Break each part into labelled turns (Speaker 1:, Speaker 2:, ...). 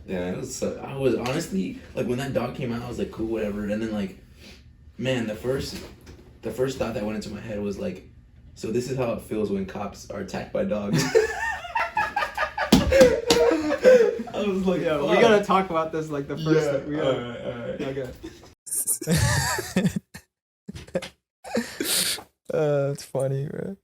Speaker 1: Yeah, I was honestly like when that dog came out, I was like, cool, whatever. And then like, man, the first thought that went into my head was like, so this is how it feels when cops are attacked by dogs. I was like,
Speaker 2: yeah, we gotta talk about this like the first thing.
Speaker 1: All right.
Speaker 2: Okay. It's funny, bro.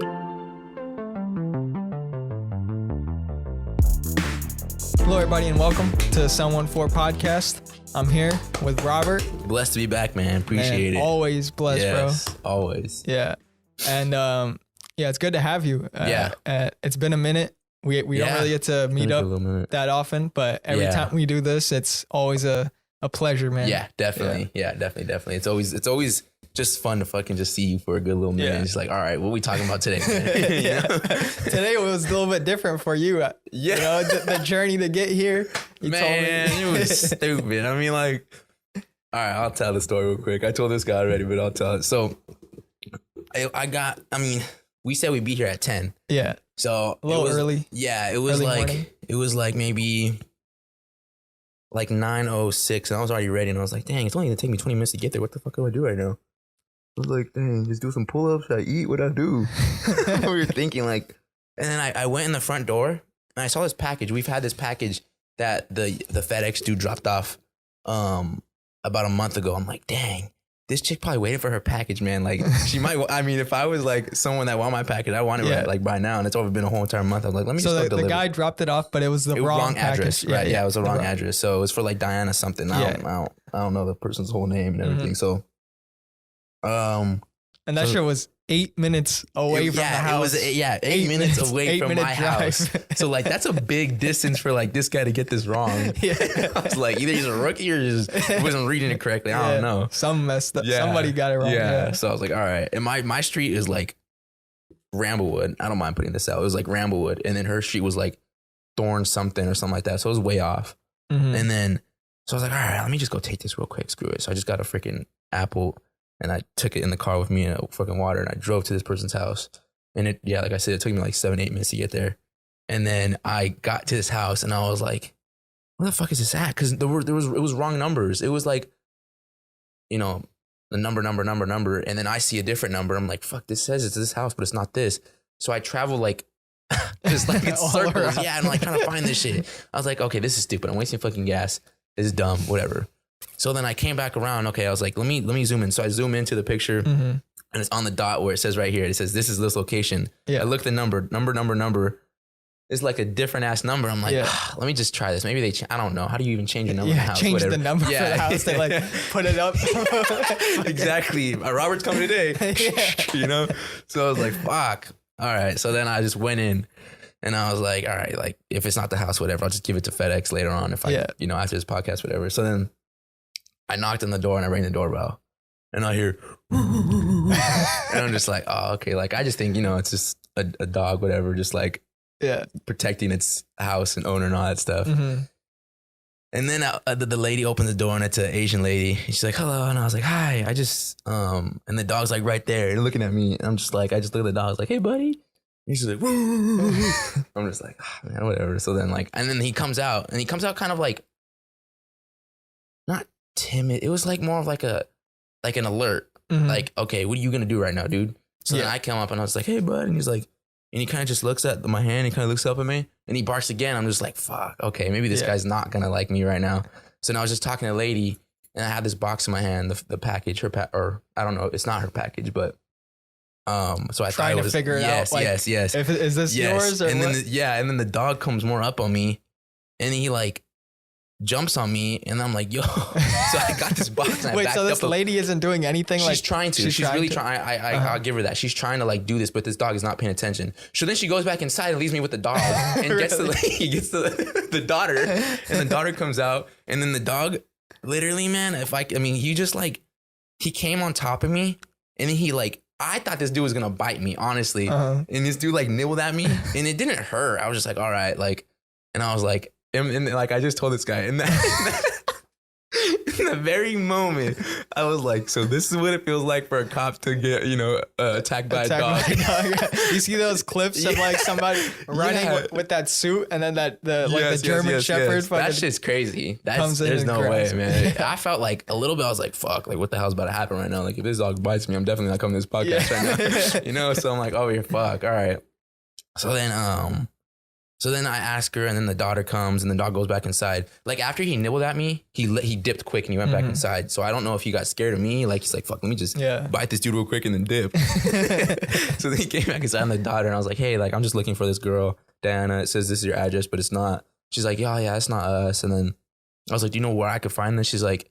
Speaker 2: Hello, everybody, and welcome to the Someone For podcast. I'm here with Robert.
Speaker 1: Blessed to be back, man. Appreciate it.
Speaker 2: Always blessed,
Speaker 1: yes,
Speaker 2: bro.
Speaker 1: Always.
Speaker 2: Yeah, and yeah, it's good to have you. It's been a minute. We don't really get to meet up that often, but every time we do this, it's always a pleasure, man.
Speaker 1: Yeah, definitely. Yeah, definitely. It's always just fun to fucking just see you for a good little minute. Yeah. It's like, all right, what are we talking about today, man?
Speaker 2: Yeah. Today was a little bit different for you. Yeah. You know, the journey to get here.
Speaker 1: Man, it was stupid. I mean, like, all right, I'll tell the story real quick. I told this guy already, but I'll tell it. So we said we'd be here at 10.
Speaker 2: Yeah.
Speaker 1: So
Speaker 2: a little early.
Speaker 1: Yeah, it was like maybe like 9:06, and I was already ready, and I was like, dang, it's only gonna take me 20 minutes to get there. What the fuck do I do right now? I was like, dang, just do some pull-ups. Should I eat? What I do? We were thinking like, and then I went in the front door and I saw this package. We've had this package that the FedEx dude dropped off about a month ago. I'm like, dang, this chick probably waited for her package, man. Like she might. I mean, if I was like someone that want my package, I want it like by now, and it's over been a whole entire month. I was like, let me just deliver.
Speaker 2: The guy dropped it off, but it was the wrong
Speaker 1: address,
Speaker 2: package.
Speaker 1: right? Yeah, it was the wrong address. So it was for like Diana something. I don't know the person's whole name and everything. So,
Speaker 2: and that shit was 8 minutes away from the house.
Speaker 1: It was 8 minutes away from my house. So like that's a big distance for like this guy to get this wrong. Yeah, I was like, either he's a rookie or just wasn't reading it correctly. I don't know.
Speaker 2: Some messed up. Yeah. Somebody got it wrong.
Speaker 1: Yeah. So I was like, all right. And my street is like Ramblewood. I don't mind putting this out. It was like Ramblewood, and then her street was like Thorn something or something like that. So it was way off. Mm-hmm. And then so I was like, all right, let me just go take this real quick. Screw it. So I just got a freaking apple. And I took it in the car with me in a fucking water, and I drove to this person's house. And like I said, it took me like 7-8 minutes to get there. And then I got to this house, and I was like, where the fuck is this at? Because it was wrong numbers. It was like, you know, the number. And then I see a different number. I'm like, fuck, this says it's this house, but it's not this. So I travel like, just like it's circles. Yeah, I'm like trying to find this shit. I was like, okay, this is stupid. I'm wasting fucking gas. This is dumb, whatever. So then I came back around. Okay, I was like, let me zoom in. So I zoom into the picture, and it's on the dot where it says right here. It says this is this location. Yeah. I look at the number. It's like a different ass number. I'm like, let me just try this. Maybe I don't know. How do you even change a number in the house?
Speaker 2: Change the number for the house. They like put it up.
Speaker 1: Exactly. Robert's coming today. You know. So I was like, fuck. All right. So then I just went in. And I was like, all right, like if it's not the house, whatever, I'll just give it to FedEx later on if I, after this podcast, whatever. So then I knocked on the door and I rang the doorbell, and I hear, and I'm just like, oh, okay. Like I just think, it's just a dog, whatever, just like protecting its house and owner and all that stuff. Mm-hmm. And then the lady opened the door, and it's an Asian lady. She's like, hello. And I was like, hi, I just, and the dog's like right there and looking at me. And I'm just like, I just look at the dog. I was like, hey, buddy. He's just like, I'm just like, oh, man, whatever. So then and then he comes out kind of like, not timid. It was like more of like an alert. Mm-hmm. Like, okay, what are you going to do right now, dude? So then I come up and I was like, hey, bud. And he's like, and he kind of just looks at my hand. He kind of looks up at me and he barks again. I'm just like, fuck, okay, maybe this guy's not going to like me right now. So now I was just talking to a lady, and I had this box in my hand, the package, or I don't know, it's not her package, but so I
Speaker 2: trying to figure it out. Like,
Speaker 1: yes.
Speaker 2: Is this yours? Or
Speaker 1: and
Speaker 2: what?
Speaker 1: Then and then the dog comes more up on me, and he like jumps on me, and I'm like, yo. So I got this box. And
Speaker 2: Wait, so this lady isn't doing anything?
Speaker 1: She's trying to. She's really trying. I'll give her that. She's trying to like do this, but this dog is not paying attention. So then she goes back inside and leaves me with the dog, and gets the daughter, and the daughter comes out, and then the dog, literally, man, he just like, he came on top of me, and then he like. I thought this dude was gonna bite me, honestly. And this dude like nibbled at me, and it didn't hurt. I was just like, all right, like, and I was like, and like I just told this guy, and in the very moment, I was like, so this is what it feels like for a cop to get, attacked by a dog.
Speaker 2: You see those clips of like somebody running with that suit, and then the German Shepherd.
Speaker 1: That shit's crazy. There's no way, man. I felt like a little bit. I was like, fuck, like what the hell's about to happen right now? Like if this dog bites me, I'm definitely not coming to this podcast right now. So I'm like, oh, you're fuck. All right. So then I ask her, and then the daughter comes, and the dog goes back inside. Like after he nibbled at me, he dipped quick and he went back inside. So I don't know if he got scared of me. Like he's like, fuck, let me just bite this dude real quick and then dip. So then he came back inside, and the daughter, and I was like, hey, like I'm just looking for this girl, Diana. It says this is your address, but it's not. She's like, yeah, it's not us. And then I was like, do you know where I could find this? She's like,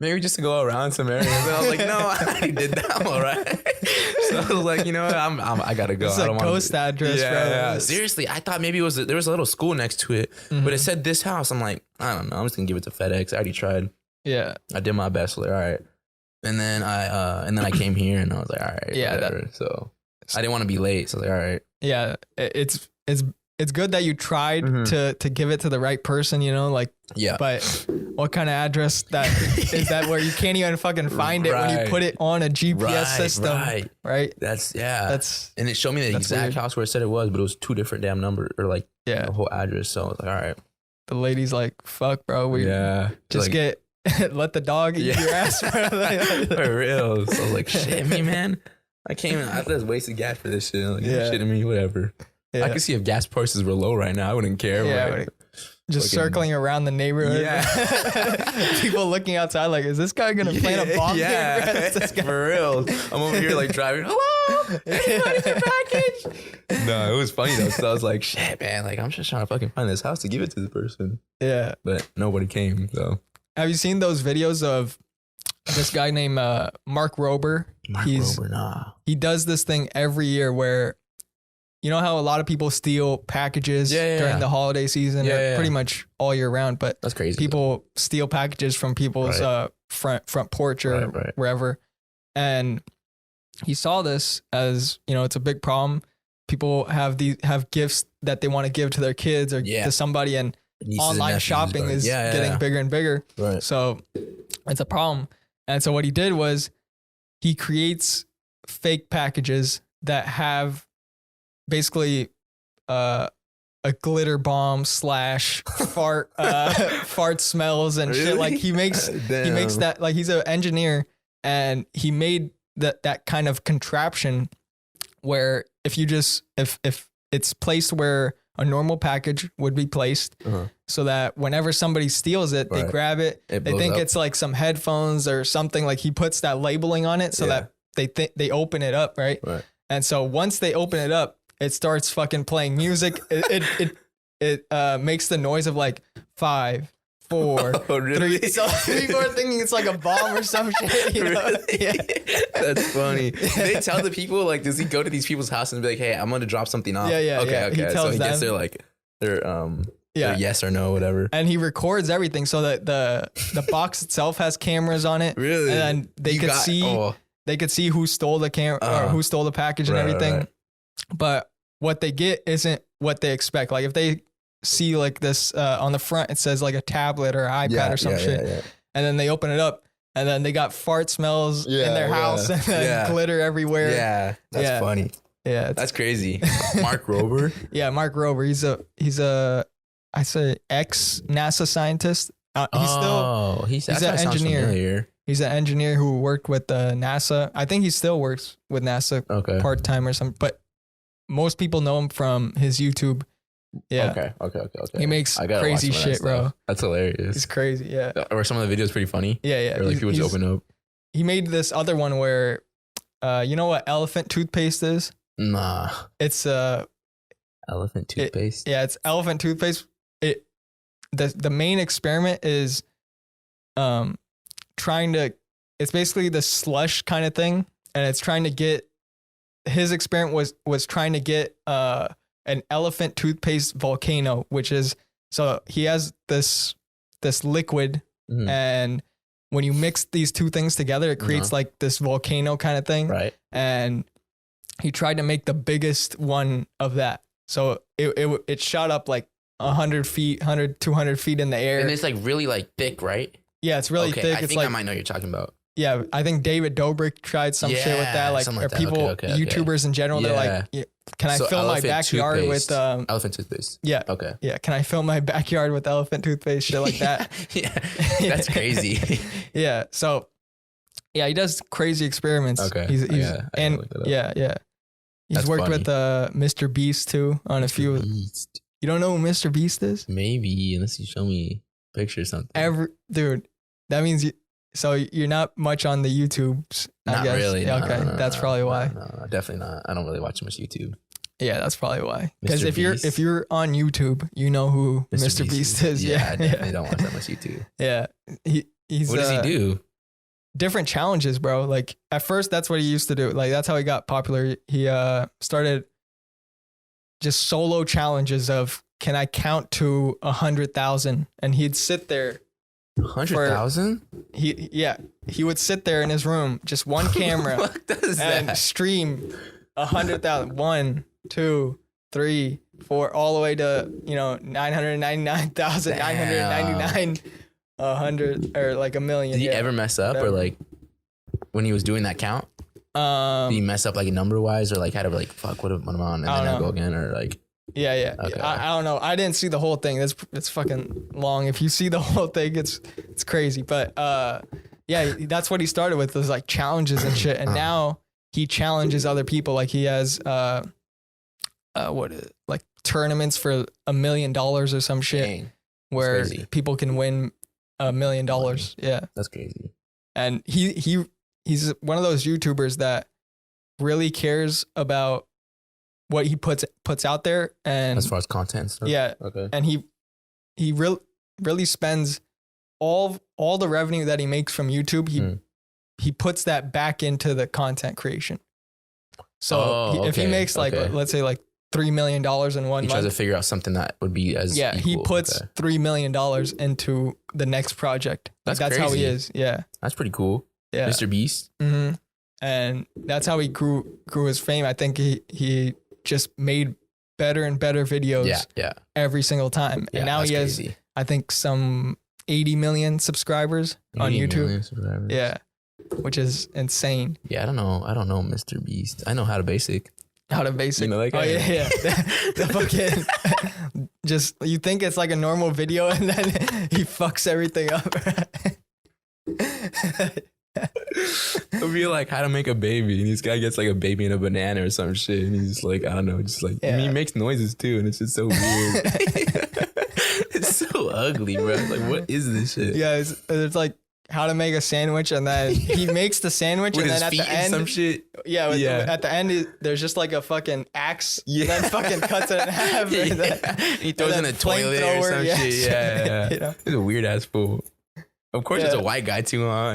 Speaker 1: maybe just to go around some areas. And I was like, no, I already did that all right. So I was like, you know what? I gotta go.
Speaker 2: It's a ghost address, bro.
Speaker 1: Yeah. Seriously, I thought maybe there was a little school next to it, but it said this house. I'm like, I don't know. I'm just gonna give it to FedEx. I already tried.
Speaker 2: Yeah.
Speaker 1: I did my best. Like, all right. And then I came here, and I was like, all right.
Speaker 2: Yeah.
Speaker 1: Whatever. So I didn't want to be late. So I was like, all right.
Speaker 2: Yeah. It's good that you tried to give it to the right person, like,
Speaker 1: yeah.
Speaker 2: But what kind of address is that where you can't even fucking find it when you put it on a GPS system? Right.
Speaker 1: And it showed me the exact weird house where it said it was, but it was 2 different damn numbers or like the whole address. So I was like, all right.
Speaker 2: The lady's like, fuck, bro. Just like, let the dog eat your ass.
Speaker 1: For real. So I was like, shit me, man. I just wasted gas for this shit. Like, shitting me, whatever. Yeah. I could see if gas prices were low right now. I wouldn't care.
Speaker 2: Yeah, just circling around the neighborhood. Yeah. People looking outside like, is this guy going to plant a bomb here?
Speaker 1: For real. I'm over here like driving, hello? Anybody's a package? No, it was funny though. So I was like, shit, man. Like, I'm just trying to fucking find this house to give it to the person.
Speaker 2: Yeah.
Speaker 1: But nobody came, so.
Speaker 2: Have you seen those videos of this guy named Mark Rober? He does this thing every year where, you know how a lot of people steal packages during the holiday season, pretty much all year round, but
Speaker 1: that's crazy.
Speaker 2: People steal packages from people's front porch or wherever. And he saw this as, it's a big problem. People have gifts that they want to give to their kids or to somebody, and online shopping is getting bigger and bigger. Right. So it's a problem. And so what he did was he creates fake packages that have basically a glitter bomb / fart smells and shit. Like he makes that, like he's an engineer, and he made that kind of contraption where if it's placed where a normal package would be placed, so that whenever somebody steals it, they grab it. They think it's like some headphones or something. Like he puts that labeling on it so that they open it up, right? And so once they open it up, it starts fucking playing music. It makes the noise of like 5, 4, 3. So people are thinking it's like a bomb or some shit.
Speaker 1: Really? Yeah. That's funny. They tell the people, like, does he go to these people's house and be like, hey, I'm going to drop something off?
Speaker 2: Yeah.
Speaker 1: Okay.
Speaker 2: He tells
Speaker 1: so he gets
Speaker 2: them.
Speaker 1: their yes or no, whatever.
Speaker 2: And he records everything so that the box itself has cameras on it.
Speaker 1: Really?
Speaker 2: And they could see who stole the camera or who stole the package and everything. Right. But what they get isn't what they expect. Like if they see like this on the front, it says like a tablet or iPad or some shit. And then they open it up and then they got fart smells in their house and then glitter everywhere.
Speaker 1: Yeah. That's funny.
Speaker 2: Yeah.
Speaker 1: That's crazy. Mark Rober.
Speaker 2: Yeah. Mark Rober. He's a I say ex-NASA scientist. He's an engineer. He's an engineer who worked with NASA. I think he still works with NASA part-time or something. But most people know him from his YouTube. Yeah. Okay. He makes crazy shit, bro.
Speaker 1: That's hilarious.
Speaker 2: He's crazy, yeah.
Speaker 1: Or some of the videos pretty funny.
Speaker 2: Yeah.
Speaker 1: Or like people just open up.
Speaker 2: He made this other one where, you know what elephant toothpaste is?
Speaker 1: Nah.
Speaker 2: It's
Speaker 1: elephant toothpaste?
Speaker 2: It's elephant toothpaste. The main experiment is it's basically the slush kind of thing, and it's trying to get, his experiment was trying to get an elephant toothpaste volcano, which is, so he has this liquid, and when you mix these two things together, it creates like this volcano kind of thing.
Speaker 1: Right.
Speaker 2: And he tried to make the biggest one of that. So it shot up like 100 feet, 200 feet in the air.
Speaker 1: And it's like really like thick, right?
Speaker 2: Yeah, it's really thick.
Speaker 1: I
Speaker 2: It's
Speaker 1: think
Speaker 2: like
Speaker 1: I might know what you're talking about.
Speaker 2: Yeah, I think David Dobrik tried some shit with that. Like,
Speaker 1: something
Speaker 2: or
Speaker 1: like that.
Speaker 2: people,
Speaker 1: Okay.
Speaker 2: YouTubers in general, they're like, can I fill my backyard
Speaker 1: toothpaste.
Speaker 2: with
Speaker 1: elephant toothpaste?
Speaker 2: Yeah.
Speaker 1: Okay.
Speaker 2: Yeah, can I fill my backyard with elephant toothpaste? Shit like that.
Speaker 1: Yeah, that's crazy.
Speaker 2: Yeah. So, yeah, he does crazy experiments.
Speaker 1: Okay.
Speaker 2: He's
Speaker 1: That's
Speaker 2: He's worked
Speaker 1: funny.
Speaker 2: with Mr. Beast too on a few.
Speaker 1: Beast.
Speaker 2: You don't know who Mr. Beast is?
Speaker 1: Maybe unless you show me a picture or something.
Speaker 2: Dude, that means so you're not much on the YouTubes, I
Speaker 1: Not
Speaker 2: guess.
Speaker 1: really.
Speaker 2: Yeah, okay, that's probably why.
Speaker 1: No, definitely not. I don't really watch much YouTube.
Speaker 2: Yeah, that's probably why. Because
Speaker 1: Mr.
Speaker 2: if you're on YouTube, you know who Mr. Beast is.
Speaker 1: Yeah, I definitely
Speaker 2: yeah.
Speaker 1: don't watch that much YouTube.
Speaker 2: Yeah, he's.
Speaker 1: What does he do?
Speaker 2: Different challenges, bro. Like at first, that's what he used to do. Like that's how he got popular. He started just solo challenges of, can I count to 100,000? And he'd sit there.
Speaker 1: 100,000?
Speaker 2: He would sit there in his room, just one camera,
Speaker 1: What does
Speaker 2: and
Speaker 1: that?
Speaker 2: stream 100,000. 1, 2, 3, 4, all the way to 999,999, 100 or like a million.
Speaker 1: Did he ever mess up or like when he was doing that count? Did he mess up like number wise or like had to like fuck what am I on and then I go again or like?
Speaker 2: Yeah.
Speaker 1: Okay.
Speaker 2: I don't know. I didn't see the whole thing. It's fucking long. If you see the whole thing, it's crazy. But yeah, that's what he started with, was like challenges and shit. And now he challenges other people. Like he has like tournaments for $1 million or some shit.
Speaker 1: Dang,
Speaker 2: where
Speaker 1: crazy.
Speaker 2: people can win $1 million. Yeah.
Speaker 1: That's crazy.
Speaker 2: And he's one of those YouTubers that really cares about what he puts out there, and
Speaker 1: As far as content and stuff?
Speaker 2: yeah,
Speaker 1: Okay.
Speaker 2: and he really spends all the revenue that he makes from YouTube. He puts that back into the content creation. So if he makes like let's say like $3 million in 1 month,
Speaker 1: he tries to figure out something that would be as equal.
Speaker 2: he puts $3 million into the next project. That's how he is. Yeah,
Speaker 1: that's pretty cool.
Speaker 2: Yeah,
Speaker 1: Mr. Beast.
Speaker 2: Mm-hmm. And that's how he grew his fame. I think he just made better and better videos every single time. And now he has, I think, some 80 million subscribers on YouTube. Yeah. Which is insane.
Speaker 1: Yeah, I don't know Mr. Beast. I know How to Basic.
Speaker 2: How to Basic.
Speaker 1: You know, like,
Speaker 2: yeah. the fucking just, you think it's like a normal video and then he fucks everything up.
Speaker 1: It'll be like How to Make a Baby, and this guy gets like a baby in a banana or some shit, and he's just like, I don't know, just like, I mean, he makes noises too, and it's just so weird. It's so ugly, bro. Like, what is this shit?
Speaker 2: Yeah, it's like how to make a sandwich, and then he makes the sandwich,
Speaker 1: with
Speaker 2: and
Speaker 1: his
Speaker 2: then at
Speaker 1: feet
Speaker 2: the end,
Speaker 1: some shit.
Speaker 2: At the end, there's just like a fucking axe, and then fucking cuts it in half.
Speaker 1: He throws in a toilet or some shit. Yeah.
Speaker 2: You know?
Speaker 1: He's a weird ass fool. Of course, it's a white guy too, huh?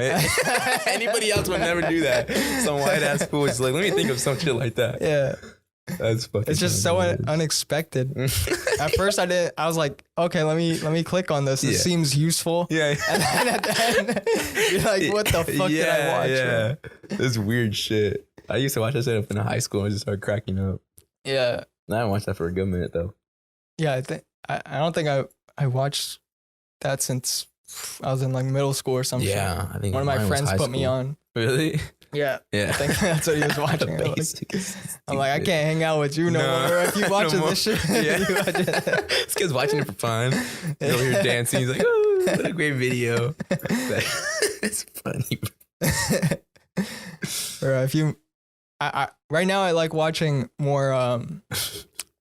Speaker 1: Anybody else would never do that. Some white ass fool is like, let me think of some shit like that.
Speaker 2: Yeah.
Speaker 1: That's fucking.
Speaker 2: It's just so unexpected. At first, I was like, okay, let me click on this. It seems useful.
Speaker 1: Yeah.
Speaker 2: And then at the end, you're like, what the fuck did I watch?
Speaker 1: Yeah. This weird shit. I used to watch that shit up in high school and just start cracking up.
Speaker 2: Yeah.
Speaker 1: I haven't watched that for a good minute though.
Speaker 2: Yeah, I don't think I watched that since I was in like middle school or something.
Speaker 1: Yeah, I think
Speaker 2: one of my friends put me on.
Speaker 1: Really?
Speaker 2: Yeah.
Speaker 1: Yeah.
Speaker 2: I think that's what he was watching. I'm like, I can't hang out with you no more. If you watching this shit,
Speaker 1: this kid's watching it for fun. He's over here dancing. He's like, oh, what a great video. It's funny.
Speaker 2: Or if you, right now I like watching more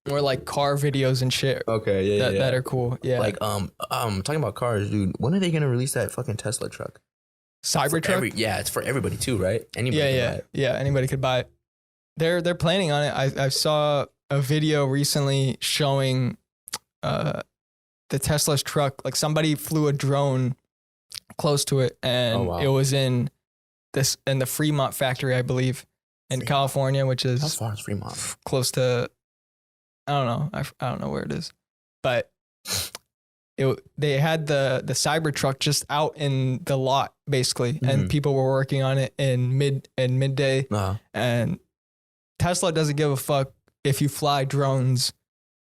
Speaker 2: like car videos and shit.
Speaker 1: Okay,
Speaker 2: that are cool. Yeah.
Speaker 1: Like talking about cars, dude. When are they gonna release that fucking Tesla truck?
Speaker 2: Cybertruck?
Speaker 1: It's for everybody too, right? Anybody can buy it.
Speaker 2: Yeah, anybody could buy it. They're planning on it. I saw a video recently showing the Tesla's truck. Like somebody flew a drone close to it, and it was in the Fremont factory, I believe, in California, which is
Speaker 1: how far is Fremont?
Speaker 2: Close to, I don't know. I don't know where it is, but they had the Cybertruck just out in the lot basically, and people were working on it in midday. And Tesla doesn't give a fuck if you fly drones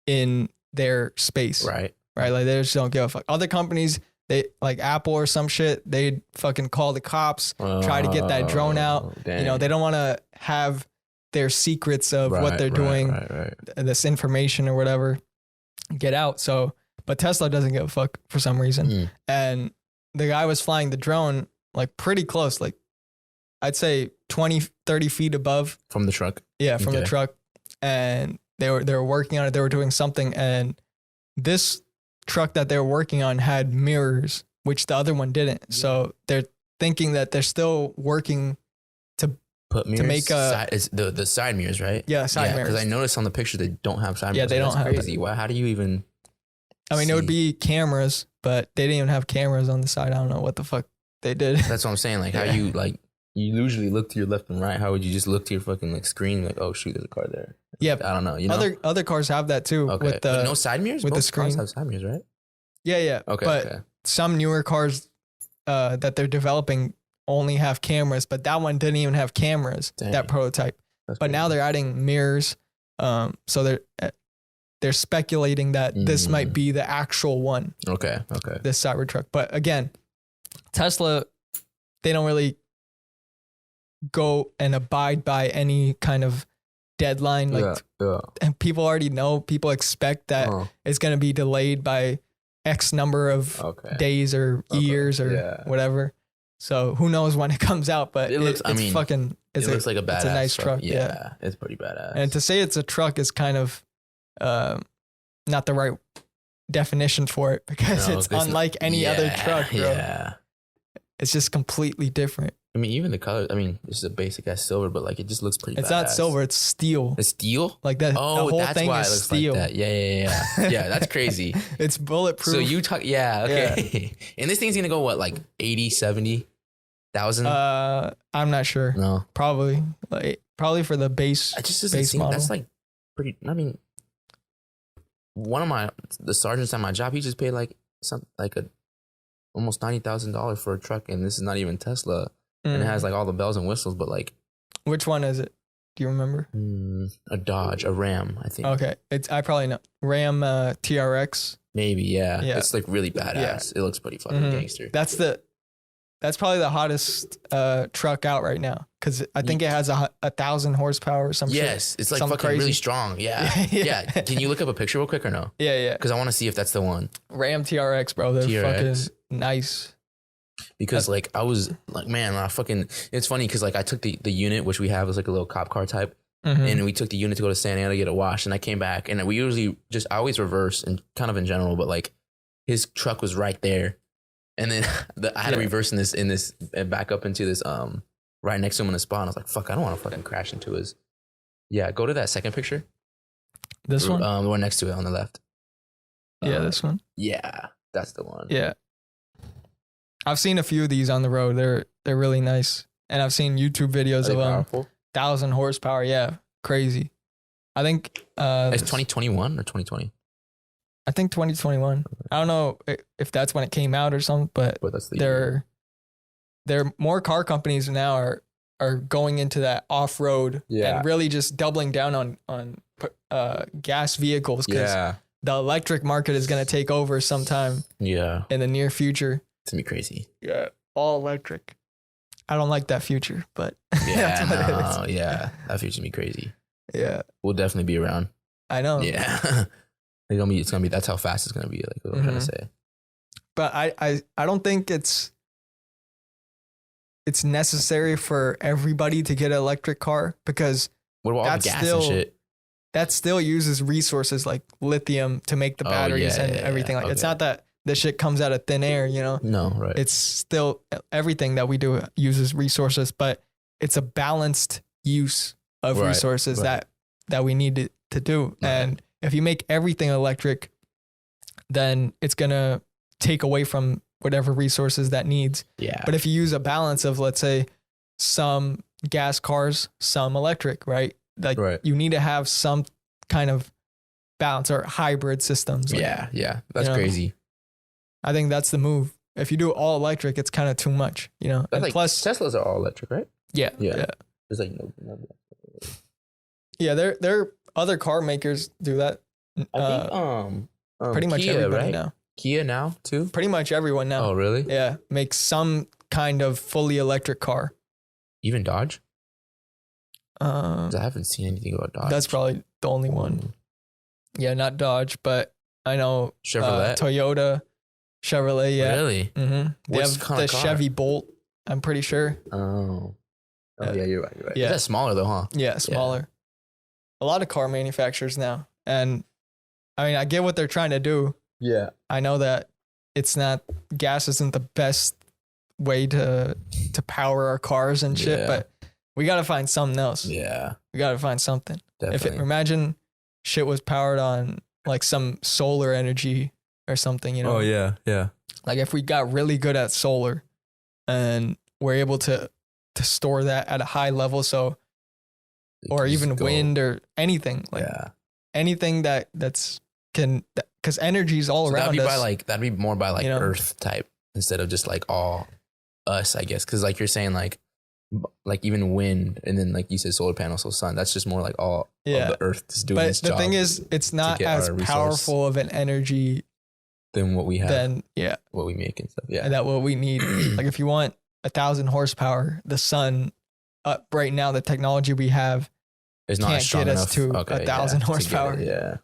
Speaker 2: in their space,
Speaker 1: right?
Speaker 2: Like they just don't give a fuck. Other companies they like Apple or some shit, they'd fucking call the cops, try to get that drone out.
Speaker 1: Dang.
Speaker 2: You know, they don't want to have their secrets of what they're doing, this information or whatever, get out. So, but Tesla doesn't give a fuck for some reason. And the guy was flying the drone like pretty close, like I'd say 20, 30 feet above.
Speaker 1: From the truck?
Speaker 2: Yeah, from the truck. And they were working on it. They were doing something. And this truck that they were working on had mirrors, which the other one didn't. So they're thinking that they're still working to
Speaker 1: put mirrors,
Speaker 2: to make a
Speaker 1: the side mirrors, right?
Speaker 2: Yeah, side mirrors.
Speaker 1: Because I noticed on the picture they don't have side mirrors.
Speaker 2: Yeah, they don't have
Speaker 1: crazy. Why? How do you even?
Speaker 2: I mean, it would be cameras, but they didn't even have cameras on the side. I don't know what the fuck they did.
Speaker 1: That's what I'm saying. Like how you like. You usually look to your left and right. How would you just look to your fucking like screen? Like, oh shoot, there's a car there.
Speaker 2: Yeah,
Speaker 1: I don't know. You know,
Speaker 2: other cars have that too.
Speaker 1: Okay.
Speaker 2: With the
Speaker 1: no side mirrors.
Speaker 2: With
Speaker 1: Both
Speaker 2: the screen.
Speaker 1: cars have side mirrors, right?
Speaker 2: Yeah.
Speaker 1: Okay.
Speaker 2: But some newer cars that they're developing only have cameras, but that one didn't even have cameras. Dang. That prototype. That's but now they're adding mirrors. So they're speculating that this might be the actual one.
Speaker 1: Okay.
Speaker 2: This Cybertruck. But again, Tesla, they don't really go and abide by any kind of deadline. Like, and people already know, people expect that it's going to be delayed by X number of days or years or whatever. So who knows when it comes out, but it looks, it looks
Speaker 1: like a badass.
Speaker 2: It's a nice truck.
Speaker 1: Yeah, it's pretty badass.
Speaker 2: And to say it's a truck is kind of not the right definition for it, because it's unlike any other truck, bro. Yeah. It's just completely different.
Speaker 1: I mean, even the color. I mean, this is a basic ass silver, but like it just looks pretty.
Speaker 2: It's not silver. It's steel.
Speaker 1: It's steel.
Speaker 2: Like that.
Speaker 1: Oh,
Speaker 2: the whole
Speaker 1: that's
Speaker 2: thing
Speaker 1: why
Speaker 2: is
Speaker 1: it looks
Speaker 2: steel.
Speaker 1: like that. Yeah. Yeah, that's crazy.
Speaker 2: It's bulletproof.
Speaker 1: So you talk. Yeah. Okay. Yeah. And this thing's gonna go what, like 80, 70,000?
Speaker 2: I'm not sure.
Speaker 1: No.
Speaker 2: Probably for the base.
Speaker 1: It just doesn't seem. That's like pretty. I mean, one of the sergeants at my job, he just paid like almost $90,000 for a truck, and this is not even Tesla. And it has like all the bells and whistles, but like,
Speaker 2: which one is it? Do you remember?
Speaker 1: A Dodge, a Ram, I think.
Speaker 2: Okay, I probably know Ram TRX.
Speaker 1: Maybe, yeah. It's like really badass. It looks pretty fucking gangster.
Speaker 2: That's probably the hottest truck out right now, because I think it has 1,000 horsepower or something.
Speaker 1: Yes, it's like fucking crazy. Really strong. Yeah. Can you look up a picture real quick or no?
Speaker 2: Yeah.
Speaker 1: Because I want to see if that's the one.
Speaker 2: Ram TRX, bro. They're fucking nice.
Speaker 1: Because like I was like, man, it's funny because like I took the unit, which we have as like a little cop car type, and we took the unit to go to San Diego to get it washed, and I came back, and we usually I always reverse and kind of in general, but like his truck was right there, and then I had to reverse in this and back up into this right next to him in the spot, and I was like, fuck, I don't want to fucking crash into his. Yeah, go to that second picture.
Speaker 2: This one?
Speaker 1: The one next to it on the left.
Speaker 2: Yeah, this one.
Speaker 1: Yeah, that's the one.
Speaker 2: Yeah. I've seen a few of these on the road. They're really nice. And I've seen YouTube videos of them. 1,000 horsepower. Yeah. Crazy. I think
Speaker 1: it's 2021 or 2020.
Speaker 2: I think 2021. I don't know if that's when it came out or something, but
Speaker 1: that's
Speaker 2: there more car companies now are going into that off-road and really just doubling down on gas vehicles, because the electric market is going to take over sometime in the near future.
Speaker 1: It's gonna be crazy.
Speaker 2: Yeah, all electric. I don't like that future, but
Speaker 1: that future's gonna be crazy.
Speaker 2: Yeah,
Speaker 1: we'll definitely be around.
Speaker 2: I know.
Speaker 1: Yeah, it's gonna be. That's how fast it's gonna be. Like what I'm trying to say.
Speaker 2: But I don't think it's necessary for everybody to get an electric car, because
Speaker 1: what about all the gas and shit?
Speaker 2: That still uses resources like lithium to make the batteries and everything. Like it's not that this shit comes out of thin air, you know?
Speaker 1: No, right.
Speaker 2: It's still, everything that we do uses resources, but it's a balanced use of resources that we need to do. Right. And if you make everything electric, then it's going to take away from whatever resources that needs.
Speaker 1: Yeah.
Speaker 2: But if you use a balance of, let's say, some gas cars, some electric, right? Like you need to have some kind of balance, or hybrid systems. Like,
Speaker 1: that's crazy.
Speaker 2: I think that's the move. If you do all electric, it's kind of too much, you know. And
Speaker 1: like,
Speaker 2: plus,
Speaker 1: Teslas are all electric, right?
Speaker 2: Yeah.
Speaker 1: There's like no.
Speaker 2: Yeah, there other car makers do that.
Speaker 1: I think
Speaker 2: pretty much
Speaker 1: Kia,
Speaker 2: everybody
Speaker 1: right?
Speaker 2: now.
Speaker 1: Kia now too?
Speaker 2: Pretty much everyone now.
Speaker 1: Oh, really?
Speaker 2: Yeah, makes some kind of fully electric car.
Speaker 1: Even Dodge? 'Cause I haven't seen anything about Dodge.
Speaker 2: That's probably the only one. Yeah, not Dodge, but I know
Speaker 1: Chevrolet,
Speaker 2: Toyota, Chevrolet. Yeah,
Speaker 1: really?
Speaker 2: Mm-hmm. They
Speaker 1: What's
Speaker 2: have
Speaker 1: kind
Speaker 2: the
Speaker 1: of car?
Speaker 2: Chevy Bolt. I'm pretty sure.
Speaker 1: Oh, yeah, you're right. You're right.
Speaker 2: Yeah.
Speaker 1: That's smaller though, huh?
Speaker 2: Yeah, smaller. A lot of car manufacturers now, and I mean, I get what they're trying to do.
Speaker 1: Yeah.
Speaker 2: I know that gas isn't the best way to power our cars and shit, but we got to find something else.
Speaker 1: Yeah.
Speaker 2: We got to find something.
Speaker 1: Definitely.
Speaker 2: Imagine shit was powered on like some solar energy or something, you know?
Speaker 1: Oh, yeah. Yeah.
Speaker 2: Like if we got really good at solar and we're able to store that at a high level. So, or even wind or anything, like anything because energy is all around us.
Speaker 1: That'd be more by like Earth type instead of just like all us, I guess. Cause like you're saying like even wind and then like you said solar panels, so sun, that's just more like all of the Earth is doing its job.
Speaker 2: But the thing is, it's not as powerful of an energy
Speaker 1: than what we have,
Speaker 2: what
Speaker 1: we make and stuff. Yeah.
Speaker 2: That what we need. Like if you want 1,000 horsepower, the sun right now, the technology we have can't get us to 1,000 horsepower.
Speaker 1: Yeah.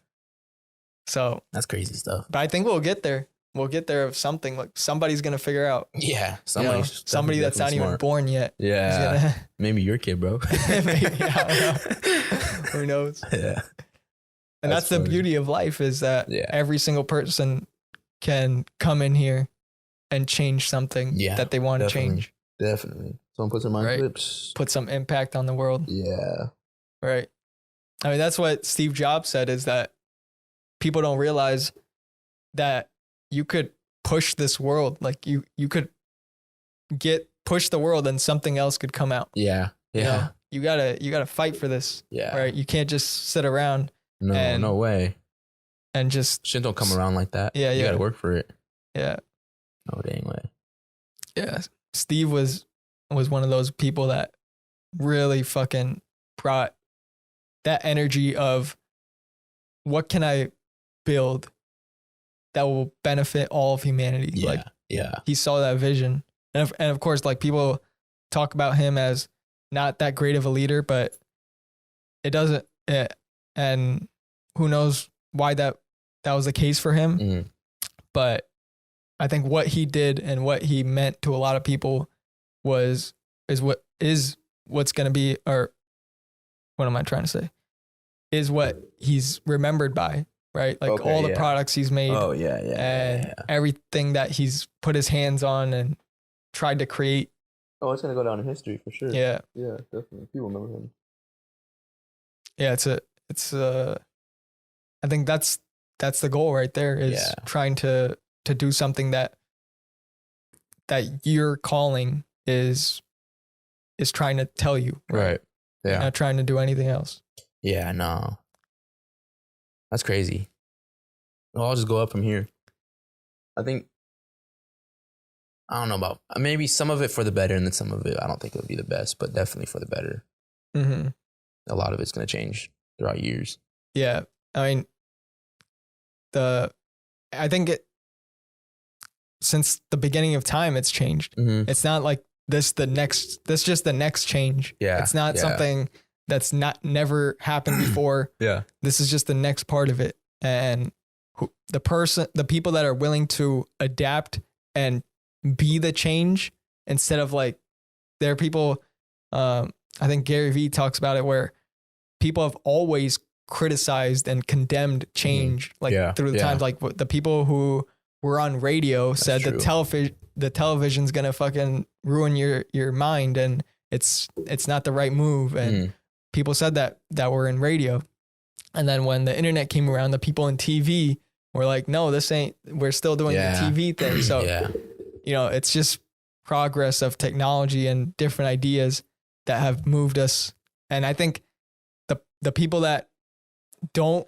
Speaker 2: So
Speaker 1: that's crazy stuff.
Speaker 2: But I think we'll get there. We'll get there of something. Like somebody's gonna figure out.
Speaker 1: Yeah,
Speaker 2: somebody that's not even born yet.
Speaker 1: Yeah, maybe your kid, bro.
Speaker 2: Maybe, who knows?
Speaker 1: Yeah,
Speaker 2: and that's the beauty of life is that every single person can come in here and change something that they want to change.
Speaker 1: Definitely, someone puts their mind flips,
Speaker 2: put some impact on the world.
Speaker 1: Yeah,
Speaker 2: right. I mean, that's what Steve Jobs said is that people don't realize that you could push this world. Like you could push the world and something else could come out.
Speaker 1: Yeah. Yeah.
Speaker 2: You gotta fight for this.
Speaker 1: Yeah.
Speaker 2: Right. You can't just sit around.
Speaker 1: No way.
Speaker 2: And just
Speaker 1: shit don't come around like that.
Speaker 2: Yeah.
Speaker 1: You gotta work for it.
Speaker 2: Yeah.
Speaker 1: No dang way.
Speaker 2: Yeah. Steve was one of those people that really fucking brought that energy of what can I build that will benefit all of humanity. He saw that vision. And of course, like people talk about him as not that great of a leader, but it doesn't, and who knows why that was the case for him.
Speaker 1: Mm-hmm.
Speaker 2: But I think what he did and what he meant to a lot of people is what's going to be, or what am I trying to say? Is what he's remembered by. Right? Like all the products he's made.
Speaker 1: Oh,
Speaker 2: and everything that he's put his hands on and tried to create.
Speaker 1: Oh, it's going to go down in history for sure.
Speaker 2: Yeah.
Speaker 1: Yeah, definitely. People remember him.
Speaker 2: Yeah, I think that's the goal right there is trying to do something that your calling is trying to tell you.
Speaker 1: Right. Yeah.
Speaker 2: You're not trying to do anything else.
Speaker 1: Yeah, no. That's crazy. Well, I'll just go up from here. I think, I don't know about, maybe some of it for the better and then some of it, I don't think it'll be the best, but definitely for the better.
Speaker 2: Mm-hmm.
Speaker 1: A lot of it's going to change throughout years.
Speaker 2: Yeah. I mean, I think since the beginning of time, it's changed.
Speaker 1: Mm-hmm.
Speaker 2: It's not like this just the next change.
Speaker 1: Yeah.
Speaker 2: It's not something that's never happened before.
Speaker 1: Yeah.
Speaker 2: This is just the next part of it. And the people that are willing to adapt and be the change instead of like, there are people, I think Gary Vee talks about it where people have always criticized and condemned change through the times. Like the people who were on radio said the television's going to fucking ruin your mind and it's not the right move. And people said that were in radio. And then when the internet came around, the people in TV were like, no, we're still doing the TV thing. So, it's just progress of technology and different ideas that have moved us. And I think the people that don't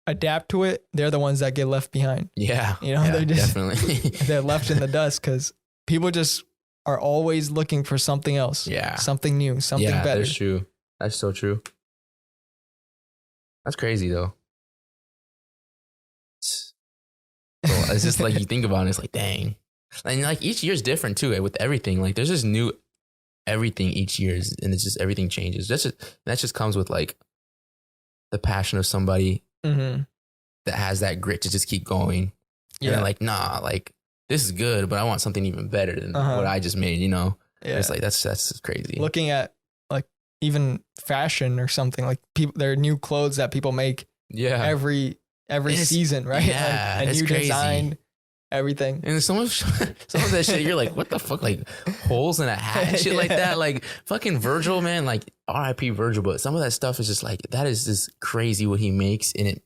Speaker 2: adapt to it, they're the ones that get left behind.
Speaker 1: Yeah.
Speaker 2: They're just,
Speaker 1: definitely.
Speaker 2: they're left in the dust because people just are always looking for something else.
Speaker 1: Yeah.
Speaker 2: Something new, something better.
Speaker 1: That's true. That's so true. That's crazy though. It's just like you think about it, it's like, dang. And like each year's different too, with everything. Like there's just new everything each year, and it's just everything changes. That just comes with like the passion of somebody that has that grit to just keep going. Yeah. And they're like, nah, like this is good, but I want something even better than what I just made, you know? Yeah. It's like, that's crazy.
Speaker 2: Looking at like even fashion or something, like people, there are new clothes that people make every season, right?
Speaker 1: Yeah.
Speaker 2: Like, a new
Speaker 1: crazy.
Speaker 2: Design, everything.
Speaker 1: And some of that shit, you're like, what the fuck? Like holes in a hat and shit like that. Like fucking Virgil, man, like RIP Virgil. But some of that stuff is just like, that is just crazy what he makes. And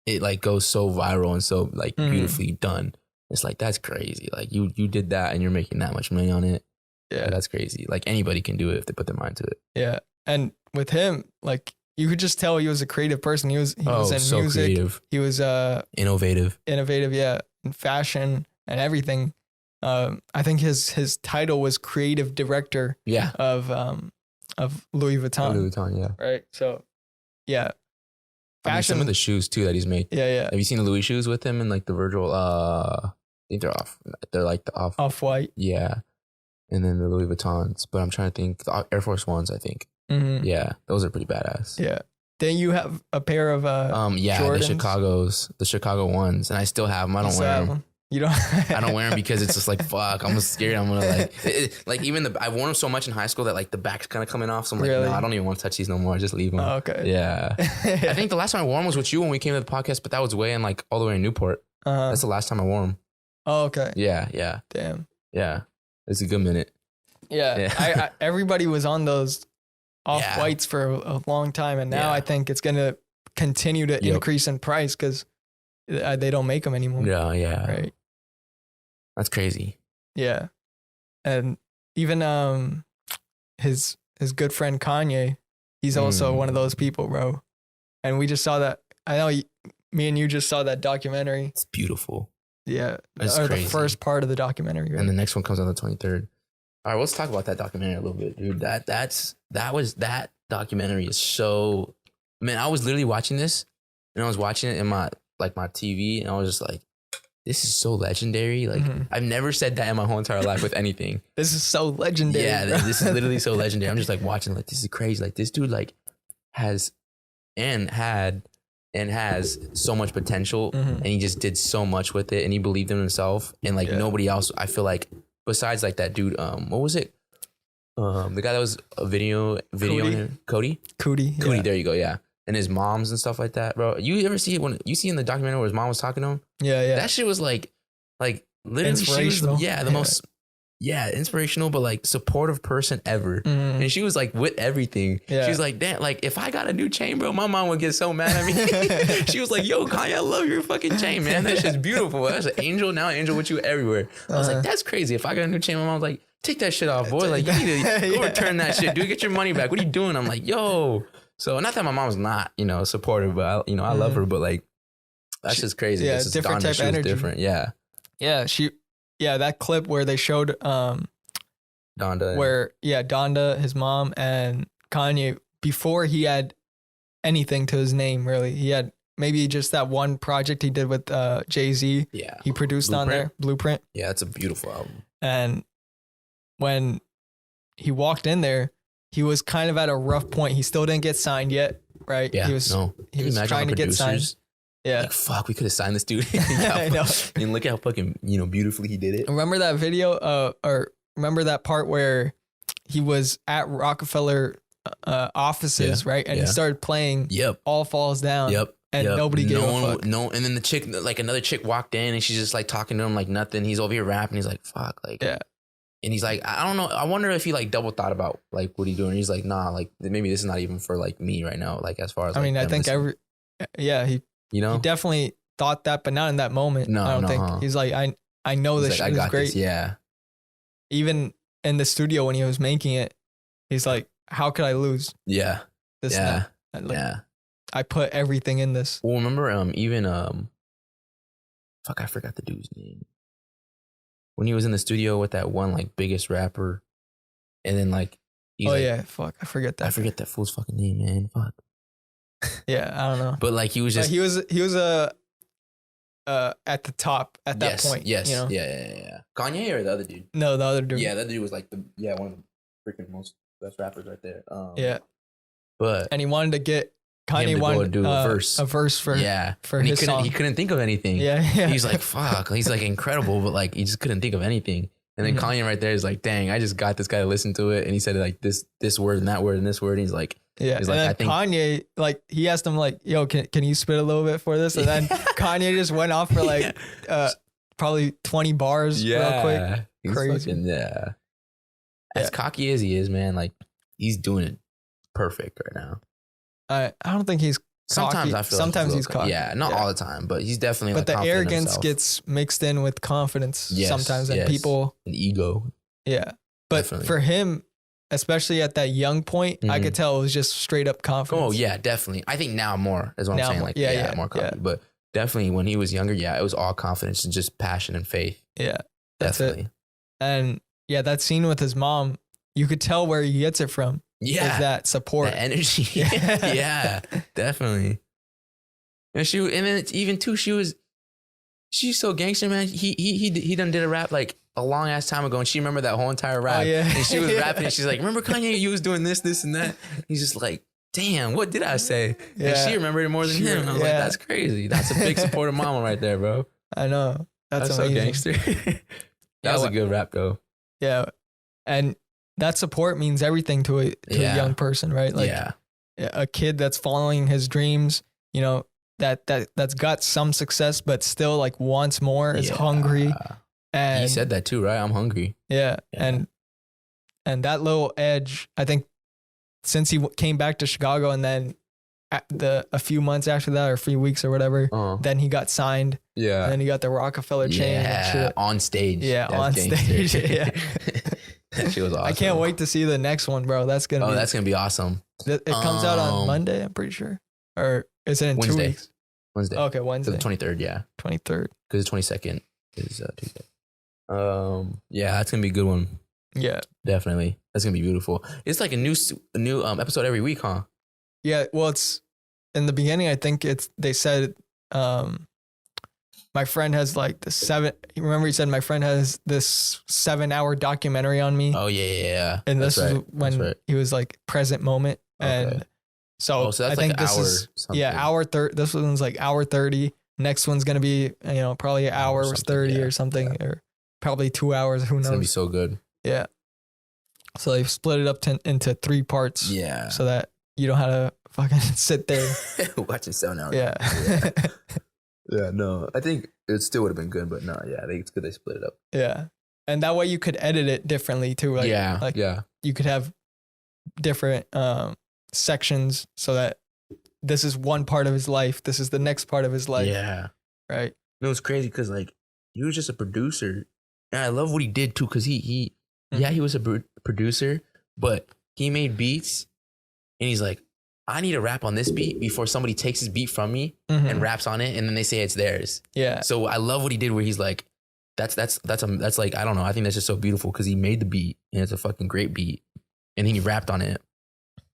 Speaker 1: it like goes so viral and so like beautifully done. It's like, that's crazy. Like you did that and you're making that much money on it. Yeah. That's crazy. Like anybody can do it if they put their mind to it.
Speaker 2: Yeah. And with him, like you could just tell he was a creative person. He was in
Speaker 1: so
Speaker 2: music. Creative. He was
Speaker 1: innovative.
Speaker 2: Yeah. In fashion and everything. I think his title was creative director of Louis Vuitton.
Speaker 1: Louis Vuitton, yeah.
Speaker 2: Right. So yeah.
Speaker 1: Fashion. I mean, some of the shoes too that he's made.
Speaker 2: Yeah.
Speaker 1: Have you seen the Louis shoes with him and like the Virgil? I think they're off. They're like the
Speaker 2: off-white.
Speaker 1: Yeah. And then the Louis Vuittons, but I'm trying to think. The Air Force Ones, I think. Yeah, those are pretty badass.
Speaker 2: Yeah. Then you have a pair of
Speaker 1: Jordans? the Chicago ones, and I still have them. I don't wear them.
Speaker 2: You don't?
Speaker 1: I don't wear them because it's just like fuck. I'm scared. I'm gonna like even I've worn them so much in high school that like the back's kind of coming off. So I'm like, no, I don't even want to touch these no more. I just leave them.
Speaker 2: Oh, okay.
Speaker 1: Yeah. I think the last time I wore them was with you when we came to the podcast, but that was way in like all the way in Newport. That's the last time I wore them.
Speaker 2: Oh, okay.
Speaker 1: Yeah.
Speaker 2: Damn.
Speaker 1: Yeah. It's a good minute.
Speaker 2: Yeah. I everybody was on those off-whites for a long time, and now I think it's gonna continue to increase in price because they don't make them anymore.
Speaker 1: Yeah.
Speaker 2: Right.
Speaker 1: That's crazy.
Speaker 2: Yeah. And even his good friend Kanye, he's also one of those people, bro. And we just saw that. I know me and you just saw that documentary.
Speaker 1: It's beautiful.
Speaker 2: Yeah.
Speaker 1: It's
Speaker 2: or
Speaker 1: crazy.
Speaker 2: The first part of the documentary. Right?
Speaker 1: And the next one comes on the 23rd. All right, let's talk about that documentary a little bit, dude. That documentary is so, man, I was literally watching this and I was watching it in my TV and I was just like, this is so legendary. Like I've never said that in my whole entire life with anything.
Speaker 2: This is so legendary.
Speaker 1: Yeah, this is literally so legendary. I'm just like watching, like, this is crazy. Like this dude like has so much potential and he just did so much with it and he believed in himself and like nobody else, I feel like, besides like that dude, what was it? The guy that was a video Cody, there you go. Yeah. And his moms and stuff like that, bro. You ever see it when you see in the documentary where his mom was talking to him?
Speaker 2: Yeah.
Speaker 1: That shit was like literally
Speaker 2: inspirational.
Speaker 1: She was, the most inspirational, but like supportive person ever. And she was like with everything. Yeah. She was like, damn, like if I got a new chain, bro, my mom would get so mad at me. She was like, yo, Kanye, I love your fucking chain, man. That shit's beautiful. That's an angel. Now an angel with you everywhere. I was like, that's crazy. If I got a new chain, my mom was like, take that shit off, boy. Like you need to go return that shit, dude. Get your money back. What are you doing? I'm like, yo. So not that my mom's not, supportive, but I love her, but like that's just crazy.
Speaker 2: Yeah, different type of energy.
Speaker 1: Different. Yeah.
Speaker 2: Yeah. That clip where they showed
Speaker 1: Donda.
Speaker 2: Where Donda, his mom, and Kanye, before he had anything to his name, really. He had maybe just that one project he did with Jay-Z.
Speaker 1: Yeah.
Speaker 2: He produced on there, Blueprint.
Speaker 1: Yeah, it's a beautiful album.
Speaker 2: And when he walked in there, he was kind of at a rough point. He still didn't get signed yet, right?
Speaker 1: Yeah,
Speaker 2: he was trying to get signed. Yeah.
Speaker 1: Like, fuck, we could have signed this dude.
Speaker 2: I know.
Speaker 1: And look how fucking, beautifully he did it.
Speaker 2: Remember that video, or remember that part where he was at Rockefeller offices, right? And he started playing All Falls Down. And nobody gave a fuck.
Speaker 1: No, and then the chick, like another chick walked in and she's just like talking to him like nothing. He's over here rapping. He's like, fuck, like. Yeah. And he's like, I don't know. I wonder if he like double thought about like what he's doing. He's like, nah, like maybe this is not even for like me right now. Like as far as
Speaker 2: I mean, I think he definitely thought that, but not in that moment. No, I don't think. He's like, I know this shit is great.
Speaker 1: This, yeah.
Speaker 2: Even in the studio when he was making it, he's like, how could I lose?
Speaker 1: Yeah.
Speaker 2: I put everything in this.
Speaker 1: Well, remember fuck, I forgot the dude's name. When he was in the studio with that one like biggest rapper, and then like
Speaker 2: fuck, I forget that.
Speaker 1: I forget that fool's fucking name, man. Fuck.
Speaker 2: Yeah, I don't know.
Speaker 1: But like he was just
Speaker 2: he was at the top at that point.
Speaker 1: Yes.
Speaker 2: You know?
Speaker 1: Yeah. Kanye or the other dude?
Speaker 2: No, the other dude.
Speaker 1: Yeah, that dude was like one of the freaking most best rappers right there.
Speaker 2: Yeah.
Speaker 1: But
Speaker 2: and he wanted to get Kanye wanted to do a verse for his song.
Speaker 1: He couldn't think of anything.
Speaker 2: Yeah.
Speaker 1: He's like, fuck. He's like incredible, but like he just couldn't think of anything. And then Kanye right there is like, dang, I just got this guy to listen to it, and he said like this word and that word and this word. And he's like,
Speaker 2: and then I think Kanye, like, he asked him like, yo, can you spit a little bit for this? And then Kanye just went off for like probably 20 bars real quick.
Speaker 1: He's
Speaker 2: crazy.
Speaker 1: Fucking, as cocky as he is, man, like he's doing it perfect right now.
Speaker 2: I don't think he's
Speaker 1: sometimes
Speaker 2: cocky.
Speaker 1: I feel
Speaker 2: sometimes
Speaker 1: like
Speaker 2: he's cocky.
Speaker 1: Yeah, not all the time, but he's definitely.
Speaker 2: But
Speaker 1: like
Speaker 2: the arrogance
Speaker 1: himself.
Speaker 2: gets mixed in with confidence sometimes, and people
Speaker 1: an ego.
Speaker 2: Yeah, but definitely. For him, especially at that young point, I could tell it was just straight up confidence.
Speaker 1: Oh yeah, definitely. I think now more is what I'm saying. Like more cocky.
Speaker 2: Yeah.
Speaker 1: But definitely when he was younger, it was all confidence and just passion and faith.
Speaker 2: Yeah, that's
Speaker 1: definitely.
Speaker 2: It. And that scene with his mom, you could tell where he gets it from.
Speaker 1: Yeah,
Speaker 2: is that support,
Speaker 1: that energy. Yeah, definitely. And then even too, she's so gangster, man. He done did a rap like a long ass time ago, and she remembered that whole entire rap. And she was rapping, and she's like, "Remember Kanye? You was doing this, and that." He's just like, "Damn, what did I say?" And she remembered it more than him. I was like, "That's crazy. That's a big supportive mama right there, bro."
Speaker 2: I know. That's
Speaker 1: so gangster. That was a good rap, though.
Speaker 2: Yeah, and that support means everything to a young person, right? Like a kid that's following his dreams, you know, that's got some success, but still like wants more, is hungry. And
Speaker 1: he said that too, right? I'm hungry.
Speaker 2: Yeah. And that little edge, I think since he came back to Chicago and then a few months after that or a few weeks or whatever, then he got signed. Yeah. And then he got the Rockefeller chain and shit.
Speaker 1: On stage.
Speaker 2: Yeah, on stage. Yeah.
Speaker 1: That shit was awesome.
Speaker 2: I can't wait to see the next one, bro. That's gonna
Speaker 1: be awesome.
Speaker 2: It comes out on Monday, I'm pretty sure. Or is it in
Speaker 1: Wednesday.
Speaker 2: 2 weeks?
Speaker 1: Wednesday.
Speaker 2: Okay, Wednesday.
Speaker 1: The 23rd, yeah.
Speaker 2: 23rd.
Speaker 1: Because the 22nd is Tuesday. That's gonna be a good one.
Speaker 2: Yeah,
Speaker 1: definitely. That's gonna be beautiful. It's like a new episode every week, huh?
Speaker 2: Yeah. Well, it's in the beginning. I think they said my friend has like remember he said my friend has this 7-hour documentary on me.
Speaker 1: Oh yeah.
Speaker 2: And this is when he was like present moment. And so I think this is hour 30. This one's like hour 30. Next one's gonna be probably an hour 30 or something, or probably 2 hours. Who knows?
Speaker 1: It's gonna be so good.
Speaker 2: Yeah. So they've split it up into 3 parts.
Speaker 1: Yeah.
Speaker 2: So that you don't have to fucking sit there
Speaker 1: watching 7 hours.
Speaker 2: Yeah.
Speaker 1: Yeah, no, I think it still would have been good, but no, it's good they split it up.
Speaker 2: Yeah, and that way you could edit it differently too. Like, you could have different sections so that this is one part of his life, this is the next part of his life.
Speaker 1: Yeah,
Speaker 2: right.
Speaker 1: No, it's crazy because like he was just a producer, and I love what he did too because he was a producer, but he made beats, and he's like, I need to rap on this beat before somebody takes his beat from me and raps on it, and then they say it's theirs.
Speaker 2: Yeah.
Speaker 1: So I love what he did, where he's like, that's like, I don't know. I think that's just so beautiful because he made the beat and it's a fucking great beat, and then he rapped on it,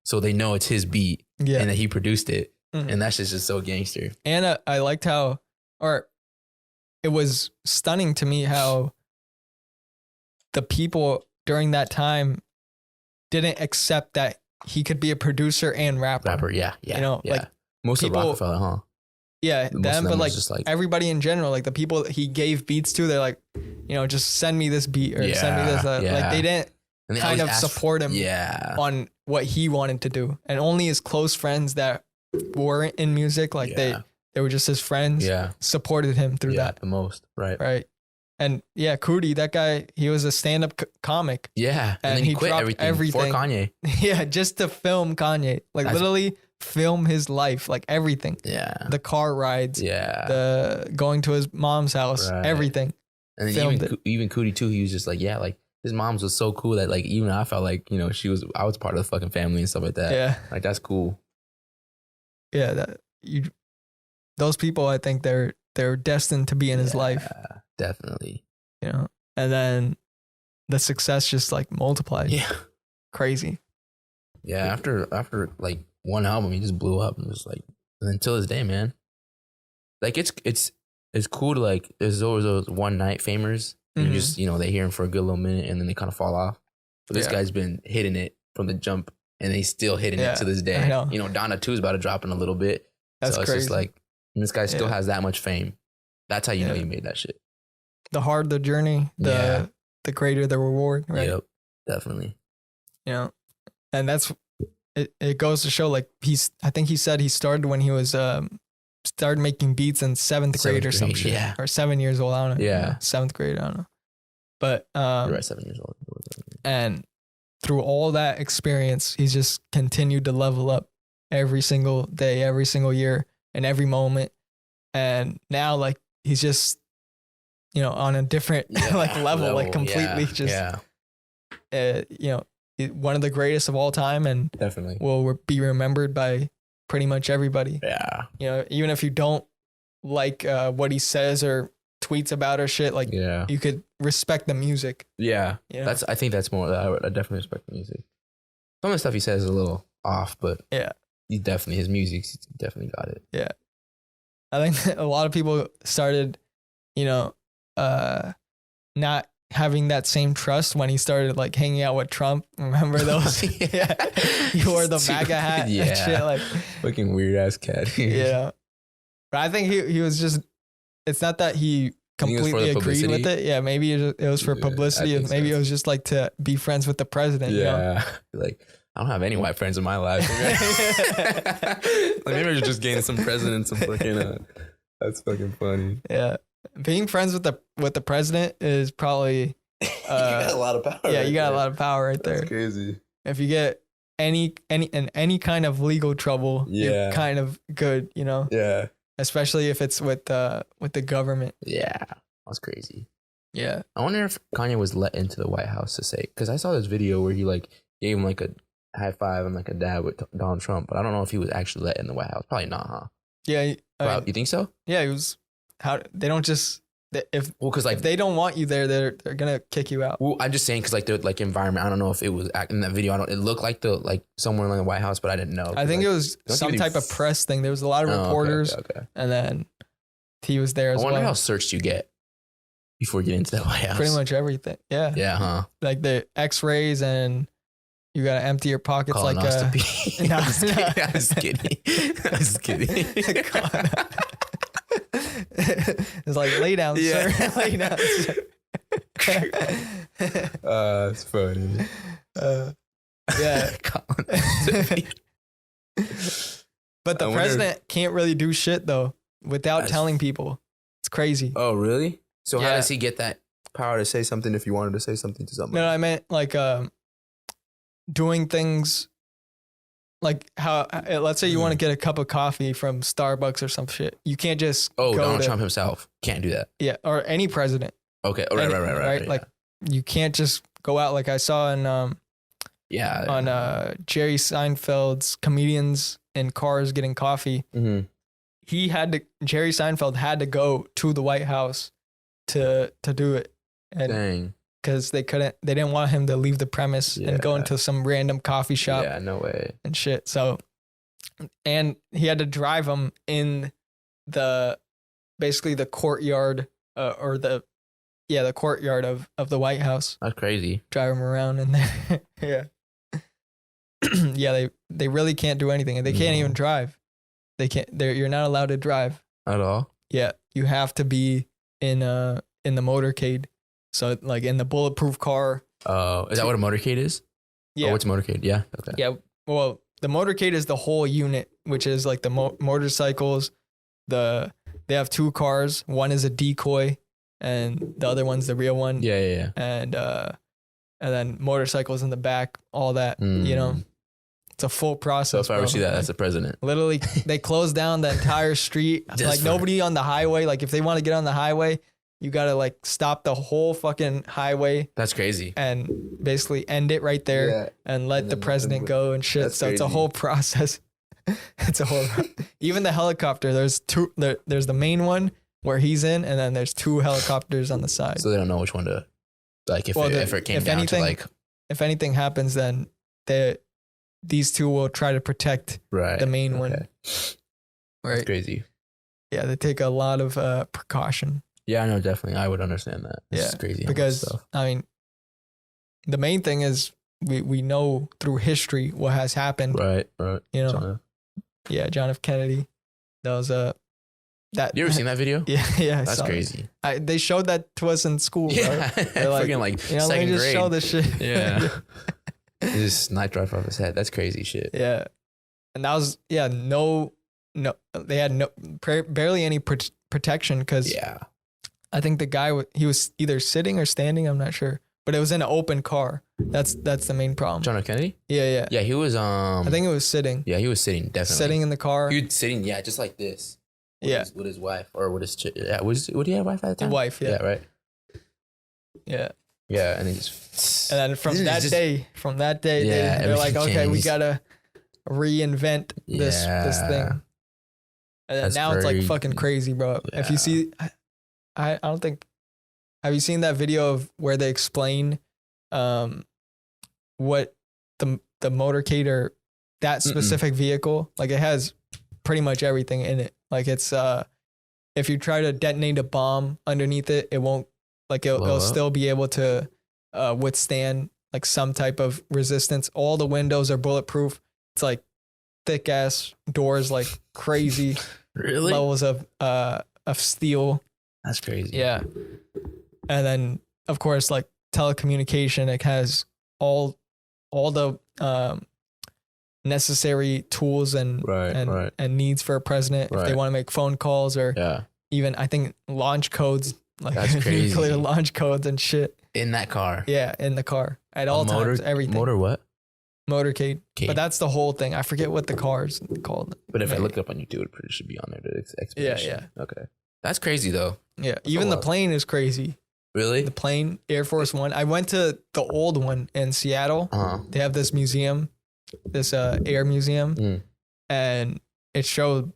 Speaker 1: so they know it's his beat and that he produced it, and that's just so gangster.
Speaker 2: And I liked how, or it was stunning to me how the people during that time didn't accept that he could be a producer and rapper.
Speaker 1: Yeah.
Speaker 2: Like
Speaker 1: most people, of Rockefeller, huh?
Speaker 2: Yeah, them, but like everybody in general, like the people that he gave beats to, they're like, just send me this beat or send me this. Like they didn't kind of support him on what he wanted to do, and only his close friends that weren't in music, like they were just his friends, supported him through that
Speaker 1: the most, right.
Speaker 2: And Cootie, that guy, he was a stand-up comic.
Speaker 1: Yeah. And then he quit everything for Kanye.
Speaker 2: Yeah, just to film Kanye. Like literally film his life, like everything.
Speaker 1: Yeah.
Speaker 2: The car rides. Yeah. The going to his mom's house, everything.
Speaker 1: And then even Cootie too, he was just like, like his mom's was so cool that like even I felt like, I was part of the fucking family and stuff like that.
Speaker 2: Yeah.
Speaker 1: Like that's cool.
Speaker 2: Yeah, those people, I think they're destined to be in his life.
Speaker 1: Definitely.
Speaker 2: And then the success just like multiplied.
Speaker 1: Yeah.
Speaker 2: Crazy.
Speaker 1: Yeah. After like one album, he just blew up and was like, and until this day, man. Like it's it's cool to like, there's always those one night famers. And you just, they hear him for a good little minute and then they kind of fall off. But this guy's been hitting it from the jump and he's still hitting it to this day.
Speaker 2: I know.
Speaker 1: Donna 2 is about to drop in a little bit.
Speaker 2: That's
Speaker 1: so it's
Speaker 2: crazy.
Speaker 1: just like, this guy still has that much fame. That's how you know he made that shit.
Speaker 2: The harder the journey, the greater the reward, right?
Speaker 1: Yep, definitely.
Speaker 2: And that's, it goes to show, like, I think he said he started when he was, started making beats in 7th grade or some shit. Yeah. Or 7 years old, I don't know.
Speaker 1: Yeah.
Speaker 2: 7th grade, I don't know. But,
Speaker 1: you're right, 7 years old.
Speaker 2: And through all that experience, he's just continued to level up every single day, every single year, and every moment. And now, like, he's just, on a different level, like completely one of the greatest of all time, and
Speaker 1: definitely
Speaker 2: will be remembered by pretty much everybody.
Speaker 1: Yeah.
Speaker 2: Even if you don't like what he says or tweets about or shit, like you could respect the music.
Speaker 1: Yeah. I think that's more, I definitely respect the music. Some of the stuff he says is a little off, but his music, he's definitely got it.
Speaker 2: Yeah. I think a lot of people started, not having that same trust when he started like hanging out with Trump. Remember those? He wore the MAGA hat and shit. Like,
Speaker 1: fucking weird ass cat.
Speaker 2: But I think he was just, it's not that he completely agreed with it. Yeah, maybe it was for publicity, and maybe it was just like to be friends with the president.
Speaker 1: Like, I don't have any white friends in my life. Like, maybe I should just gain some presidents and fucking. That's fucking funny.
Speaker 2: Yeah, being friends with the president is probably.
Speaker 1: You got a lot of power.
Speaker 2: Yeah, you got a lot of power right there.
Speaker 1: That's crazy.
Speaker 2: If you get any kind of legal trouble, you're kind of good.
Speaker 1: Yeah.
Speaker 2: Especially if it's with the government.
Speaker 1: Yeah, that's crazy.
Speaker 2: Yeah.
Speaker 1: I wonder if Kanye was let into the White House to say, because I saw this video where he like gave him like a high five and like a dab with Donald Trump, but I don't know if he was actually let in the White House. Probably not, huh?
Speaker 2: Yeah.
Speaker 1: You think so?
Speaker 2: Yeah, he was. They don't just if
Speaker 1: like
Speaker 2: if they don't want you there, they're gonna kick you out.
Speaker 1: Well, I'm just saying because like the like environment. I don't know if it was in that video. It looked like somewhere in the White House, but I didn't know.
Speaker 2: I think
Speaker 1: like,
Speaker 2: it was some type of press thing. There was a lot of reporters,
Speaker 1: okay.
Speaker 2: And then he was there as well.
Speaker 1: I wonder how searched you get before you get into the White House.
Speaker 2: Pretty much everything. Yeah.
Speaker 1: Yeah, huh?
Speaker 2: Like the X-rays, and you gotta empty your pockets
Speaker 1: colonoscopy. I was kidding. I was kidding.
Speaker 2: It's like, lay down, sir. Lay down, sir.
Speaker 1: It's funny.
Speaker 2: Yeah. But the president can't really do shit though without telling people. It's crazy.
Speaker 1: Oh, really? So how does he get that power to say something if you wanted to say something to somebody?
Speaker 2: No, I meant like doing things like how, let's say you want to get a cup of coffee from Starbucks or some shit. You can't just go
Speaker 1: Donald Trump himself can't do that.
Speaker 2: Yeah, or any president.
Speaker 1: Okay, right.
Speaker 2: Like you can't just go out. Like I saw in on Jerry Seinfeld's Comedians in Cars Getting Coffee.
Speaker 1: Mm-hmm.
Speaker 2: Jerry Seinfeld had to go to the White House to do it. And
Speaker 1: dang.
Speaker 2: Because they didn't want him to leave the premise and go into some random coffee shop.
Speaker 1: Yeah, no way.
Speaker 2: And shit. So, and he had to drive him in basically the courtyard the courtyard of the White House.
Speaker 1: That's crazy.
Speaker 2: Drive him around in there. Yeah. Yeah, they really can't do anything, and they can't even drive. You're not allowed to drive
Speaker 1: at all.
Speaker 2: Yeah, you have to be in the motorcade. So like in the bulletproof car.
Speaker 1: Oh, is that what a motorcade is?
Speaker 2: Yeah.
Speaker 1: Oh, what's a motorcade? Yeah. Okay.
Speaker 2: Yeah. Well, the motorcade is the whole unit, which is like the motorcycles. They have 2 cars. One is a decoy, and the other one's the real one.
Speaker 1: Yeah.
Speaker 2: And then motorcycles in the back, all that. It's a full process.
Speaker 1: So if I ever see that, that's the president.
Speaker 2: Literally, they close down the entire street. Nobody on the highway. Like if they want to get on the highway, you gotta like stop the whole fucking highway.
Speaker 1: That's crazy.
Speaker 2: And basically end it right there and let the president go and shit. So crazy. It's a whole process. Even the helicopter, there's 2, there's the main one where he's in, and then there's 2 helicopters on the side.
Speaker 1: So they don't know which one to, like if it came down to like.
Speaker 2: If anything happens, then these 2 will try to protect the main one.
Speaker 1: Right. That's crazy.
Speaker 2: Yeah, they take a lot of precaution.
Speaker 1: Yeah, I know, definitely. I would understand that. It's crazy.
Speaker 2: Because I mean, the main thing is we know through history what has happened.
Speaker 1: Right.
Speaker 2: You know. John F. Kennedy. That was that.
Speaker 1: You ever seen that video?
Speaker 2: Yeah.
Speaker 1: That's crazy.
Speaker 2: They showed that to us in school.
Speaker 1: Yeah,
Speaker 2: they're like,
Speaker 1: freaking like
Speaker 2: you know, let me just show this shit.
Speaker 1: Yeah. He just sniped right off his head. That's crazy shit.
Speaker 2: Yeah, and that was no. They had barely any protection because I think the guy he was either sitting or standing. I'm not sure, but it was in an open car. That's the main problem.
Speaker 1: John F. Kennedy?
Speaker 2: Yeah.
Speaker 1: Yeah, he was
Speaker 2: I think it was sitting.
Speaker 1: Yeah, he was sitting, definitely.
Speaker 2: Sitting in the car.
Speaker 1: He was sitting, just like this. With his wife or with his would he have a wife at the time?
Speaker 2: The wife, yeah.
Speaker 1: Yeah, right.
Speaker 2: Yeah.
Speaker 1: Yeah, and then
Speaker 2: from that day, they're like, okay, we gotta reinvent this thing. And then now it's like fucking crazy, bro. Yeah. If you see, I don't think. Have you seen that video of where they explain, what the motorcade or that specific vehicle, like it has pretty much everything in it. Like it's if you try to detonate a bomb underneath it, it won't, like it'll still be able to withstand like some type of resistance. All the windows are bulletproof. It's like thick ass doors, like crazy
Speaker 1: really
Speaker 2: levels of steel.
Speaker 1: That's crazy.
Speaker 2: Yeah. And then of course like telecommunication, it has all the necessary tools and needs for a president if they want to make phone calls or even I think launch codes, like nuclear launch codes and shit
Speaker 1: in that car.
Speaker 2: Yeah, in the car at all times. Everything. Motorcade. But that's the whole thing. I forget what the car is called.
Speaker 1: But if I look it up on YouTube, it should be on there. The explanation.
Speaker 2: Yeah.
Speaker 1: Okay. That's crazy though.
Speaker 2: Yeah. That's even the plane is crazy.
Speaker 1: Really?
Speaker 2: The plane, Air Force One. I went to the old one in Seattle. They have this museum, this air museum, and it showed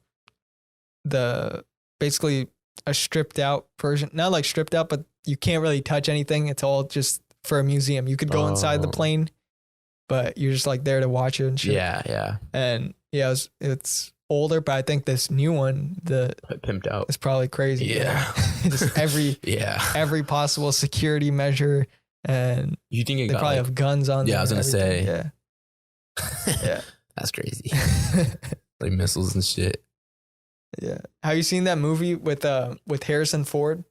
Speaker 2: basically a stripped out version. Not like stripped out, but you can't really touch anything. It's all just for a museum. You could go inside the plane, but you're just like there to watch it and shit.
Speaker 1: Yeah.
Speaker 2: And it's older, but I think this new one, the
Speaker 1: pimped out,
Speaker 2: is probably crazy.
Speaker 1: Yeah.
Speaker 2: Just every possible security measure, and
Speaker 1: you think
Speaker 2: they probably have guns on them.
Speaker 1: Yeah, I was gonna say.
Speaker 2: Yeah.
Speaker 1: That's crazy. Like missiles and shit.
Speaker 2: Yeah. Have you seen that movie with Harrison Ford,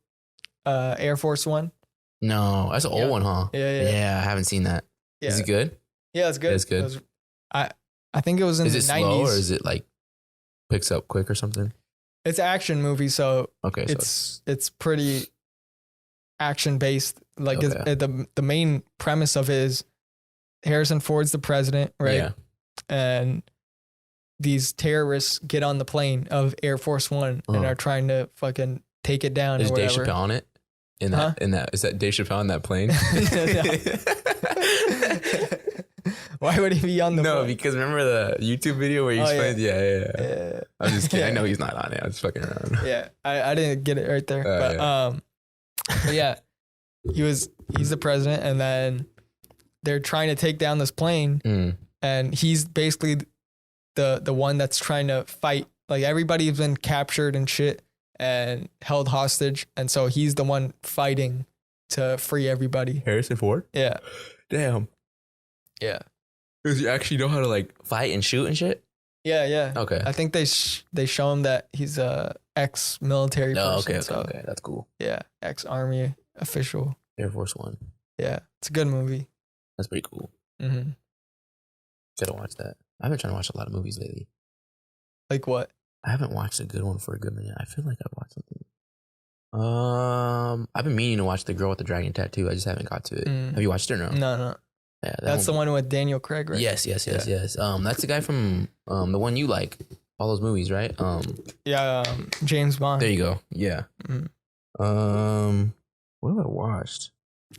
Speaker 2: Air Force One?
Speaker 1: No, that's an old one, huh? Yeah, I haven't seen that.
Speaker 2: Yeah.
Speaker 1: Is it good?
Speaker 2: Yeah, it's good.
Speaker 1: It's good.
Speaker 2: I think it was in the 90s. Is it slow
Speaker 1: or is it like picks up quick or something?
Speaker 2: It's an action movie, so
Speaker 1: okay,
Speaker 2: it's pretty action based. Like the main premise of it is Harrison Ford's the president, right? Yeah. And these terrorists get on the plane of Air Force One and are trying to fucking take it down.
Speaker 1: Is
Speaker 2: or
Speaker 1: Dave
Speaker 2: whatever.
Speaker 1: Chappelle on it? In that is that Dave Chappelle on that plane?
Speaker 2: Why would he be on the plane?
Speaker 1: Because remember the YouTube video where he explained? Yeah. I'm just kidding. I know he's not on it. I'm just fucking around.
Speaker 2: Yeah, I didn't get it right there. But yeah, he's the president, and then they're trying to take down this plane, and he's basically the one that's trying to fight. Like everybody's been captured and shit and held hostage, and so he's the one fighting to free everybody.
Speaker 1: Harrison Ford?
Speaker 2: Yeah.
Speaker 1: Damn.
Speaker 2: Yeah.
Speaker 1: Does he actually know how to like fight and shoot and shit?
Speaker 2: Yeah.
Speaker 1: Okay.
Speaker 2: I think they show him that he's a ex-military person.
Speaker 1: Okay. That's cool.
Speaker 2: Yeah. Ex-army official.
Speaker 1: Air Force One.
Speaker 2: Yeah. It's a good movie.
Speaker 1: That's pretty cool.
Speaker 2: Mm-hmm.
Speaker 1: Gotta watch that. I've been trying to watch a lot of movies lately.
Speaker 2: Like what?
Speaker 1: I haven't watched a good one for a good minute. I feel like I've watched something. I've been meaning to watch The Girl with the Dragon Tattoo. I just haven't got to it. Have you watched it or no?
Speaker 2: No.
Speaker 1: Yeah,
Speaker 2: that's the one with Daniel Craig, right?
Speaker 1: Yes. That's the guy from the one you like. All those movies, right?
Speaker 2: James Bond.
Speaker 1: There you go. Yeah. Mm-hmm. What have I watched?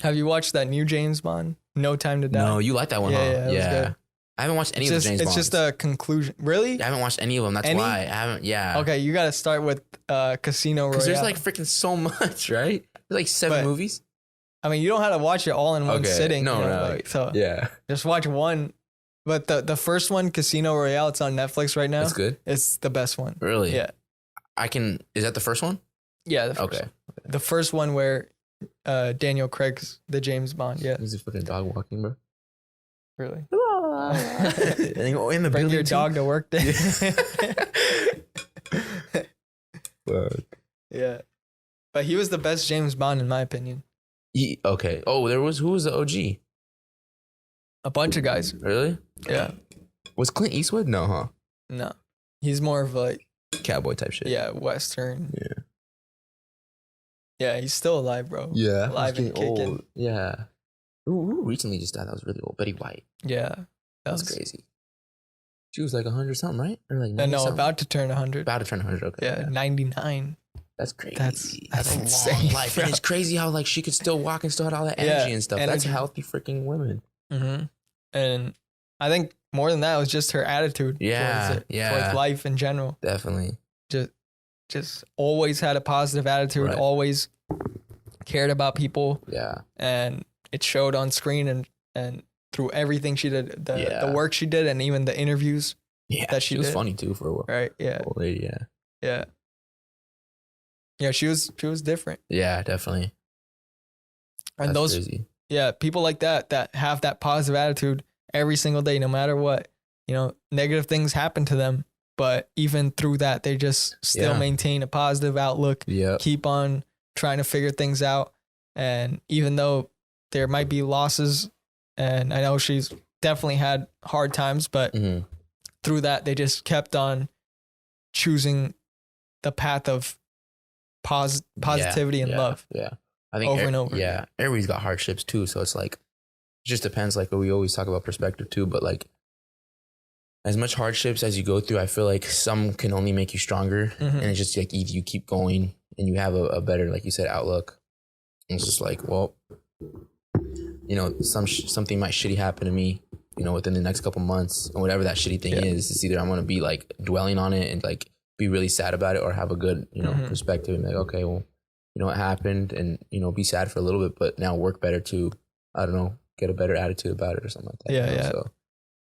Speaker 2: Have you watched that new James Bond? No Time to Die.
Speaker 1: No, you like that one, huh?
Speaker 2: Yeah.
Speaker 1: I haven't watched any of the James Bonds.
Speaker 2: It's just a conclusion. Really?
Speaker 1: I haven't watched any of them. That's why I haven't. Yeah.
Speaker 2: Okay, you got to start with Casino Royale.
Speaker 1: Because there's like freaking so much, right? There's like 7 movies.
Speaker 2: I mean, you don't have to watch it all in one sitting.
Speaker 1: No.
Speaker 2: So
Speaker 1: yeah,
Speaker 2: just watch one. But the first one, Casino Royale, it's on Netflix right now.
Speaker 1: It's good.
Speaker 2: It's the best one.
Speaker 1: Really?
Speaker 2: Yeah.
Speaker 1: Is that the first one?
Speaker 2: Yeah. Okay. The first one where Daniel Craig's the James Bond. Yeah.
Speaker 1: Is he fucking dog walking, bro?
Speaker 2: Really?
Speaker 1: In the
Speaker 2: Bring your dog to work day. Yeah. But he was the best James Bond in my opinion.
Speaker 1: Okay. Oh, who was the OG?
Speaker 2: A bunch of guys.
Speaker 1: Really?
Speaker 2: Yeah.
Speaker 1: Was Clint Eastwood? No, huh?
Speaker 2: No. He's more of like
Speaker 1: cowboy type shit.
Speaker 2: Yeah, Western.
Speaker 1: Yeah.
Speaker 2: Yeah, he's still alive, bro.
Speaker 1: Yeah.
Speaker 2: Alive and kicking.
Speaker 1: Old. Yeah. Who recently just died? That was really old. Betty White.
Speaker 2: Yeah.
Speaker 1: That's crazy. She was like 100 something, right? Or like 90
Speaker 2: no,
Speaker 1: something?
Speaker 2: about to turn 100.
Speaker 1: About to turn 100, okay.
Speaker 2: Yeah, 99.
Speaker 1: That's crazy.
Speaker 2: That's
Speaker 1: a
Speaker 2: insane,
Speaker 1: long life. And it's crazy how like she could still walk and still had all that energy and stuff. That's healthy freaking women.
Speaker 2: Mm-hmm. And I think more than that was just her attitude towards life in general.
Speaker 1: Definitely.
Speaker 2: Just always had a positive attitude, always cared about people.
Speaker 1: Yeah.
Speaker 2: And it showed on screen and through everything she did, the work she did and even the interviews that she was
Speaker 1: funny too for a while.
Speaker 2: Right, yeah.
Speaker 1: Old lady, yeah.
Speaker 2: Yeah. Yeah, she was different.
Speaker 1: Yeah, definitely.
Speaker 2: And
Speaker 1: that's crazy.
Speaker 2: Yeah, people like that have that positive attitude every single day, no matter what. You know, negative things happen to them, but even through that, they just still maintain a positive outlook.
Speaker 1: Yeah.
Speaker 2: Keep on trying to figure things out. And even though there might be losses, and I know she's definitely had hard times, but through that, they just kept on choosing the path of positivity and love.
Speaker 1: Yeah. I think
Speaker 2: over and over.
Speaker 1: Yeah. Everybody's got hardships too. So it's like, it just depends. Like we always talk about perspective too, but like as much hardships as you go through, I feel like some can only make you stronger. And it's just like, either you keep going and you have a better, like you said, outlook. And it's just like, well, you know, something might shitty happen to me, you know, within the next couple months, and whatever that shitty thing is, it's either I'm going to be like dwelling on it and like be really sad about it, or have a good, you know, perspective and like, okay, well, you know, what happened, and, you know, be sad for a little bit, but now work better to, I don't know, get a better attitude about it or something like that.
Speaker 2: Yeah,
Speaker 1: you know? So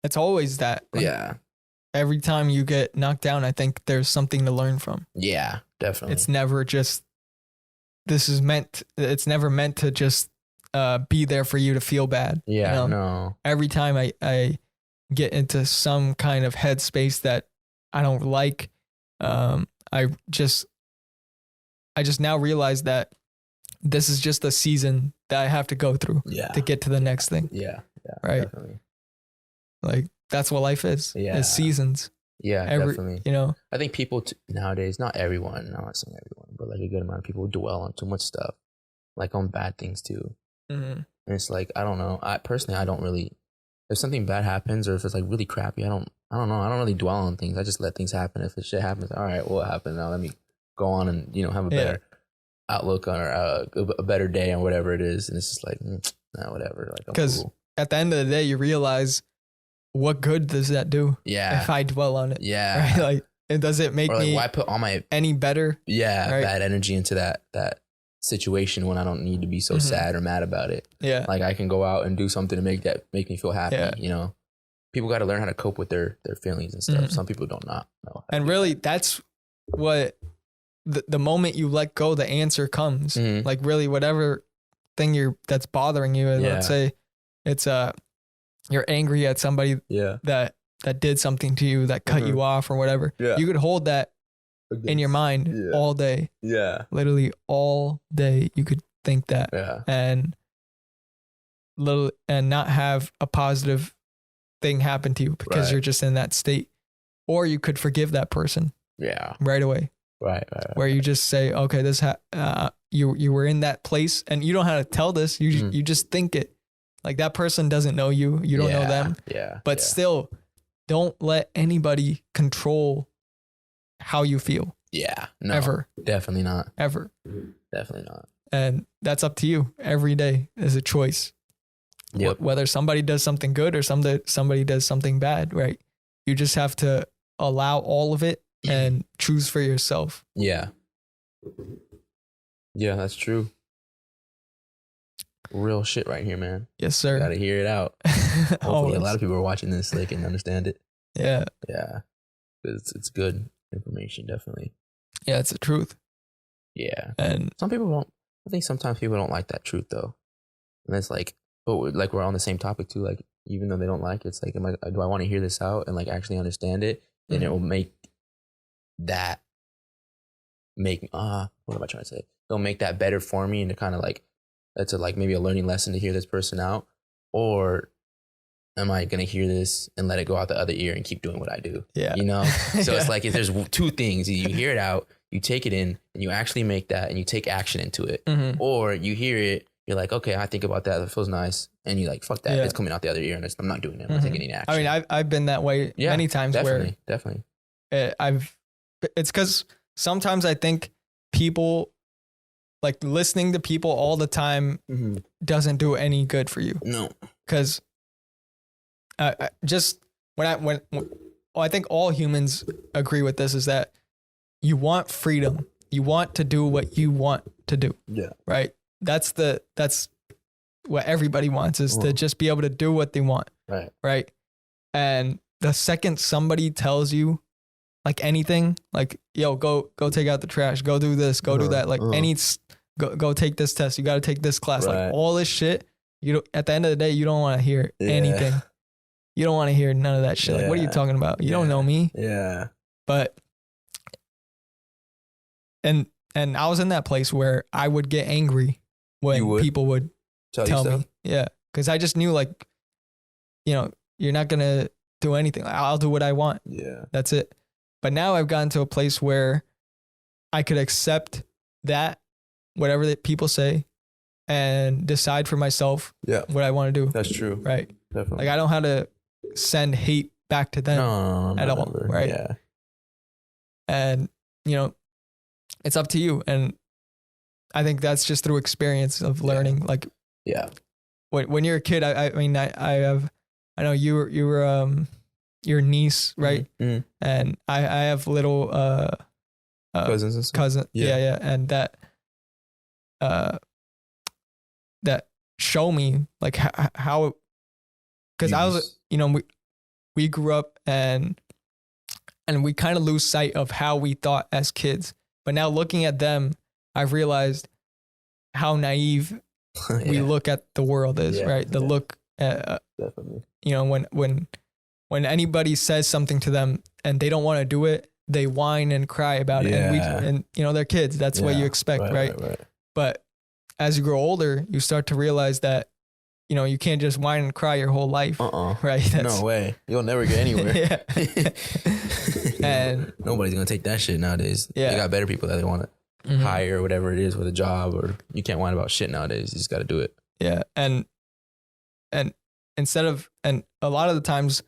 Speaker 2: it's always that.
Speaker 1: Like,
Speaker 2: every time you get knocked down, I think there's something to learn from.
Speaker 1: Yeah, definitely.
Speaker 2: It's never just, it's never meant to just be there for you to feel bad.
Speaker 1: Yeah,
Speaker 2: you know?
Speaker 1: No.
Speaker 2: Every time I get into some kind of headspace that I don't like, I just now realize that this is just a season that I have to go through to get to the next thing.
Speaker 1: Yeah.
Speaker 2: Right.
Speaker 1: Definitely.
Speaker 2: Like that's what life is.
Speaker 1: Yeah.
Speaker 2: It's seasons.
Speaker 1: Yeah, definitely.
Speaker 2: You know,
Speaker 1: I think people nowadays, not everyone, I'm not saying everyone, but like a good amount of people dwell on too much stuff, like on bad things too. And it's like, I don't know. I don't really, if something bad happens or if it's like really crappy, I don't know. I don't really dwell on things. I just let things happen. If the shit happens, all right, what happened? Now let me go on and, you know, have a better outlook on, or a better day on whatever it is. And it's just like, whatever. Like,
Speaker 2: because at the end of the day, you realize, what good does that do?
Speaker 1: Yeah.
Speaker 2: If I dwell on it.
Speaker 1: Yeah.
Speaker 2: Right? Like, and does it make me
Speaker 1: why put all my
Speaker 2: any better?
Speaker 1: Yeah. Right? Bad energy into that situation when I don't need to be so sad or mad about it.
Speaker 2: Yeah.
Speaker 1: Like I can go out and do something to make me feel happy. Yeah. You know, people got to learn how to cope with their feelings and stuff. Some people don't know.
Speaker 2: And really, that's what the moment you let go, the answer comes. Like really, whatever thing that's bothering you, let's say it's you're angry at somebody that did something to you, that cut you off or whatever. Yeah. You could hold that in your mind all day.
Speaker 1: Yeah.
Speaker 2: Literally all day you could think that.
Speaker 1: Yeah.
Speaker 2: And not have a positive thing happen to you because you're just in that state. Or you could forgive that person.
Speaker 1: Yeah.
Speaker 2: Right away.
Speaker 1: Right.
Speaker 2: Where you just say, okay, this you were in that place, and you don't have to tell this. You just think it. Like that person doesn't know you. You don't know them.
Speaker 1: Yeah.
Speaker 2: But still, don't let anybody control how you feel.
Speaker 1: Yeah. No.
Speaker 2: Ever.
Speaker 1: Definitely not.
Speaker 2: Ever.
Speaker 1: Definitely not.
Speaker 2: And that's up to you. Every day is a choice.
Speaker 1: Yep.
Speaker 2: Whether somebody does something good or somebody does something bad, right? You just have to allow all of it and choose for yourself.
Speaker 1: Yeah. Yeah, that's true. Real shit right here, man.
Speaker 2: Yes, sir.
Speaker 1: You gotta hear it out. Hopefully a lot of people are watching this, they can understand it.
Speaker 2: Yeah.
Speaker 1: Yeah. It's good information, definitely.
Speaker 2: Yeah, it's the truth.
Speaker 1: Yeah.
Speaker 2: And
Speaker 1: some people don't. I think sometimes people don't like that truth though, and it's like, but like we're on the same topic too. Like even though they don't like it, it's like, do I want to hear this out and like actually understand it? Then it will make that what am I trying to say? It'll make that better for me, and to kind of like that's like maybe a learning lesson to hear this person out, or am I gonna hear this and let it go out the other ear and keep doing what I do?
Speaker 2: Yeah,
Speaker 1: you know. So it's like if there's two things, you hear it out, you take it in, and you actually make that, and you take action into it, or you hear it, you're like, okay, I think about that, it feels nice, and you like, fuck that, it's coming out the other ear, and I'm not doing it, I'm not taking any action.
Speaker 2: I mean, I've been that way many times.
Speaker 1: Definitely.
Speaker 2: It's because sometimes I think people, like listening to people all the time doesn't do any good for you.
Speaker 1: No,
Speaker 2: because just I think all humans agree with this, is that you want freedom. You want to do what you want to do.
Speaker 1: Yeah.
Speaker 2: Right. That's what everybody wants, is to just be able to do what they want.
Speaker 1: Right.
Speaker 2: Right. And the second somebody tells you like anything, like, yo, go take out the trash, go do this, go do that, like go take this test, you got to take this class, like all this shit, at the end of the day, you don't want to hear anything. You don't want to hear none of that shit. Like, what are you talking about? You don't know me.
Speaker 1: Yeah.
Speaker 2: But and I was in that place where I would get angry when people would tell me. Yeah. Because I just knew, like, you're not going to do anything. I'll do what I want.
Speaker 1: Yeah.
Speaker 2: That's it. But now I've gotten to a place where I could accept that, whatever that people say, and decide for myself what I want to do.
Speaker 1: That's true.
Speaker 2: Right.
Speaker 1: Definitely.
Speaker 2: Like, I don't know how to send hate back to them at all.
Speaker 1: Never.
Speaker 2: Right.
Speaker 1: Yeah.
Speaker 2: And, it's up to you. And I think that's just through experience of learning. Like, when you're a kid, I mean, I know you were your niece, right?
Speaker 1: Mm-hmm.
Speaker 2: And I have little
Speaker 1: cousins and stuff.
Speaker 2: Yeah. And that show me like how, because I was, we grew up and we kind of lose sight of how we thought as kids. But now looking at them, I've realized how naive we look at the world is, right? The look at,
Speaker 1: definitely.
Speaker 2: When anybody says something to them and they don't want to do it, they whine and cry about it. And they're kids. That's what you expect, right? But as you grow older, you start to realize that, you can't just whine and cry your whole life. Right?
Speaker 1: No way. You'll never get anywhere.
Speaker 2: And
Speaker 1: nobody's going to take that shit nowadays.
Speaker 2: Yeah.
Speaker 1: They got better people that they want to hire or whatever it is with a job, or you can't whine about shit nowadays. You just got to do it.
Speaker 2: Yeah. And and a lot of the times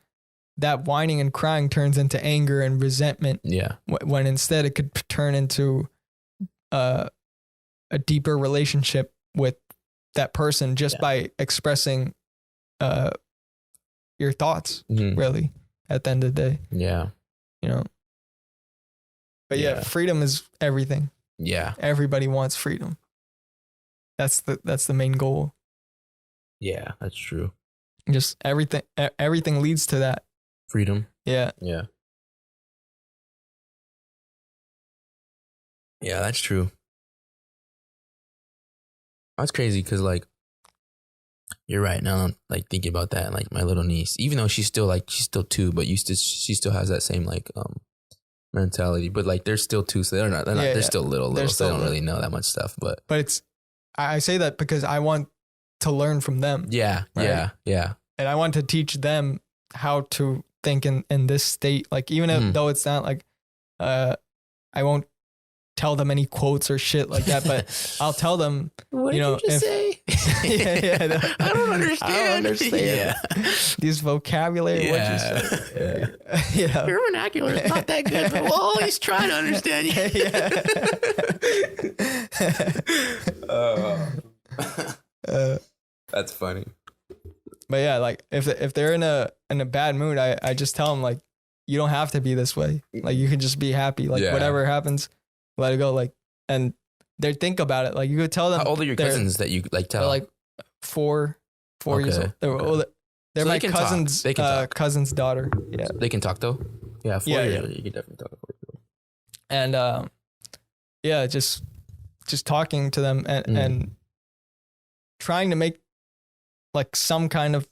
Speaker 2: that whining and crying turns into anger and resentment.
Speaker 1: Yeah.
Speaker 2: When instead it could turn into a deeper relationship with that person just by expressing your thoughts, really, at the end of the day.
Speaker 1: Yeah.
Speaker 2: But freedom is everything.
Speaker 1: Yeah.
Speaker 2: Everybody wants freedom. That's the main goal.
Speaker 1: Yeah, that's true.
Speaker 2: Just everything leads to that.
Speaker 1: Freedom.
Speaker 2: Yeah.
Speaker 1: Yeah. Yeah, that's true. That's crazy because, like, you're right. Now I'm like thinking about that, and like my little niece, even though she's still 2, but she still has that same like mentality. But like they're still 2, so they're still little, so they don't really know that much stuff. But
Speaker 2: I say that because I want to learn from them.
Speaker 1: Yeah, right? Yeah.
Speaker 2: And I want to teach them how to think in this state. Like, even though it's not like I won't tell them any quotes or shit like that, but I'll tell them,
Speaker 1: what did you just say? I don't understand.
Speaker 2: These vocabulary.
Speaker 1: Yeah.
Speaker 2: What you say?
Speaker 1: Your vernacular is not that good, but we'll always try to understand you. That's funny.
Speaker 2: But yeah, like if they're in a bad mood, I just tell them, like, you don't have to be this way. Like, you can just be happy. Like, whatever happens, let it go. Like, and they think about it. Like, you could tell them.
Speaker 1: How old are your cousins that you like tell?
Speaker 2: They're like 4 years old. They're my cousin's cousin's daughter. Yeah.
Speaker 1: They can talk though. Yeah, 4 years. You can definitely talk to 4 years old.
Speaker 2: And yeah, just talking to them and trying to make like some kind of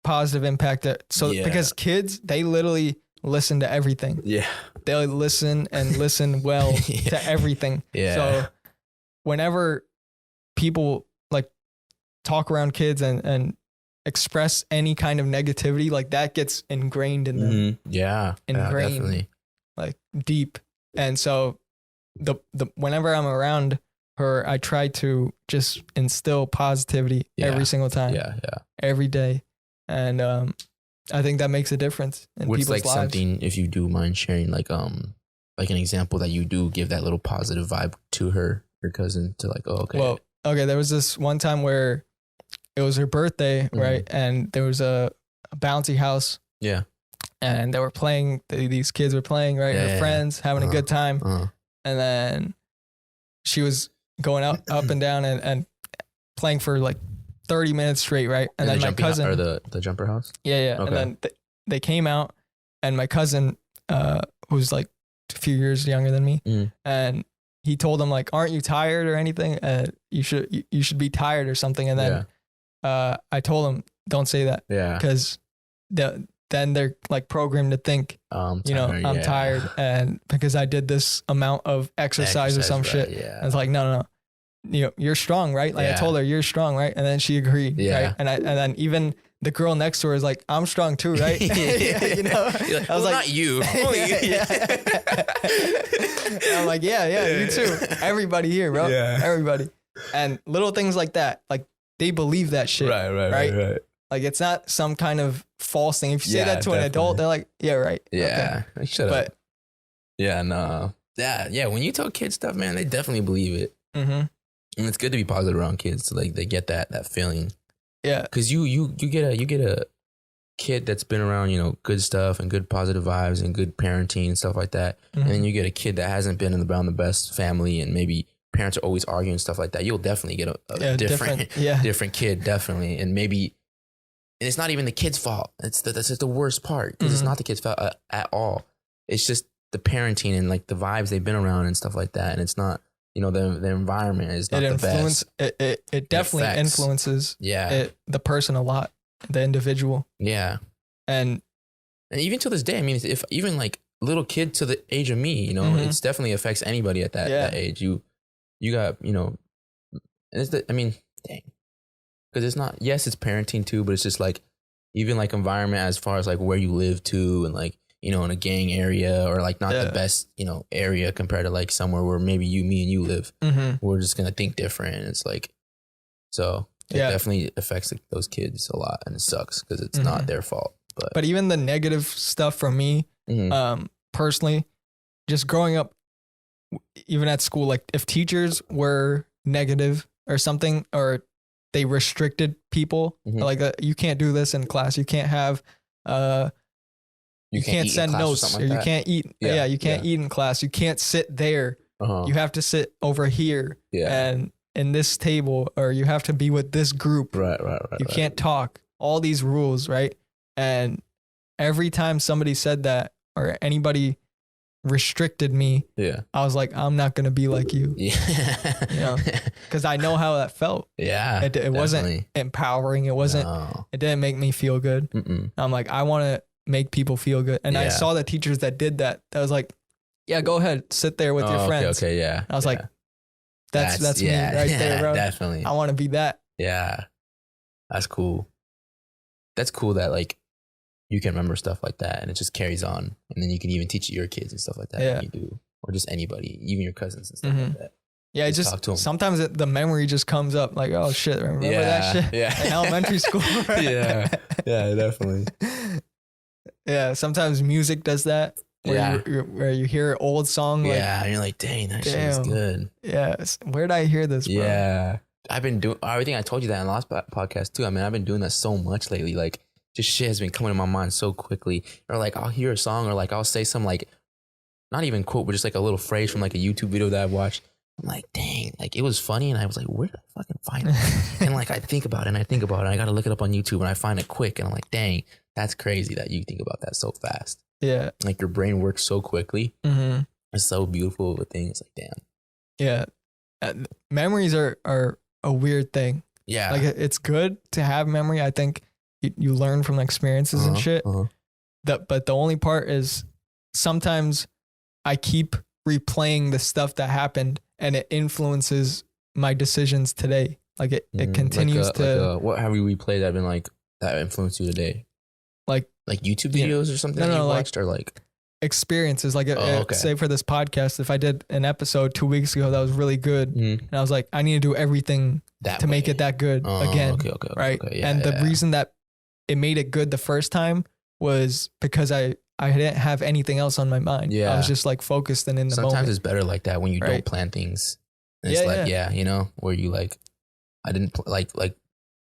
Speaker 2: positive impact. Because kids, they literally listen to everything.
Speaker 1: Yeah.
Speaker 2: They'll listen and listen well to everything.
Speaker 1: Yeah.
Speaker 2: So whenever people like talk around kids and express any kind of negativity, like that gets ingrained in them.
Speaker 1: Yeah.
Speaker 2: Ingrained,
Speaker 1: definitely.
Speaker 2: like deep. And so the whenever I'm around her, I try to just instill positivity every single time.
Speaker 1: Yeah.
Speaker 2: Every day. And I think that makes a difference in
Speaker 1: What's
Speaker 2: people's
Speaker 1: like
Speaker 2: lives.
Speaker 1: something, if you do mind sharing, like an example that you do give that little positive vibe to her, your cousin, to like, oh, okay.
Speaker 2: Well, okay, there was this one time where it was her birthday, right? And there was a bouncy house.
Speaker 1: Yeah.
Speaker 2: And they were playing, these kids were playing, right? Her friends, having a good time. And then she was going up and down and playing for like 30 minutes straight, right? And then my cousin,
Speaker 1: or the jumper house.
Speaker 2: Yeah. Okay. And then they came out, and my cousin, who's like a few years younger than me, and he told them like, "Aren't you tired or anything? You should be tired or something." And then I told him, "Don't say that." Yeah. Because then they're like programmed to think, I'm tired, and because I did this amount of exercise or some shit. Yeah. And it's like, no. You're strong, right? Like I told her, you're strong, right? And then she agreed, right? And then even the girl next to her is like, I'm strong too, right?
Speaker 1: Like, I was like, not you.
Speaker 2: I'm like, yeah, you too. Everybody here, bro. Yeah. Everybody. And little things like that, like they believe that shit, right? Like it's not some kind of false thing. If you say that to an adult, they're like, yeah, right.
Speaker 1: Yeah, okay. Shut up. Yeah, no. Yeah. When you tell kids stuff, man, they definitely believe it. And it's good to be positive around kids, so like they get that feeling. Yeah, because you get a kid that's been around good stuff and good positive vibes and good parenting and stuff like that, and then you get a kid that hasn't been around the best family and maybe parents are always arguing and stuff like that. You'll definitely get a different kid, definitely, and it's not even the kid's fault. That's just the worst part, because it's not the kid's fault at all. It's just the parenting and like the vibes they've been around and stuff like that, and it's not. The environment is not the best.
Speaker 2: It definitely influences the person a lot, the individual. Yeah. And even to this day, I mean, if even like little kid to the age of me, it's definitely affects anybody at that age. You got, dang. Because it's not, yes, it's parenting too, but it's just like, even like environment as far as like where you live too, and like, in a gang area or like not the best, area compared to like somewhere where maybe me and you live. We're just going to think different. It's like, so it definitely affects those kids a lot, and it sucks because it's not their fault. But even the negative stuff from me, personally, just growing up, even at school, like if teachers were negative or something, or they restricted people, like you can't do this in class. You can't have, you can't send notes, or you can't eat. You can't eat in class. You can't sit there. You have to sit over here and in this table, or you have to be with this group. Right. You can't talk. All these rules, right? And every time somebody said that, or anybody restricted me, I was like, I'm not gonna be like you. Because I know how that felt. It wasn't empowering. It wasn't. No. It didn't make me feel good. I'm like, I want to make people feel good. And I saw the teachers that did that. I was like, yeah, go ahead, sit there with your friends.
Speaker 1: Okay, yeah.
Speaker 2: I was like, that's me right there, bro.
Speaker 1: Definitely.
Speaker 2: I want to be that.
Speaker 1: Yeah. That's cool. That's cool that like you can remember stuff like that and it just carries on. And then you can even teach your kids and stuff like that. Yeah. You do. Or just anybody, even your cousins and stuff like that.
Speaker 2: Yeah, just sometimes the memory just comes up like, oh shit, remember that shit? Yeah. In elementary school.
Speaker 1: Yeah, definitely.
Speaker 2: Yeah, sometimes music does that. Where you hear an old song.
Speaker 1: And you're like, dang, that shit is good.
Speaker 2: Yeah, where did I hear this, bro?
Speaker 1: Yeah. I've been doing, I think I told you that in the last podcast too. I mean, I've been doing that so much lately. Like, just shit has been coming to my mind so quickly. Or like, I'll hear a song, or like, I'll say some like, not even quote, but just like a little phrase from like a YouTube video that I've watched. I'm like, dang, like it was funny. And I was like, where did I fucking find it? And like, I think about it and I think about it. And I got to look it up on YouTube and I find it quick. And I'm like, dang, that's crazy that you think about that so fast. Yeah. Like your brain works so quickly. It's so beautiful of a thing. It's like, damn.
Speaker 2: Yeah. Memories are a weird thing.
Speaker 1: Yeah.
Speaker 2: Like it's good to have memory. I think you learn from experiences and shit. But the only part is sometimes I keep replaying the stuff that happened and it influences my decisions today. Like it continues
Speaker 1: what have you replayed that been like that influenced you today? Like YouTube videos or something that you watched, or like
Speaker 2: experiences. Like say for this podcast, if I did an episode 2 weeks ago that was really good, and I was like, I need to do everything to make it that good again. Right. Yeah, and the reason that it made it good the first time was because I didn't have anything else on my mind. Yeah. I was just like focused and in the moment.
Speaker 1: Sometimes it's better like that when you don't plan things. And it's you know, where you like, I didn't like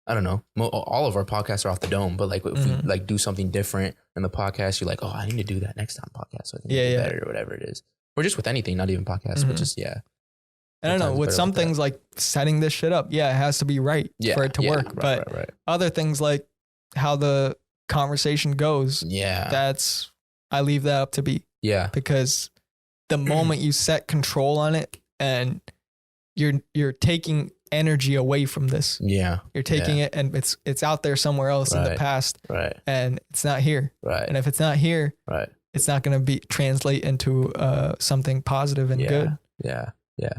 Speaker 1: I don't know. All of our podcasts are off the dome, but like if we like do something different in the podcast, you're like, oh, I need to do that next time podcast. So I can do better or whatever it is. Or just with anything, not even podcasts, but just, I
Speaker 2: don't know. With some things like setting this shit up, it has to be right for it to work. But other things like how the conversation goes, I leave that up to be. Yeah. Because the moment you set control on it and you're taking energy away from this. Yeah. You're taking it and it's out there somewhere else in the past. Right. And it's not here. Right. And if it's not here, it's not going to translate into something positive and good. Yeah. Yeah.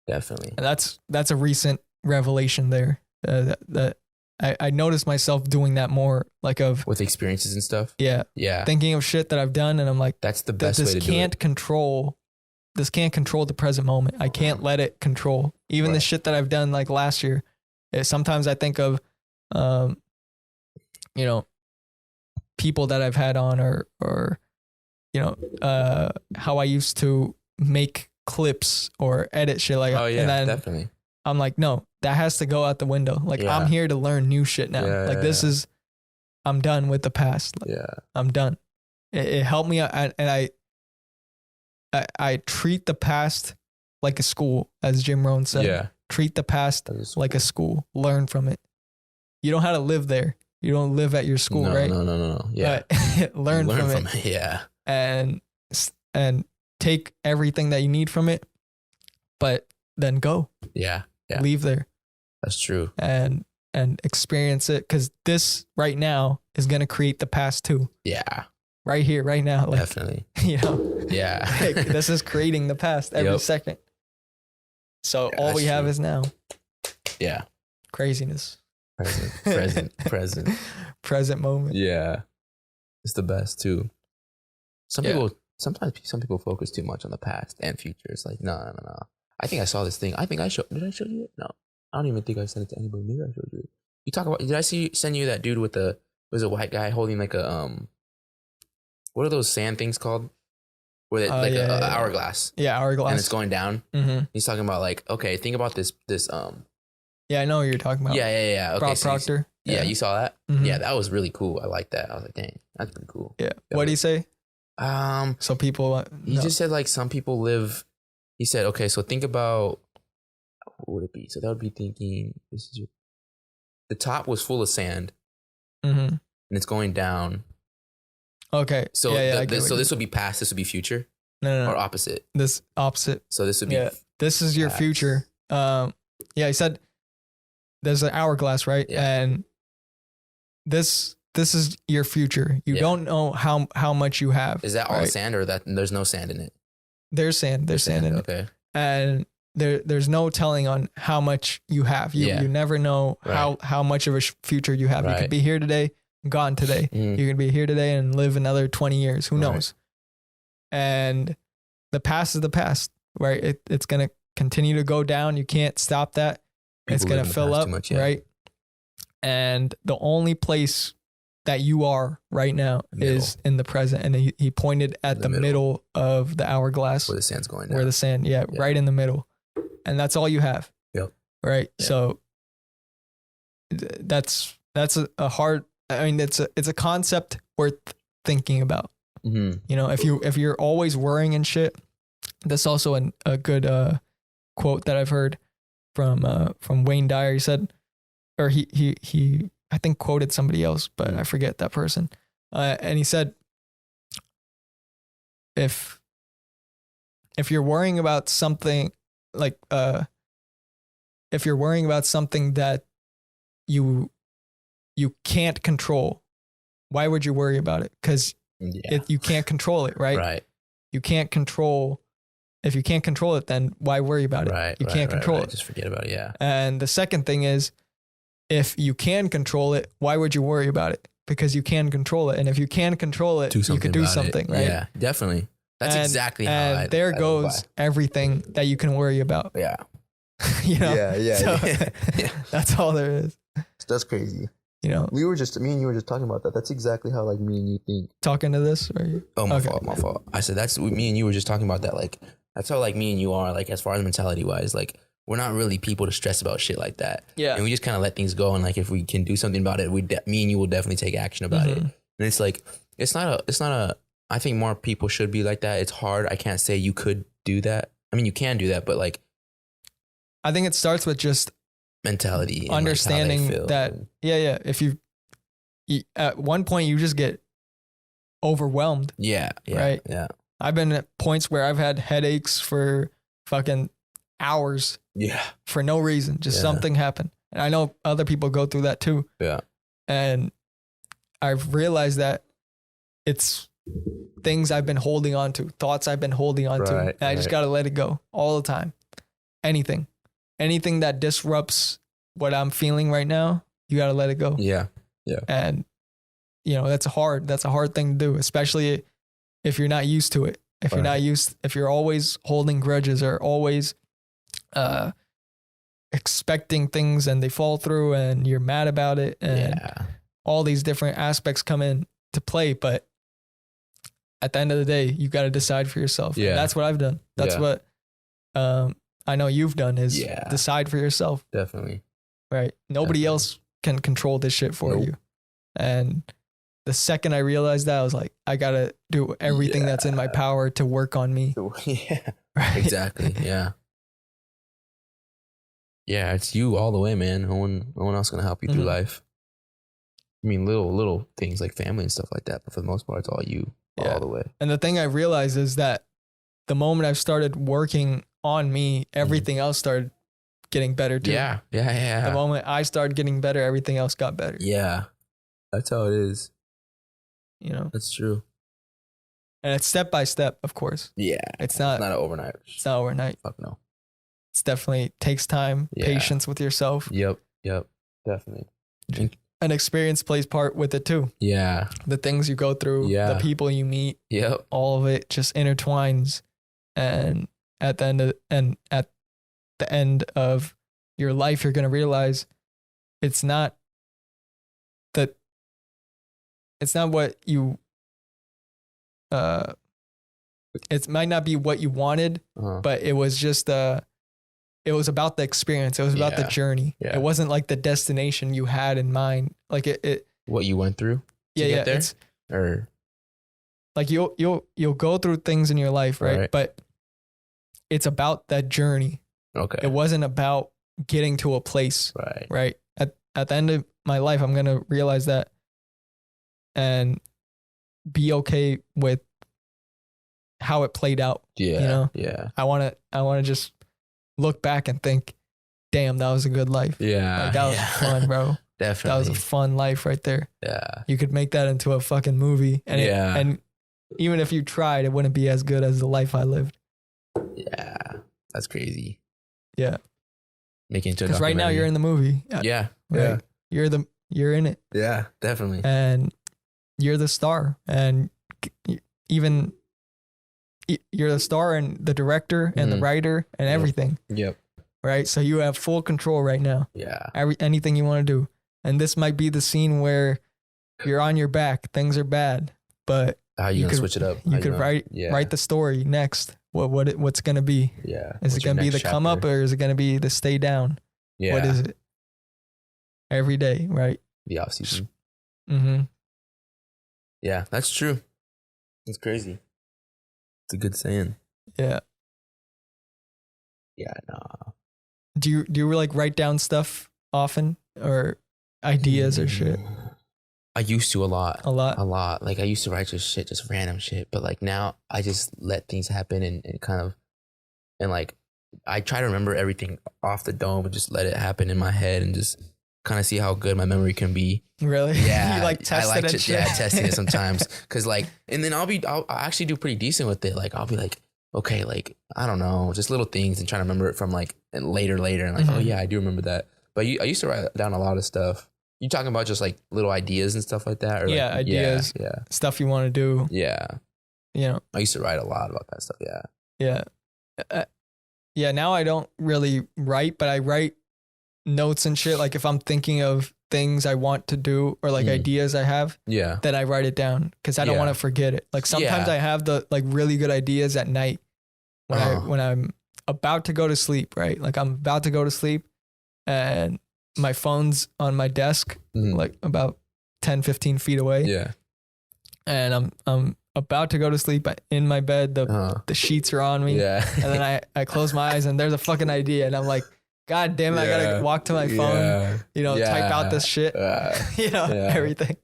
Speaker 2: Definitely. And that's a recent revelation there. That I noticed myself doing that more, like with experiences and stuff. Yeah. Yeah. Thinking of shit that I've done and I'm like, that's the best way to do it. This can't control the present moment. I can't let it control even the shit that I've done like last year. Sometimes I think of, people that I've had on or how I used to make clips or edit shit like that. And then definitely. I'm like, no, that has to go out the window. Like I'm here to learn new shit now. I'm done with the past. Like, I'm done. It helped me out, and I treat the past like a school, as Jim Rohn said. Yeah. Treat the past like a school. Learn from it. You don't have to live there. You don't live at your school, right? No. Yeah. But learn from it. Yeah. And take everything that you need from it, but then go. Yeah. Yeah. Leave there. That's true. And experience it, because this right now is going to create the past too. Yeah. Right here, right now. Like, definitely. Yeah. Like, this is creating the past every second. So all we have is now. Yeah. Craziness. Present moment. Yeah. It's the best too. Sometimes some people focus too much on the past and future. It's like, no. I think I saw this thing. Did I show you it? No. I don't even think I sent it to anybody. Maybe I showed you it. You talk about, did I send you that dude with was a white guy holding like a, what are those sand things called? Where it, like a hourglass. Yeah, hourglass. And it's going down. Mm-hmm. He's talking about like, okay, think about this. Yeah, I know what you're talking about. Yeah. Okay, Bob Proctor. You saw that? Mm-hmm. Yeah, that was really cool. I like that. I was like, dang, that's pretty cool. Yeah. What did he say? So people. He just said like some people live. He said, okay, so think about, what would it be? So that would be thinking, the top was full of sand, and it's going down. Okay. So so this would be past. This would be future. No. Or opposite. This opposite. So this would be. Yeah. This is your future. He said there's an hourglass, right? Yeah. And this is your future. You don't know how much you have. Is that all sand, or that there's no sand in it? There's sand. There's sand in it. Okay. And there's no telling on how much you have. You never know how much of a future you have. You could be here today, gone today. You could be here today and live another 20 years. Who knows? And the past is the past, right? It's going to continue to go down. You can't stop that. It's going to fill up, right? And the only place that you are right now is in the present. And he pointed at the middle of the hourglass. Where the sand's going down. Where the sand, right in the middle. And that's all you have. Yep. Right? Yeah. So that's a hard, I mean, it's a concept worth thinking about. Mm-hmm. You know, if you're always worrying and shit, that's also a good quote that I've heard from Wayne Dyer. He said, or he I think quoted somebody else, but I forget that person. And he said, if you're worrying about something like if you're worrying about something that you can't control, why would you worry about it? Because you can't control it, right?
Speaker 1: Right.
Speaker 2: You can't control. If you can't control it, then why worry about it?
Speaker 1: Right.
Speaker 2: You can't control it.
Speaker 1: Just forget about it. Yeah.
Speaker 2: And the second thing is, if you can control it, why would you worry about it? Because you can control it. And if you can control it, you could do something, right?
Speaker 1: Yeah, definitely. That's exactly how
Speaker 2: and there goes everything that you can worry about.
Speaker 1: Yeah.
Speaker 2: You know?
Speaker 1: Yeah.
Speaker 2: So, that's all there is.
Speaker 1: That's crazy.
Speaker 2: You know,
Speaker 1: me and you were just talking about that. That's exactly how like me and you think.
Speaker 2: Talking to this? Or you?
Speaker 1: Oh, my fault. I said that's me and you were just talking about that. Like that's how like me and you are, like as far as mentality wise, like we're not really people to stress about shit like that.
Speaker 2: Yeah.
Speaker 1: And we just kind of let things go. And like if we can do something about it, me and you will definitely take action about it. And it's like it's not a. I think more people should be like that. It's hard. I can't say you could do that. I mean, you can do that, but like
Speaker 2: I think it starts with just
Speaker 1: mentality,
Speaker 2: understanding that. Yeah. If you at one point you just get overwhelmed.
Speaker 1: Yeah.
Speaker 2: Right.
Speaker 1: Yeah.
Speaker 2: I've been at points where I've had headaches for fucking hours.
Speaker 1: Yeah.
Speaker 2: For no reason. Just something happened. And I know other people go through that too.
Speaker 1: Yeah.
Speaker 2: And I've realized that it's things I've been holding on to, thoughts I've been holding on to. And I just got to let it go all the time. Anything that disrupts what I'm feeling right now, you got to let it go.
Speaker 1: Yeah.
Speaker 2: And you know, that's a hard thing to do, especially if you're not used to it. If you're always holding grudges or always expecting things and they fall through and you're mad about it and all these different aspects come in to play. But at the end of the day, you got to decide for yourself. Yeah. And that's what I've done. That's what I know you've done is decide for yourself.
Speaker 1: Definitely.
Speaker 2: Right. Nobody else can control this shit for you. And the second I realized that, I was like, I got to do everything that's in my power to work on me.
Speaker 1: Yeah.
Speaker 2: Right?
Speaker 1: Exactly. Yeah. Yeah. It's you all the way, man. No one else going to help you through life. I mean, little things like family and stuff like that. But for the most part, it's all you all the way. And
Speaker 2: the thing I realized is that the moment I've started working on me, everything else started getting better too.
Speaker 1: Yeah.
Speaker 2: The moment I started getting better, everything else got better.
Speaker 1: Yeah. That's how it is.
Speaker 2: You know?
Speaker 1: That's true.
Speaker 2: And it's step by step, of course.
Speaker 1: Yeah.
Speaker 2: It's not
Speaker 1: overnight.
Speaker 2: It's not overnight.
Speaker 1: Fuck no.
Speaker 2: It's definitely takes time, patience with yourself.
Speaker 1: Yep. Definitely.
Speaker 2: And experience plays part with it too.
Speaker 1: Yeah.
Speaker 2: The things you go through, the people you meet, all of it just intertwines. And at the end of your life, you're gonna realize it's not what you it might not be what you wanted, but it was just it was about the experience. It was about the journey. Yeah. It wasn't like the destination you had in mind. Like it
Speaker 1: what you went through to get there?
Speaker 2: It's,
Speaker 1: or
Speaker 2: like you'll go through things in your life, right? But it's about that journey.
Speaker 1: Okay.
Speaker 2: It wasn't about getting to a place. Right. At the end of my life, I'm gonna realize that and be okay with how it played out.
Speaker 1: Yeah.
Speaker 2: You know?
Speaker 1: Yeah.
Speaker 2: I wanna just look back and think, damn, that was a good life.
Speaker 1: Yeah.
Speaker 2: Like that was fun, bro.
Speaker 1: Definitely.
Speaker 2: That was a fun life right there.
Speaker 1: Yeah.
Speaker 2: You could make that into a fucking movie. And and even if you tried, it wouldn't be as good as the life I lived.
Speaker 1: Yeah. That's crazy.
Speaker 2: Yeah.
Speaker 1: Making it to a
Speaker 2: because right now you're in the movie.
Speaker 1: Yeah.
Speaker 2: Right?
Speaker 1: Yeah.
Speaker 2: You're in it.
Speaker 1: Yeah, definitely.
Speaker 2: And you're the star. And even you're the star and the director and the writer and everything.
Speaker 1: Yep.
Speaker 2: Right. So you have full control right now.
Speaker 1: Yeah.
Speaker 2: Anything you want to do. And this might be the scene where you're on your back. Things are bad, but
Speaker 1: how you gonna switch it up?
Speaker 2: You could write the story next. What's gonna be?
Speaker 1: Yeah.
Speaker 2: Is it gonna be the come up or is it gonna be the stay down?
Speaker 1: Yeah.
Speaker 2: What is it? Every day, right?
Speaker 1: The off season.
Speaker 2: Mm-hmm.
Speaker 1: Yeah, that's true. That's crazy. It's a good saying.
Speaker 2: Yeah.
Speaker 1: Yeah, nah.
Speaker 2: Do you like write down stuff often or ideas or shit?
Speaker 1: I used to a lot.
Speaker 2: A lot.
Speaker 1: Like I used to write just random shit. But like now I just let things happen and kind of, and like I try to remember everything off the dome and just let it happen in my head and just kind of see how good my memory can be.
Speaker 2: Really?
Speaker 1: Yeah.
Speaker 2: You like test it and shit?
Speaker 1: Yeah, testing it sometimes. Cause like, and then I'll actually do pretty decent with it. Like I'll be like, okay, like, I don't know, just little things and trying to remember it from like later and like, oh yeah, I do remember that. But I used to write down a lot of stuff. You talking about just like little ideas and stuff like that? Or
Speaker 2: yeah,
Speaker 1: like,
Speaker 2: ideas.
Speaker 1: Yeah.
Speaker 2: Stuff you want to do.
Speaker 1: Yeah.
Speaker 2: You know.
Speaker 1: I used to write a lot about that stuff. Yeah.
Speaker 2: Yeah. Yeah. Now I don't really write, but I write notes and shit. Like if I'm thinking of things I want to do or like ideas I have, then I write it down because I don't want to forget it. Like sometimes I have the like really good ideas at night when I'm about to go to sleep, right? Like I'm about to go to sleep and my phone's on my desk, like about 10, 15 feet away.
Speaker 1: Yeah.
Speaker 2: And I'm about to go to sleep in my bed. The sheets are on me. Yeah. And then I close my eyes and there's a fucking idea. And I'm like, God damn it, I gotta walk to my phone, type out this shit, everything.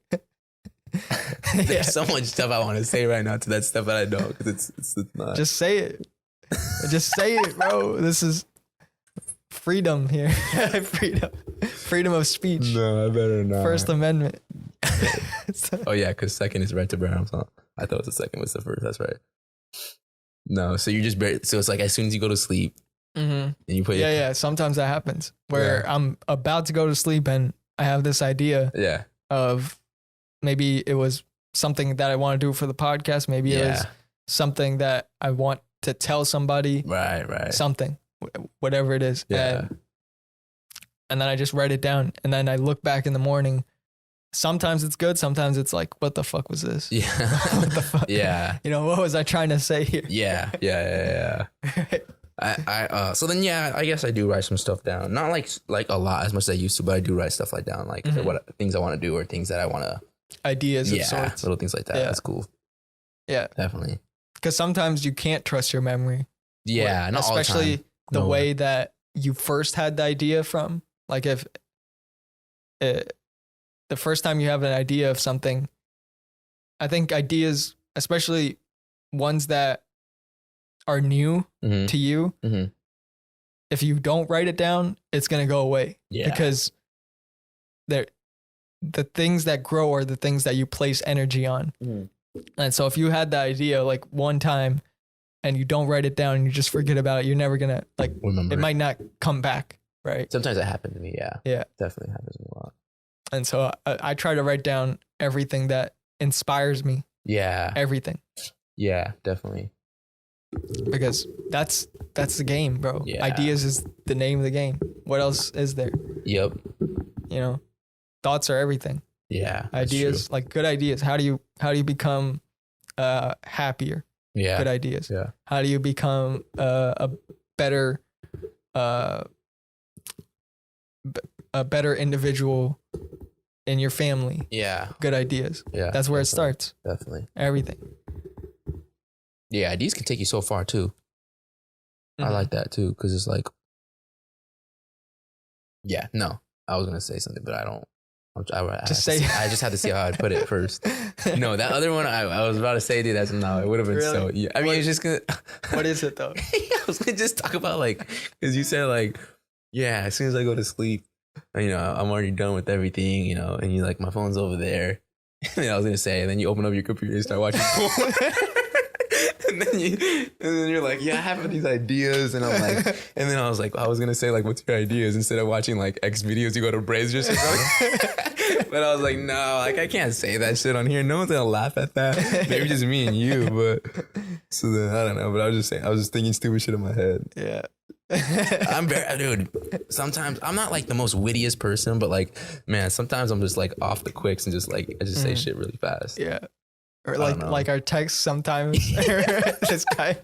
Speaker 1: There's so much stuff I want to say right now to that stuff that I don't, because it's not.
Speaker 2: Just say it. Just say it, bro. This is freedom here. Freedom of speech.
Speaker 1: No, I better not.
Speaker 2: First Amendment.
Speaker 1: Oh yeah, because second is right to bear arms. Huh? I thought the second was the first. That's right. No, so you just so it's like as soon as you go to sleep, and you put
Speaker 2: sometimes that happens where I'm about to go to sleep and I have this idea of maybe it was something that I want to do for the podcast, maybe it was something that I want to tell somebody, right, something, whatever it is, and then I just write it down, and then I look back in the morning. Sometimes it's good, sometimes it's like, what the fuck was this? Yeah. What the fuck? Yeah. What was I trying to say here? Yeah.
Speaker 1: So then, I guess I do write some stuff down. Not like a lot as much as I used to, but I do write stuff like down, like what things I want to do or things that I want to.
Speaker 2: Ideas of sorts.
Speaker 1: Little things like that. Yeah. That's cool.
Speaker 2: Yeah.
Speaker 1: Definitely.
Speaker 2: Because sometimes you can't trust your memory.
Speaker 1: Yeah, not all the time.
Speaker 2: Especially the way that you first had the idea from. Like if the first time you have an idea of something, I think ideas, especially ones that are new to you, if you don't write it down, it's going to go away. Yeah. Because the things that grow are the things that you place energy on. And so if you had the idea like one time and you don't write it down and you just forget about it, you're never going to remember it. Might not come back, right?
Speaker 1: Sometimes that happened to me, yeah.
Speaker 2: Yeah.
Speaker 1: Definitely happens to me a lot.
Speaker 2: And so I try to write down everything that inspires me.
Speaker 1: Yeah.
Speaker 2: Everything.
Speaker 1: Yeah, definitely.
Speaker 2: Because that's the game, bro. Yeah. Ideas is the name of the game. What else is there?
Speaker 1: Yep.
Speaker 2: Thoughts are everything.
Speaker 1: Yeah.
Speaker 2: Ideas, like good ideas. How do you become happier?
Speaker 1: Yeah.
Speaker 2: Good ideas.
Speaker 1: Yeah.
Speaker 2: How do you become a better individual in your family?
Speaker 1: Yeah.
Speaker 2: Good ideas.
Speaker 1: Yeah.
Speaker 2: That's where it starts.
Speaker 1: Definitely.
Speaker 2: Everything.
Speaker 1: Yeah, ideas can take you so far too. I like that too, because it's like, yeah, no, I was gonna say something, but I don't. I just had to see how I'd put it first. No, that other one I was about to say, dude. It would have been so. Yeah, I mean, it's just gonna.
Speaker 2: What is it though?
Speaker 1: I was gonna just talk about because you said as soon as I go to sleep, I'm already done with everything, and you my phone's over there. And I was gonna say, and then you open up your computer and start watching porn. And then you're like, yeah, I have these ideas, and I'm like, and then I was gonna say what's your ideas instead of watching X videos, you go to Brazzers or something. But I was like, no, I can't say that shit on here. No one's gonna laugh at that. Maybe just me and you, but so then I don't know. But I was just thinking stupid shit in my head.
Speaker 2: Yeah.
Speaker 1: Dude, sometimes I'm not the most wittiest person, but man, sometimes I'm just off the quicks and just I just say shit really fast.
Speaker 2: Yeah. Or our texts sometimes. This guy.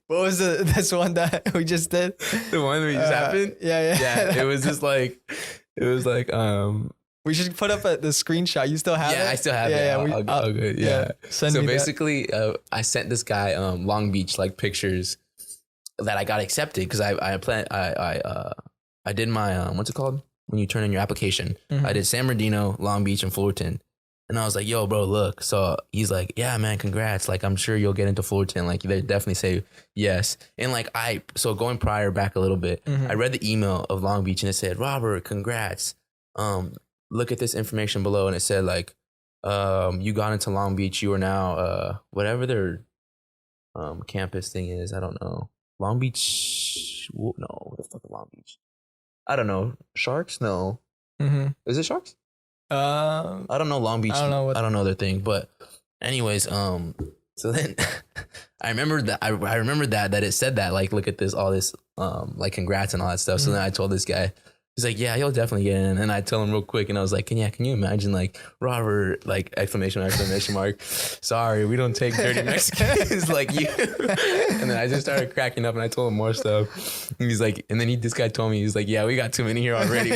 Speaker 2: What was this one that we just did?
Speaker 1: The one that just happened?
Speaker 2: Yeah.
Speaker 1: Yeah, it was just
Speaker 2: we should put up the screenshot. You still have it?
Speaker 1: Yeah, I still have it. Yeah, I'll good. Yeah. So basically, I sent this guy Long Beach pictures that I got accepted because I did my what's it called when you turn in your application. I did San Bernardino, Long Beach, and Fullerton. And I was like, yo, bro, look. So he's like, yeah, man, congrats. Like, I'm sure you'll get into Fullerton. Like, they definitely say yes. And like, so going prior back a little bit, I read the email of Long Beach and it said, Robert, congrats. Look at this information below. And it said like, you got into Long Beach. You are now, whatever their campus thing is. I don't know. Long Beach. No, what the fuck is Long Beach? I don't know. Sharks? No. Is it Sharks? I don't know Long Beach. I don't know their thing. But anyways, so then I remember that I remember that it said that, like, look at this, all this, like, congrats and all that stuff. So then I told this guy, he's like, yeah, you'll definitely get in. And I tell him real quick, and I was like, can you imagine, like, Robert, like, exclamation mark, sorry, we don't take dirty Mexicans like you. And then I just started cracking up, and I told him more stuff. And he's like, and then this guy told me, he's like, yeah, we got too many here already.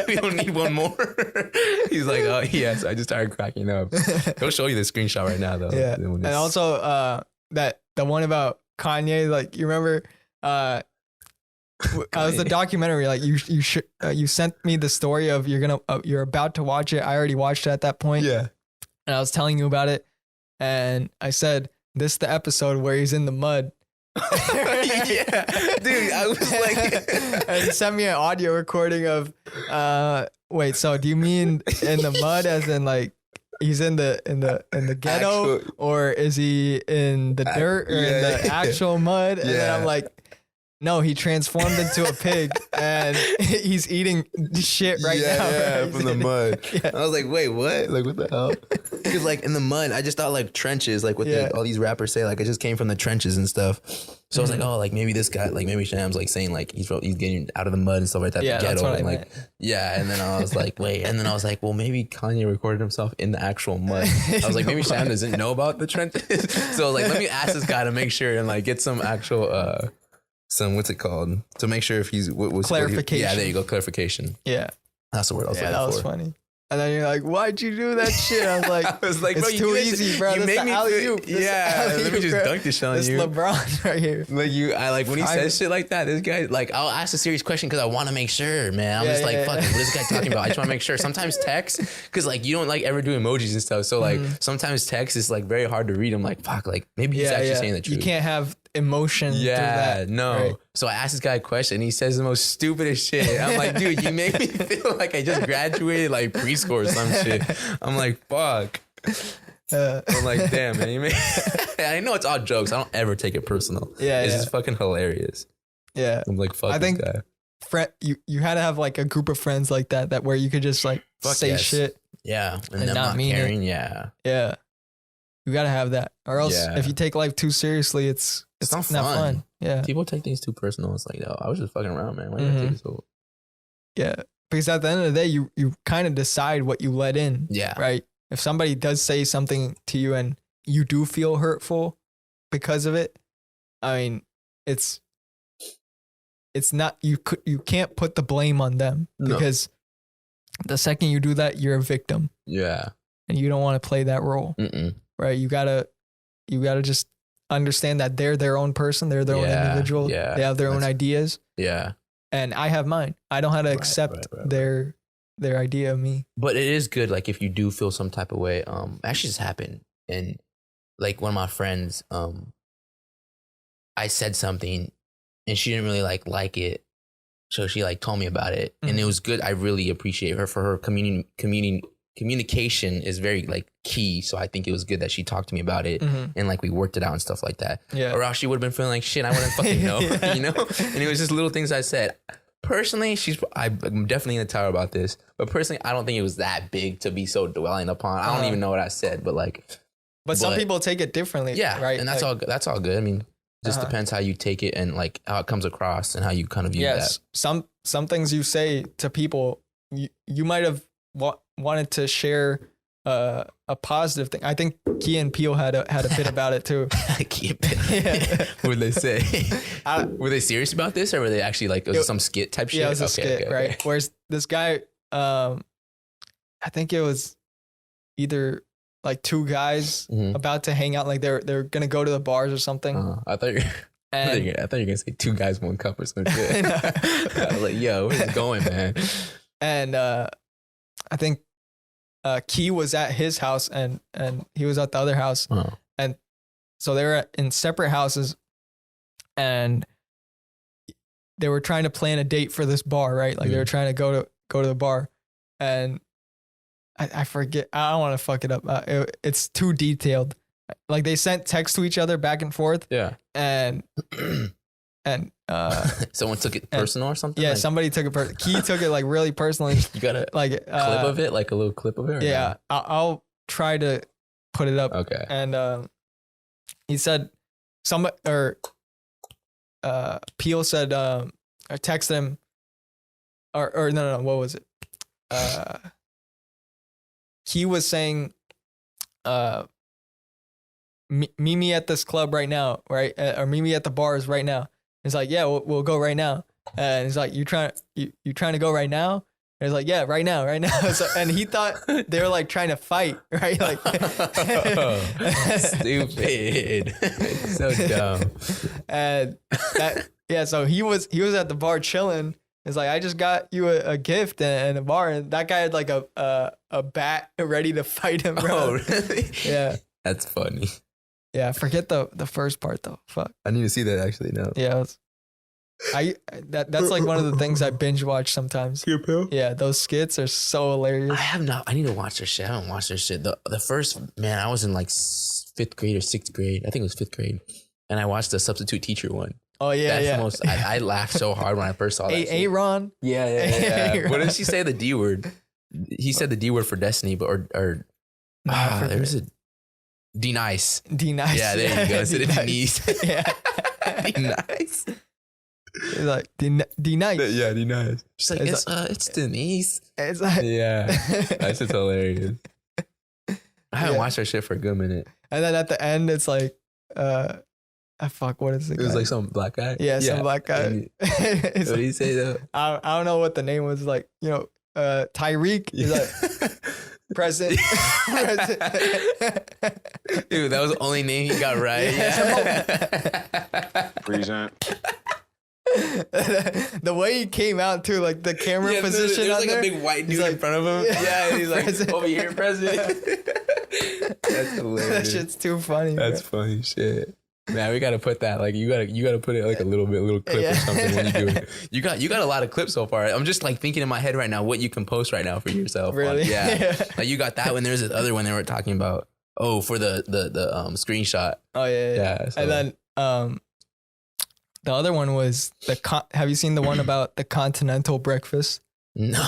Speaker 1: We don't need one more. He's like, oh, yeah. So I just started cracking up. He'll show you the screenshot right now, though.
Speaker 2: Yeah. And also, the one about Kanye, like, you remember, it was the documentary. Like, you sent me the story of you're about to watch it. I already watched it at that point.
Speaker 1: Yeah.
Speaker 2: And I was telling you about it, and I said, this is the episode where he's in the mud.
Speaker 1: Yeah, dude, I was like,
Speaker 2: and he sent me an audio recording of wait, so do you mean in the mud as in like he's in the ghetto, or is he in the dirt or in the actual mud? And then I'm like, no, he transformed into a pig and he's eating shit now.
Speaker 1: Yeah, from the mud. Yeah. I was like, wait, what? Like, what the hell? Because, like, in the mud, I just thought, like, trenches, like what all these rappers say, like, I just came from the trenches and stuff. So I was like, oh, like, maybe this guy, like, maybe Shyam's, like, saying, like, he's getting out of the mud and stuff like that.
Speaker 2: Yeah,
Speaker 1: the ghetto.
Speaker 2: that's what
Speaker 1: and,
Speaker 2: I
Speaker 1: like,
Speaker 2: meant.
Speaker 1: yeah. And then I was like, wait. And then I was like, well, maybe Kanye recorded himself in the actual mud. I was like, maybe Shyam doesn't know about the trenches. So, like, let me ask this guy to make sure and, like, get some actual, what's it called, to make sure if he's
Speaker 2: clarification.
Speaker 1: Yeah, there you go, clarification.
Speaker 2: Yeah,
Speaker 1: that's the word I was looking for.
Speaker 2: That was funny. And then you're like, why'd you do that shit? I was like,
Speaker 1: bro,
Speaker 2: it's too easy, bro.
Speaker 1: You made me
Speaker 2: alley-oop.
Speaker 1: Let me just dunk this shit on you.
Speaker 2: This LeBron right here.
Speaker 1: Like when he says shit like that, this guy, like, I'll ask a serious question because I want to make sure, man. I'm just like, fuck, what is this guy talking about? I just want to make sure. Sometimes text, because like you don't like ever do emojis and stuff, so like sometimes text is like very hard to read. I'm like, fuck, like maybe he's actually saying the truth.
Speaker 2: You can't have emotion through that.
Speaker 1: No. Right? So I asked this guy a question and he says the most stupidest shit. I'm like, dude, you make me feel like I just graduated like preschool or some shit. I'm like, fuck. I'm like, damn, man. You I know it's all jokes. I don't ever take it personal.
Speaker 2: Yeah,
Speaker 1: it's just fucking hilarious.
Speaker 2: Yeah.
Speaker 1: I'm like, fuck, I think this guy.
Speaker 2: You had to have like a group of friends like that where you could just like say shit.
Speaker 1: Yeah. And them not caring. Yeah.
Speaker 2: Yeah. You gotta have that, or else if you take life too seriously, it's not fun. Yeah,
Speaker 1: people take things too personal. It's like, yo, I was just fucking around, man. Why you take it so?
Speaker 2: Yeah, because at the end of the day, you kind of decide what you let in.
Speaker 1: Yeah,
Speaker 2: right. If somebody does say something to you and you do feel hurtful because of it, I mean, it's not you can't put the blame on them because the second you do that, you're a victim.
Speaker 1: Yeah,
Speaker 2: and you don't want to play that role. Right, you gotta just understand that they're their own person, they're their own individual. Yeah, they have their own ideas.
Speaker 1: Yeah,
Speaker 2: and I have mine. I don't have to accept their idea of me.
Speaker 1: But it is good, like if you do feel some type of way. Actually, just happened, and like one of my friends, I said something, and she didn't really like it, so she like told me about it, and it was good. I really appreciate her for her communication is very like key, so I think it was good that she talked to me about it and like we worked it out and stuff like that.
Speaker 2: Yeah,
Speaker 1: or else she would have been feeling like shit. I wouldn't fucking know, you know. And it was just little things I said. Personally, I'm definitely gonna tell her about this, but personally, I don't think it was that big to be so dwelling upon. I don't even know what I said, but like,
Speaker 2: but some people take it differently.
Speaker 1: Yeah,
Speaker 2: right,
Speaker 1: and that's like, all. That's all good. I mean, it just depends how you take it and like how it comes across and how you kind of view that.
Speaker 2: Some things you say to people, you might have wanted to share a positive thing. I think Key and Peele had a bit about it too.
Speaker 1: Key and Peele. What did they say? Were they serious about this, or were they actually like, was it some skit type shit?
Speaker 2: Yeah, it was a skit, right? Okay. Whereas this guy, I think it was either like two guys about to hang out, like they're gonna go to the bars or something.
Speaker 1: I thought you were gonna say two guys, one cup or some shit. I was like, yo, where's it going, man?
Speaker 2: And I think Key was at his house and he was at the other house.
Speaker 1: Oh.
Speaker 2: And so they were in separate houses and they were trying to plan a date for this bar, right? Like they were trying to go to the bar, and I forget. I don't want to fuck it up. It's too detailed. Like they sent texts to each other back and forth.
Speaker 1: Yeah.
Speaker 2: And
Speaker 1: someone took it personal or something.
Speaker 2: Yeah,
Speaker 1: like,
Speaker 2: somebody took it. Key took it like really personally.
Speaker 1: You got a
Speaker 2: like
Speaker 1: clip of it, like a little clip of it.
Speaker 2: Yeah, no? I'll try to put it up.
Speaker 1: Okay.
Speaker 2: And he said Peele said I texted him or no, what was it? He was saying meet me at this club right now, right? Or meet me at the bars right now. He's like, yeah, we'll go right now. And he's like, you trying to go right now? And he's like, yeah, right now. So, and he thought they were like trying to fight, right? Like,
Speaker 1: stupid, so dumb.
Speaker 2: And so he was at the bar chilling. It's like, I just got you a gift and a bar, and that guy had like a bat ready to fight him, bro.
Speaker 1: Oh, really?
Speaker 2: Yeah,
Speaker 1: that's funny.
Speaker 2: Yeah, forget the first part though. Fuck.
Speaker 1: I need to see that actually now.
Speaker 2: Yeah, that's like one of the things I binge watch sometimes.
Speaker 1: Chappelle?
Speaker 2: Yeah, those skits are so hilarious.
Speaker 1: I have not. I need to watch their shit. I haven't watched their shit. The first, man, I was in like 5th grade or 6th grade. I think it was 5th grade, and I watched the substitute teacher one.
Speaker 2: Oh yeah,
Speaker 1: that's
Speaker 2: yeah.
Speaker 1: The most. I laughed so hard when I first saw that.
Speaker 2: Aaron.
Speaker 1: Yeah. What did she say? The D word. He said the D word for Destiny, but there was a D nice.
Speaker 2: D nice.
Speaker 1: Yeah, there you go. Instead of Denise.
Speaker 2: Yeah.
Speaker 1: D nice.
Speaker 2: It's like D nice.
Speaker 1: Yeah, D nice. She's like, it's Denise.
Speaker 2: It's like,
Speaker 1: yeah, that's just hilarious. I haven't watched her shit for a good minute.
Speaker 2: And then at the end, it's like, fuck, what is it?
Speaker 1: It was like some black guy.
Speaker 2: Yeah, some black guy.
Speaker 1: What did he say though?
Speaker 2: I don't know what the name was. Like, Tyreek. He's like, present.
Speaker 1: Dude, that was the only name he got right. Yeah.
Speaker 3: Present.
Speaker 2: The way he came out too, like the camera position.
Speaker 1: There's
Speaker 2: on
Speaker 1: like
Speaker 2: there.
Speaker 1: a big white dude
Speaker 2: He's
Speaker 1: in front of him. Yeah, and he's like,
Speaker 2: President.
Speaker 1: over here, president. That's hilarious.
Speaker 2: That shit's too funny.
Speaker 1: That's funny shit. Man, we gotta put that. Like, you gotta put it like a little clip or something when you do it. You got a lot of clips so far. I'm just like thinking in my head right now what you can post right now for yourself.
Speaker 2: Really?
Speaker 1: Yeah. Like you got that one. There's this other one they were talking about. Oh, for the screenshot.
Speaker 2: Oh yeah.
Speaker 1: So.
Speaker 2: And then the other one was have you seen the one about the continental breakfast?
Speaker 1: No,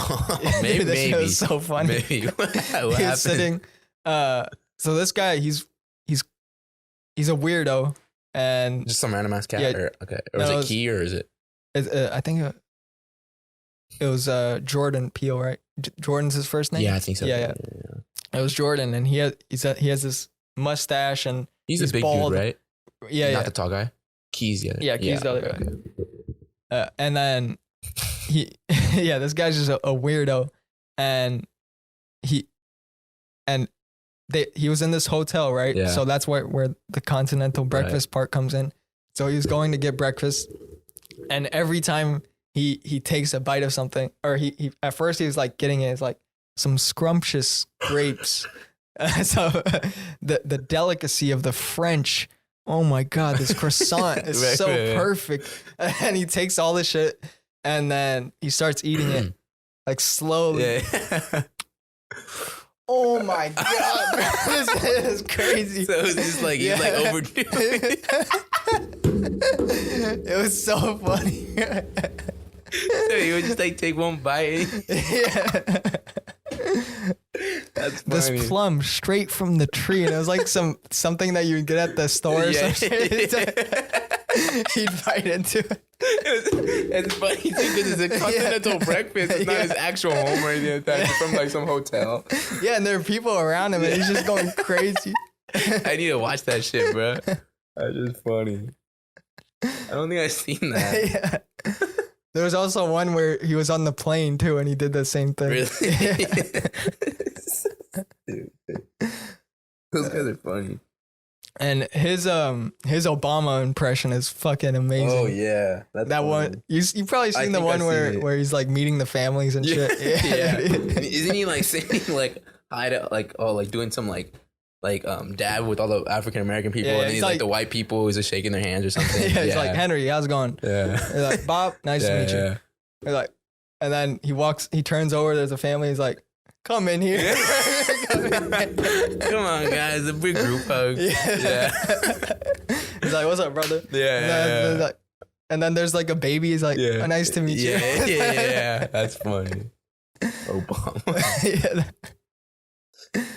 Speaker 1: maybe.
Speaker 2: This shit was so funny.
Speaker 1: Maybe. What
Speaker 2: he was sitting. So this guy, he's a weirdo, and
Speaker 1: just some random ass cat.
Speaker 2: Yeah,
Speaker 1: or is it Key or is it?
Speaker 2: I think it was Jordan Peele, right? Jordan's his first name.
Speaker 1: Yeah, I think so.
Speaker 2: Yeah. It was Jordan, and he has this mustache, and
Speaker 1: he's a big
Speaker 2: bald.
Speaker 1: dude, right?
Speaker 2: Yeah,
Speaker 1: Not the tall guy. Key's the other.
Speaker 2: Yeah, Key's the other guy. And then this guy's just a weirdo, and he was in this hotel, right?
Speaker 1: Yeah.
Speaker 2: So that's where the continental breakfast part comes in. So he was going to get breakfast, and every time he takes a bite of something, or he at first he was like getting it, it's like some scrumptious grapes. So the delicacy of the French. Oh my God, this croissant is so perfect. And he takes all this shit and then he starts eating it like slowly.
Speaker 1: Yeah.
Speaker 2: Oh my God, bro. This is crazy.
Speaker 1: So it's just like, he's like overdoing it.
Speaker 2: It was so funny.
Speaker 1: So he would just like take one bite. That's funny.
Speaker 2: This plum straight from the tree, and it was like something that you would get at the store or some shit. He'd bite into it.
Speaker 1: It's funny too because it's a continental breakfast. It's not his actual home or anything like that. It's from like some hotel.
Speaker 2: Yeah, and there are people around him, and he's just going crazy.
Speaker 1: I need to watch that shit, bro. That's just funny. I don't think I've seen that.
Speaker 2: Yeah. There was also one where he was on the plane too, and he did the same thing.
Speaker 1: Really? Those guys are funny.
Speaker 2: And his Obama impression is fucking amazing.
Speaker 1: Oh yeah,
Speaker 2: that funny. One you probably seen the one where he's like meeting the families and shit.
Speaker 1: Yeah. Isn't he like saying like hide like doing some like dab with all the African American people, and then he's like the white people who's just shaking their hands or something.
Speaker 2: He's like, Henry, how's it going?
Speaker 1: Yeah.
Speaker 2: He's like, Bob, nice to meet you.
Speaker 1: Yeah.
Speaker 2: He's like, and then he turns over. There's a family. He's like, come in here.
Speaker 1: Come on, guys, a big group hug. Yeah.
Speaker 2: He's like, what's up, brother?
Speaker 1: Yeah.
Speaker 2: And then there's like a baby. He's like, oh, nice to meet you.
Speaker 1: Yeah. That's funny. Obama.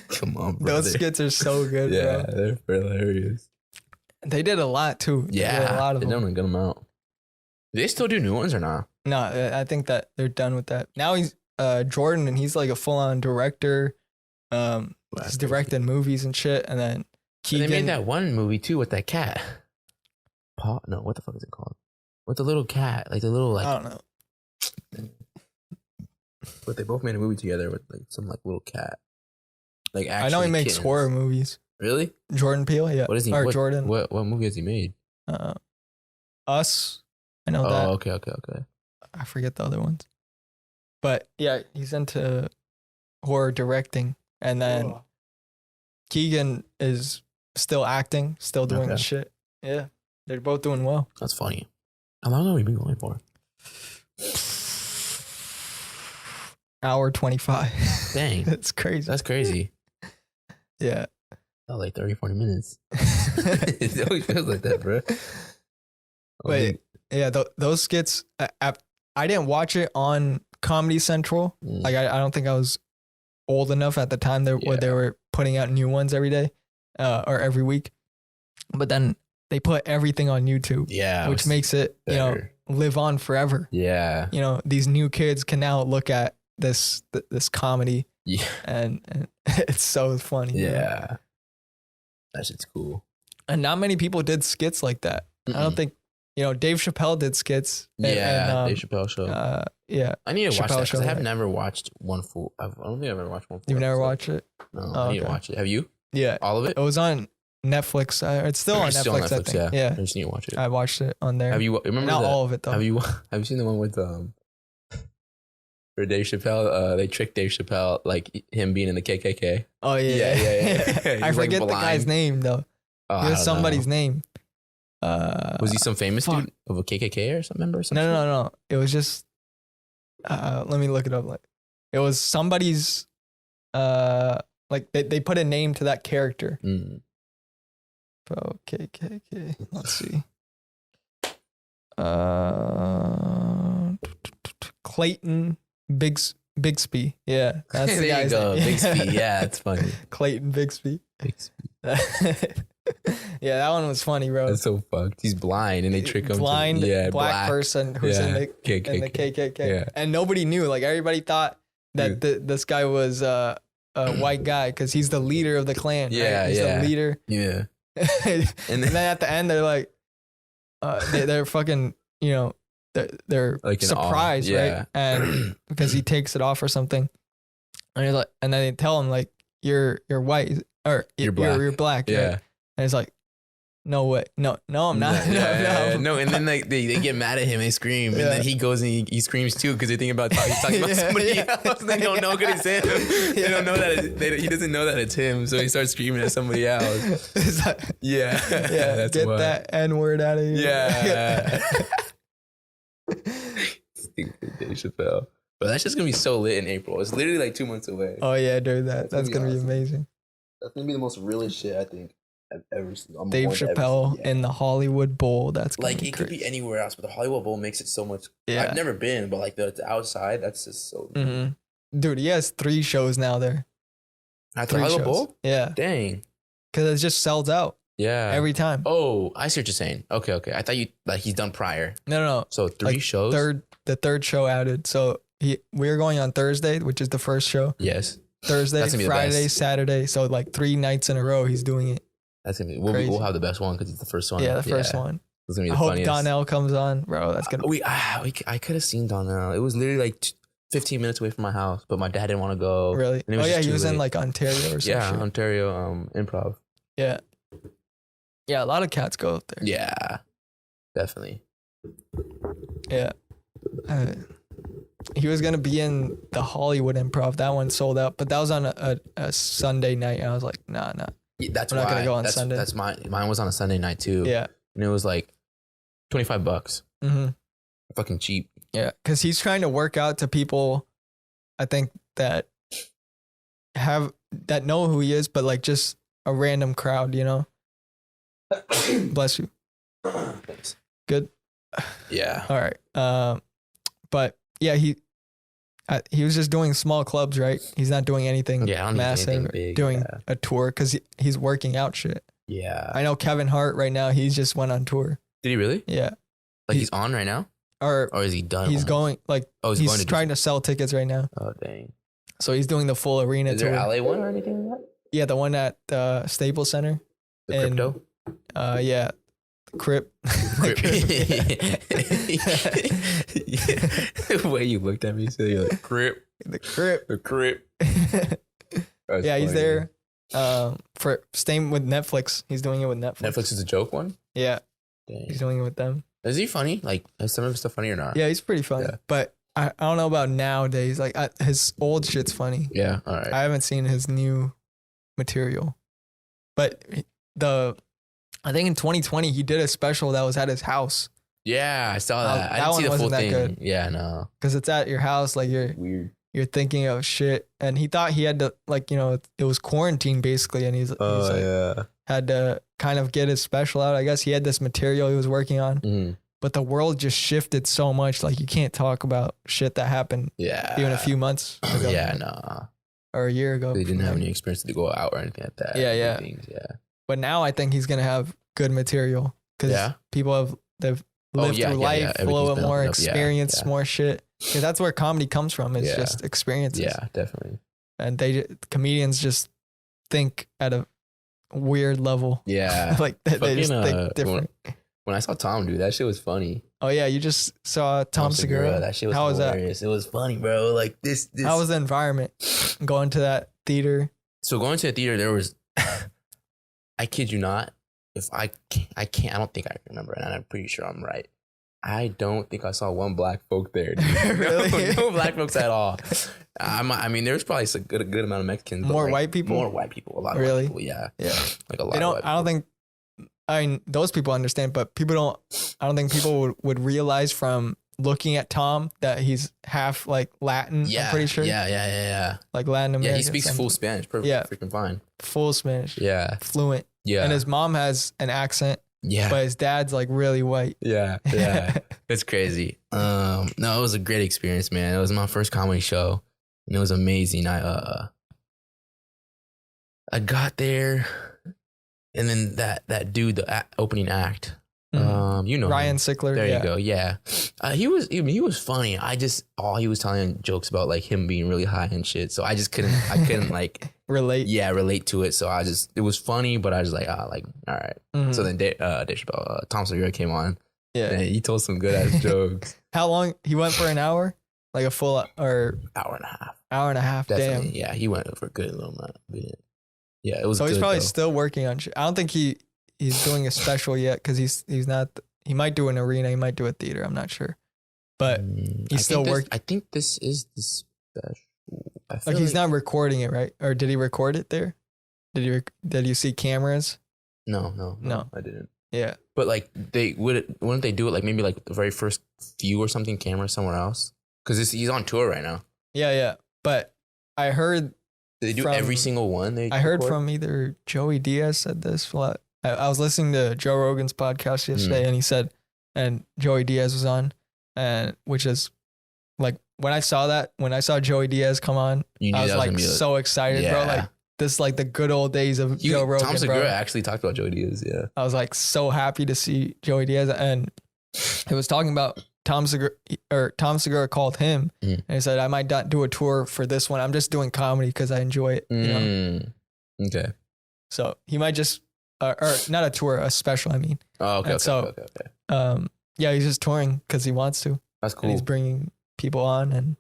Speaker 1: Come on, bro.
Speaker 2: Those skits are so good,
Speaker 1: bro.
Speaker 2: Yeah,
Speaker 1: they're hilarious.
Speaker 2: They did a lot too.
Speaker 1: Yeah,
Speaker 2: a lot of
Speaker 1: them. They done a good amount. Do they still do new ones or not?
Speaker 2: No, I think that they're done with that. Now he's Jordan, and he's like a full-on director. He's directed movies and shit, and then Keegan.
Speaker 1: They made that one movie too with that cat. Paw? No, what the fuck is it called? With the little cat, like the little like.
Speaker 2: I don't know.
Speaker 1: But they both made a movie together with like some like little cat. Like
Speaker 2: I know he makes
Speaker 1: kittens.
Speaker 2: horror movies.
Speaker 1: Really?
Speaker 2: Jordan Peele, yeah.
Speaker 1: What is he?
Speaker 2: Or Jordan.
Speaker 1: What movie has he made?
Speaker 2: Us. I know that.
Speaker 1: Oh, okay.
Speaker 2: I forget the other ones. But yeah, he's into horror directing. And then Keegan is still acting, still doing this shit. Yeah. They're both doing well.
Speaker 1: That's funny. How long have we been going for?
Speaker 2: Hour 25.
Speaker 1: Dang.
Speaker 2: That's crazy.
Speaker 1: That's crazy.
Speaker 2: Yeah.
Speaker 1: Oh, like 30, 40 minutes. It always feels like that, bro.
Speaker 2: Wait, yeah, those skits, I didn't watch it on Comedy Central. Like, I don't think I was old enough at the time where they were putting out new ones every day or every week. But then they put everything on YouTube. Yeah. Which makes it, better. Live on forever. Yeah. These new kids can now look at this comedy. Yeah. And it's so funny. Yeah. Bro.
Speaker 1: That shit's cool.
Speaker 2: And not many people did skits like that. I don't think, Dave Chappelle did skits.
Speaker 1: Dave Chappelle Show.
Speaker 2: Yeah.
Speaker 1: I need to watch that because I have never watched one full. I don't think I've ever watched one full.
Speaker 2: You've never watched it?
Speaker 1: No, I need to watch it. Have you?
Speaker 2: Yeah.
Speaker 1: All of it?
Speaker 2: It was on Netflix. It's still on Netflix, I think. Yeah.
Speaker 1: I just need to watch it.
Speaker 2: I watched it on there.
Speaker 1: Have you remember
Speaker 2: not all of it though?
Speaker 1: Have you seen the one with for Dave Chappelle? They tricked Dave Chappelle like him being in the KKK.
Speaker 2: Oh yeah. I forget the guy's name though. It was somebody's name.
Speaker 1: Was he some famous dude of a KKK or some member or something?
Speaker 2: No. It was just let me look it up. Like it was somebody's like they put a name to that character. Oh, KKK. Let's see. Clayton Bigsby. Yeah, that's the guy's name.
Speaker 1: Bigsby. Yeah, it's funny.
Speaker 2: Clayton Bigsby. Yeah, that one was funny, bro.
Speaker 1: That's so fucked. He's blind and they trick him.
Speaker 2: Blind black person who's in the KKK. Yeah. And nobody knew. Like everybody thought that this guy was a white guy because he's the leader of the Klan.
Speaker 1: Yeah,
Speaker 2: right? He's the leader.
Speaker 1: Yeah.
Speaker 2: and then at the end, they're like, they're fucking, they're like surprised, right? And because he takes it off or something, and he's like, and then they tell him like, you're white or you're black. Yeah. Right? And it's like, no way, no, I'm not.
Speaker 1: No. And then like they get mad at him, they scream, and then he goes and he screams too because they think about he's talking about somebody else. They don't know because it's him. They don't know that he doesn't know that it's him, so he starts screaming at somebody else.
Speaker 2: Like, that's get wild. That N-word out of here. Yeah.
Speaker 1: Stupid Dave Chappelle. But that's just gonna be so lit in April. It's literally like 2 months away.
Speaker 2: Oh yeah, dude, that's gonna be amazing.
Speaker 1: That's gonna be the most realest shit I think I've ever seen.
Speaker 2: Dave Chappelle in the Hollywood Bowl. That's
Speaker 1: like it could be anywhere else, but the Hollywood Bowl makes it so much. Yeah. I've never been, but like the outside, that's just so.
Speaker 2: Dude, he has 3 shows now there.
Speaker 1: At the Hollywood Bowl?
Speaker 2: Yeah.
Speaker 1: Dang.
Speaker 2: Because it just sells out. Yeah. Every time.
Speaker 1: Oh, I see what you're saying. Okay. I thought you like he's done prior.
Speaker 2: No.
Speaker 1: So 3 shows.
Speaker 2: The third show added. So we're going on Thursday, which is the first show.
Speaker 1: Yes.
Speaker 2: Thursday, Friday, Saturday. So like 3 nights in a row, he's doing it.
Speaker 1: That's gonna be. We'll have the best one because it's the first one.
Speaker 2: Yeah, the first one.
Speaker 1: It's gonna be
Speaker 2: the funniest. Hope Donnell comes on, bro. That's gonna.
Speaker 1: I could have seen Donnell. It was literally like 15 minutes away from my house, but my dad didn't want to go.
Speaker 2: Really? Oh yeah, he was in like Ontario or something.
Speaker 1: Yeah, Ontario Improv.
Speaker 2: Yeah. Yeah, a lot of cats go up there.
Speaker 1: Yeah, definitely.
Speaker 2: Yeah. he was gonna be in the Hollywood Improv. That one sold out, but that was on a Sunday night. And I was like, nah.
Speaker 1: Yeah, that's
Speaker 2: We're
Speaker 1: why.
Speaker 2: not gonna go on
Speaker 1: that's,
Speaker 2: Sunday.
Speaker 1: That's mine was on a Sunday night too.
Speaker 2: Yeah.
Speaker 1: And it was like $25.
Speaker 2: Mm-hmm.
Speaker 1: Fucking cheap.
Speaker 2: Yeah, because he's trying to work out to people, I think that know who he is, but like just a random crowd, you know. Bless you.
Speaker 1: Thanks.
Speaker 2: Good.
Speaker 1: Yeah.
Speaker 2: All right. But yeah, he was just doing small clubs, right? He's not doing anything massive,
Speaker 1: anything big,
Speaker 2: doing a tour because he's working out shit.
Speaker 1: Yeah.
Speaker 2: I know Kevin Hart right now. He's just went on tour.
Speaker 1: Did he really?
Speaker 2: Yeah.
Speaker 1: Like he's on right now,
Speaker 2: or
Speaker 1: is he done?
Speaker 2: He's going like he's trying to sell tickets right now.
Speaker 1: Oh dang!
Speaker 2: So he's doing the full arena
Speaker 1: Is
Speaker 2: tour.
Speaker 1: there LA one or anything like that?
Speaker 2: Yeah, the one at Staples Center.
Speaker 1: The crypto.
Speaker 2: Yeah, Crip.
Speaker 1: The way you looked at me, so you're like Crip.
Speaker 2: The Crip. Yeah, he's there. For staying with Netflix. He's doing it with Netflix.
Speaker 1: Netflix is a joke one.
Speaker 2: Yeah,
Speaker 1: Dang.
Speaker 2: he's doing it with them.
Speaker 1: Is he funny? Like, is some of his stuff funny or not?
Speaker 2: Yeah, he's pretty funny. Yeah. But I don't know about nowadays. Like his old shit's funny.
Speaker 1: Yeah, all right.
Speaker 2: I haven't seen his new material, but I think in 2020 he did a special that was at his house.
Speaker 1: Yeah, I saw that. I
Speaker 2: that
Speaker 1: didn't
Speaker 2: one
Speaker 1: see the full
Speaker 2: wasn't that
Speaker 1: thing.
Speaker 2: good.
Speaker 1: Yeah, no.
Speaker 2: Because it's at your house, like
Speaker 1: Weird.
Speaker 2: You're thinking of shit, and he thought he had to, like, you know, it was quarantine basically, and he's like, had to kind of get his special out. I guess he had this material he was working on, but the world just shifted so much. Like, you can't talk about shit that happened even a few months ago.
Speaker 1: Yeah, no.
Speaker 2: Or a year ago.
Speaker 1: They didn't have any experience to go out or anything like that.
Speaker 2: Yeah. But now I think he's gonna have good material because people they've lived through life a little bit more, experienced more shit. Because that's where comedy comes from. It's just experiences.
Speaker 1: Yeah, definitely.
Speaker 2: And comedians just think at a weird level.
Speaker 1: Yeah.
Speaker 2: Like they just think different.
Speaker 1: When I saw Tom do that shit was funny.
Speaker 2: Oh yeah, you just saw Tom Segura.
Speaker 1: That shit was
Speaker 2: How
Speaker 1: hilarious. It was funny, bro. Like this.
Speaker 2: How was the environment going to that theater?
Speaker 1: So going to the theater, there was. I kid you not. If I don't think I remember, and I'm pretty sure I'm right. I don't think I saw one black folk there. Dude.
Speaker 2: Really?
Speaker 1: No black folks at all. I mean, there's probably a good amount of Mexicans.
Speaker 2: More white people?
Speaker 1: More white people. A lot of white people, yeah. Like a lot of white people.
Speaker 2: I don't think, I mean, those people understand, but I don't think people would realize from looking at Tom that he's half like Latin, I'm pretty sure.
Speaker 1: Yeah.
Speaker 2: Like Latin American.
Speaker 1: Yeah, he speaks full Spanish. Freaking fine.
Speaker 2: Full Spanish.
Speaker 1: Yeah.
Speaker 2: Fluent.
Speaker 1: Yeah.
Speaker 2: And his mom has an accent.
Speaker 1: Yeah.
Speaker 2: But his dad's like really white.
Speaker 1: Yeah. It's crazy. No, it was a great experience, man. It was my first comedy show and it was amazing. I got there and then that dude, the opening act, you know,
Speaker 2: Ryan
Speaker 1: him.
Speaker 2: Sickler.
Speaker 1: There you go. Yeah. He was funny. He was telling jokes about like him being really high and shit. So I couldn't like relate to it. So it was funny, but I was like, all right. Mm-hmm. So then Dave Chappelle, Tom Segura came on. Yeah. And he told some good ass jokes.
Speaker 2: How long? He went for an hour? Like a full or
Speaker 1: hour and a half.
Speaker 2: Hour and a half.
Speaker 1: Definitely.
Speaker 2: Damn.
Speaker 1: Yeah. He went for a good little amount. Yeah. It was.
Speaker 2: So he's probably still working on shit. I don't think he's doing a special yet because he's not. He might do an arena. He might do a theater. I'm not sure. But he's still working.
Speaker 1: I think this is the special.
Speaker 2: Like he's not recording it, right? Or did he record it there? Did you see cameras?
Speaker 1: No, I didn't.
Speaker 2: Yeah.
Speaker 1: But like wouldn't they do it like maybe like the very first few or something camera somewhere else? Because he's on tour right now.
Speaker 2: Yeah. But I heard.
Speaker 1: Did they do every single one?
Speaker 2: I heard from either Joey Diaz said this. I was listening to Joe Rogan's podcast yesterday, and he said, and Joey Diaz was on, and which is like when I saw Joey Diaz come on, I was like so excited, bro. Like this is like the good old days of Joe Rogan.
Speaker 1: Tom Segura actually talked about Joey Diaz. Yeah,
Speaker 2: I was like so happy to see Joey Diaz, and it was talking about Tom Segura called him and he said, I might not do a tour for this one. I'm just doing comedy because I enjoy it. You know?
Speaker 1: Okay.
Speaker 2: So he might just, or not a tour, a special, I mean.
Speaker 1: Oh, okay.
Speaker 2: Okay. Yeah, he's just touring because he wants to.
Speaker 1: That's cool.
Speaker 2: And he's bringing people on and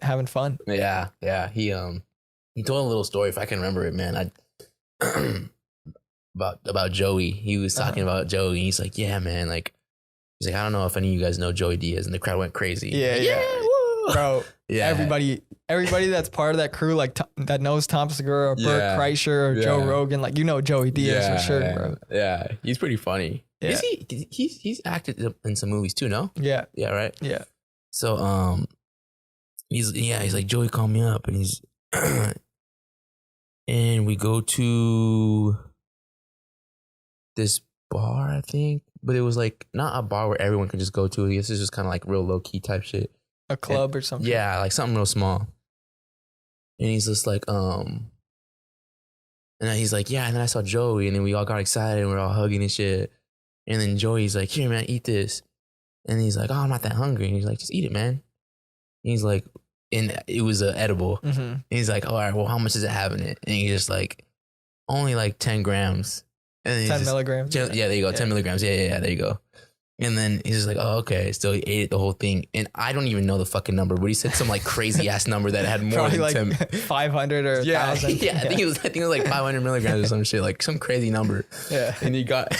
Speaker 2: having fun.
Speaker 1: Yeah. He told a little story, if I can remember it, man. About Joey. He was talking about Joey. He's like, yeah, man, like, he's like, I don't know if any of you guys know Joey Diaz, and the crowd went crazy.
Speaker 2: Yeah.
Speaker 1: Woo!
Speaker 2: bro.
Speaker 1: Yeah.
Speaker 2: Everybody that's part of that crew, like that knows Tom Segura or Bert Kreischer or Joe Rogan, like Joey Diaz for sure, bro.
Speaker 1: Yeah, he's pretty funny.
Speaker 2: Yeah.
Speaker 1: Is he? He's acted in some movies too, no?
Speaker 2: Yeah.
Speaker 1: Yeah, right.
Speaker 2: Yeah.
Speaker 1: So he's like, Joey, call me up, and he's and we go to this bar, I think, but it was like not a bar where everyone could just go to. I guess it's just kind of like real low key type shit.
Speaker 2: A club or something.
Speaker 1: Yeah, like something real small. And he's just like, and then he's like, yeah. And then I saw Joey, and then we all got excited, and we're all hugging and shit. And then Joey's like, here, man, eat this. And he's like, oh, I'm not that hungry. And he's like, just eat it, man. And he's like, and it was edible.
Speaker 2: Mm-hmm.
Speaker 1: And he's like, all right, well, how much does it have in it? And he's just like, only like 10 grams. And then
Speaker 2: 10 milligrams.
Speaker 1: Yeah, there you go. 10 milligrams. Yeah, there you go. And then he's just like, oh, okay. So he ate the whole thing. And I don't even know the fucking number, but he said some like crazy ass number that had more
Speaker 2: probably
Speaker 1: than
Speaker 2: like
Speaker 1: 10.
Speaker 2: 500 or 1,000.
Speaker 1: Yeah, I think it was like 500 milligrams or some shit, like some crazy number.
Speaker 2: Yeah.
Speaker 1: And he got,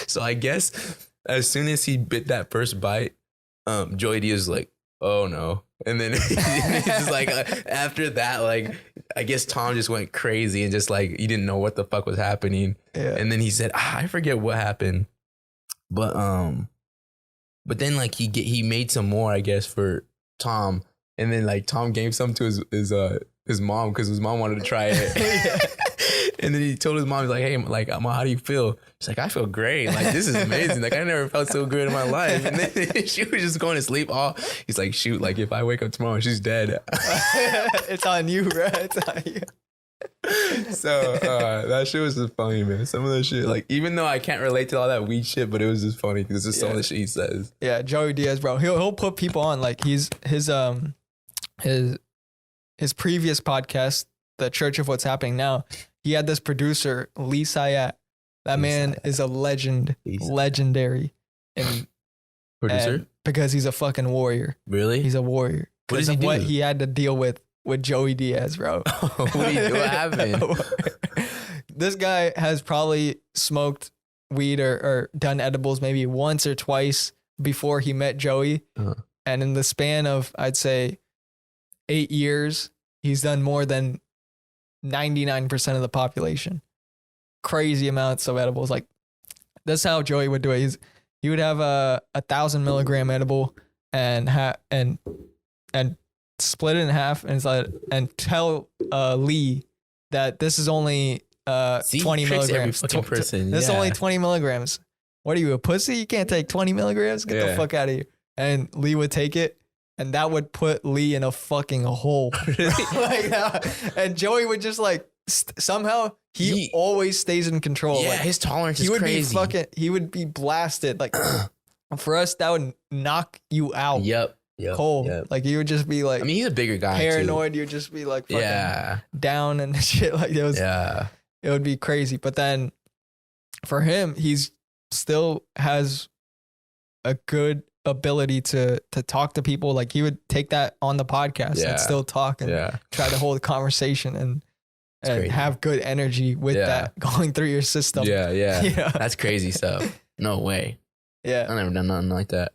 Speaker 1: so I guess as soon as he bit that first bite, Joey Diaz was like, oh no. And then it's just like, after that, like, I guess Tom just went crazy and just like, he didn't know what the fuck was happening.
Speaker 2: Yeah.
Speaker 1: And then he said, I forget what happened. But then like he made some more, I guess, for Tom, and then like Tom gave some to his mom because his mom wanted to try it. And then he told his mom, he's like, hey, like, Mom, how do you feel? She's like, I feel great. Like, this is amazing. Like, I never felt so good in my life. And then she was just going to sleep. He's like, shoot, like if I wake up tomorrow and she's dead,
Speaker 2: it's on you, bro. It's on you.
Speaker 1: So that shit was just funny, man. Some of the shit, like, even though I can't relate to all that weed shit, but it was just funny because it's just some of the shit he says.
Speaker 2: Yeah, Joey Diaz, bro. He'll put people on, like, his previous podcast, The Church of What's Happening Now. He had this producer, Lee Sayat. That man is a legendary, and
Speaker 1: Producer,
Speaker 2: because he's a fucking warrior.
Speaker 1: Really?
Speaker 2: He's a warrior.
Speaker 1: What does he do?
Speaker 2: What he had to deal with Joey Diaz, bro.
Speaker 1: What happened?
Speaker 2: This guy has probably smoked weed or done edibles maybe once or twice before he met Joey.
Speaker 1: Uh-huh.
Speaker 2: And in the span of, I'd say, 8 years, he's done more than 99% of the population. Crazy amounts of edibles. Like, that's how Joey would do it. He would have a 1,000 milligram edible and split it in half and tell Lee that this is only 20 milligrams. This is only 20 milligrams. What are you, a pussy? You can't take 20 milligrams? Get the fuck out of here. And Lee would take it, and that would put Lee in a fucking hole. And Joey would just like, somehow he always stays in control.
Speaker 1: Yeah,
Speaker 2: like,
Speaker 1: his tolerance is crazy.
Speaker 2: He would be blasted. Like, for us, that would knock you out.
Speaker 1: Yep.
Speaker 2: Cold. Like, you would just be like,
Speaker 1: I mean, he's a bigger guy,
Speaker 2: paranoid.
Speaker 1: too.
Speaker 2: You'd just be like, fucking down and shit. Like, it would be crazy. But then for him, he's still has a good ability to talk to people. Like, he would take that on the podcast and still talk and try to hold a conversation and have good energy with that going through your system.
Speaker 1: Yeah. That's crazy stuff. No way.
Speaker 2: Yeah.
Speaker 1: I've never done nothing like that.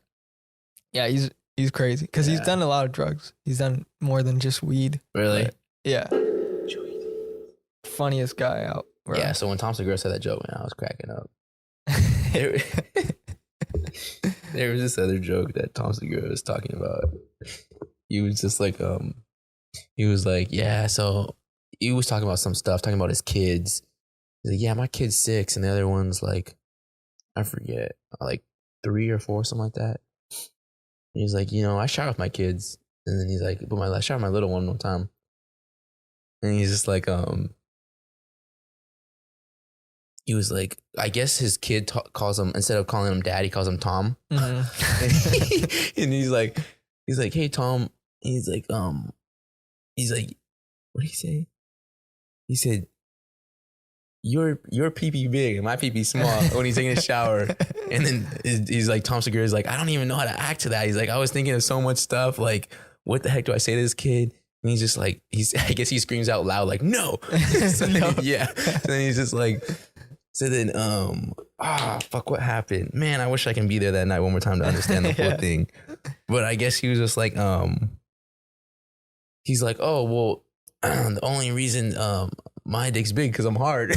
Speaker 2: Yeah, he's crazy because he's done a lot of drugs. He's done more than just weed.
Speaker 1: Really?
Speaker 2: But, yeah. Funniest guy out, bro.
Speaker 1: Yeah, so when Tom Segura said that joke, man, I was cracking up. There was this other joke that Tom Segura was talking about. He was just like, he was like, yeah, so he was talking about some stuff, talking about his kids. He's like, yeah, my kid's 6, and the other one's like, I forget, like 3 or 4, something like that. And he's like, I shot with my kids. And then he's like, but I shot my little one time. And he's just like, he was like, I guess his kid calls him, instead of calling him dad, he calls him Tom. Mm-hmm. And he's like, hey, Tom. And he's like, what did he say? He said, your pee-pee big and my pee-pee small when he's taking a shower. And then he's like, Tom Segura's like, I don't even know how to act to that. He's like, I was thinking of so much stuff. Like, what the heck do I say to this kid? And he's just like, I guess he screams out loud, like, no. So then, So then he's just like, so then, fuck, what happened? Man, I wish I can be there that night one more time to understand the whole thing. But I guess he was just like, he's like, oh well, the only reason my dick's big because I'm hard.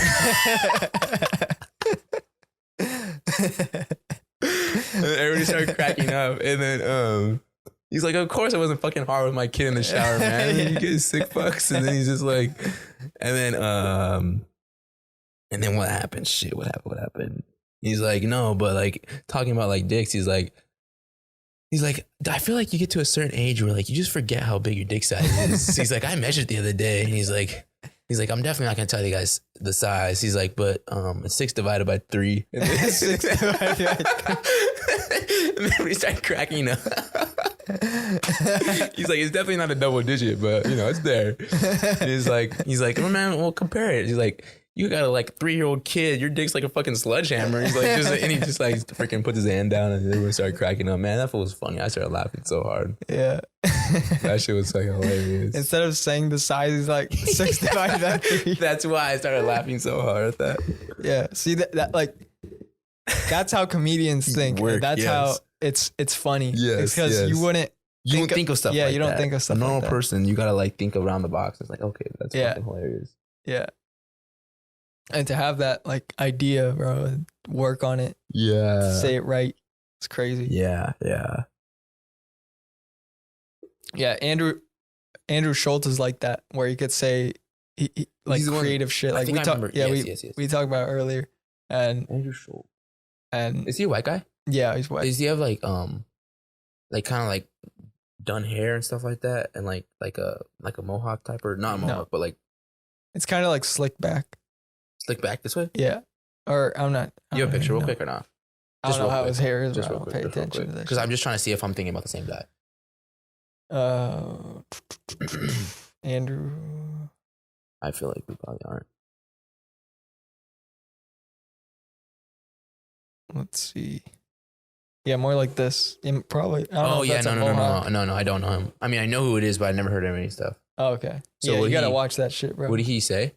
Speaker 1: And everybody started cracking up, and then he's like, of course I wasn't fucking hard with my kid in the shower, man. You get sick fucks. And then he's just like, and then what happened? Shit, what happened? He's like, no, but like talking about like dicks, he's like, I feel like you get to a certain age where like you just forget how big your dick size is. He's like, I measured the other day, and he's like, I'm definitely not gonna tell you guys the size. He's like, but it's 6 divided by 3. And then 6 divided by 3. And then we start cracking up. He's like, it's definitely not a double digit, but you know, it's there. And he's like, oh man, well compare it. He's like, you got a like 3-year-old kid, your dick's like a fucking sledgehammer. He's like, and he just like freaking puts his hand down, and everyone started cracking up. Man, that fool was funny. I started laughing so hard.
Speaker 2: Yeah.
Speaker 1: That shit was so hilarious.
Speaker 2: Instead of saying the size, he's like 6 divided by 3.
Speaker 1: That's why I started laughing so hard at that.
Speaker 2: Yeah. See that like that's how comedians think. That's how it's funny.
Speaker 1: Yes.
Speaker 2: Because you wouldn't
Speaker 1: think of stuff like that.
Speaker 2: Yeah, you don't think of stuff
Speaker 1: like that. A normal
Speaker 2: like
Speaker 1: person, you gotta like think around the box. It's like, okay, that's fucking hilarious.
Speaker 2: Yeah. And to have that like idea, bro, and work on it.
Speaker 1: Yeah.
Speaker 2: Say it right. It's crazy.
Speaker 1: Yeah.
Speaker 2: Yeah, Andrew Schultz is like that, where you could say he like
Speaker 1: He's
Speaker 2: creative shit. Like we talked, we talked about earlier. And
Speaker 1: Andrew Schultz.
Speaker 2: And
Speaker 1: is he a white guy?
Speaker 2: Yeah, he's white.
Speaker 1: Does he have like kind of like done hair and stuff like that, and like a mohawk type, or not mohawk, but like
Speaker 2: it's kind of like slick back.
Speaker 1: Slick back this way?
Speaker 2: Yeah. Or I'm not.
Speaker 1: You have a picture real quick or not?
Speaker 2: I don't know how his hair is.
Speaker 1: Just
Speaker 2: I don't pay attention to that.
Speaker 1: Because I'm just trying to see if I'm thinking about the same guy.
Speaker 2: Andrew.
Speaker 1: I feel like we probably aren't.
Speaker 2: Let's see. Yeah, more like this. Probably. I don't know if
Speaker 1: yeah,
Speaker 2: that's
Speaker 1: no, I don't know him. I mean, I know who it is, but I never heard of any stuff.
Speaker 2: Oh, okay.
Speaker 1: So
Speaker 2: yeah, you gotta watch that shit, bro.
Speaker 1: What did he say?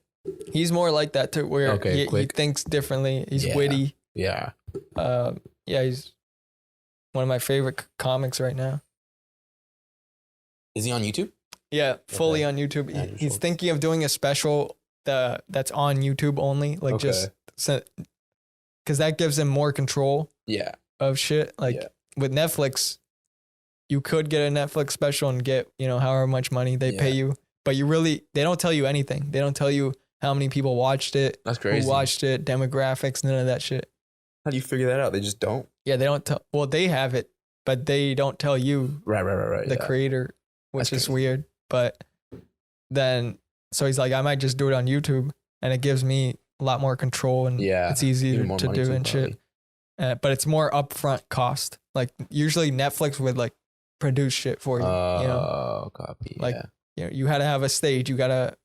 Speaker 2: He's more like that too, where he thinks differently. He's witty.
Speaker 1: Yeah.
Speaker 2: He's one of my favorite comics right now.
Speaker 1: Is he on YouTube?
Speaker 2: Yeah, fully on YouTube. He's thinking of doing a special that's on YouTube only, like just because that gives him more control.
Speaker 1: Yeah.
Speaker 2: Of shit. Like with Netflix, you could get a Netflix special and get, however much money they pay you, but they don't tell you anything. They don't tell you how many people watched it.
Speaker 1: That's crazy.
Speaker 2: Who watched it, demographics, none of that shit.
Speaker 1: How do you figure that out? They just don't?
Speaker 2: Yeah, they don't tell. Well, they have it, but they don't tell you.
Speaker 1: Right.
Speaker 2: The creator, which is weird. But then, so he's like, I might just do it on YouTube, and it gives me a lot more control, and it's easier to do and shit. But it's more upfront cost. Like usually Netflix would like produce shit for you.
Speaker 1: Copy.
Speaker 2: Like you had to have a stage. You gotta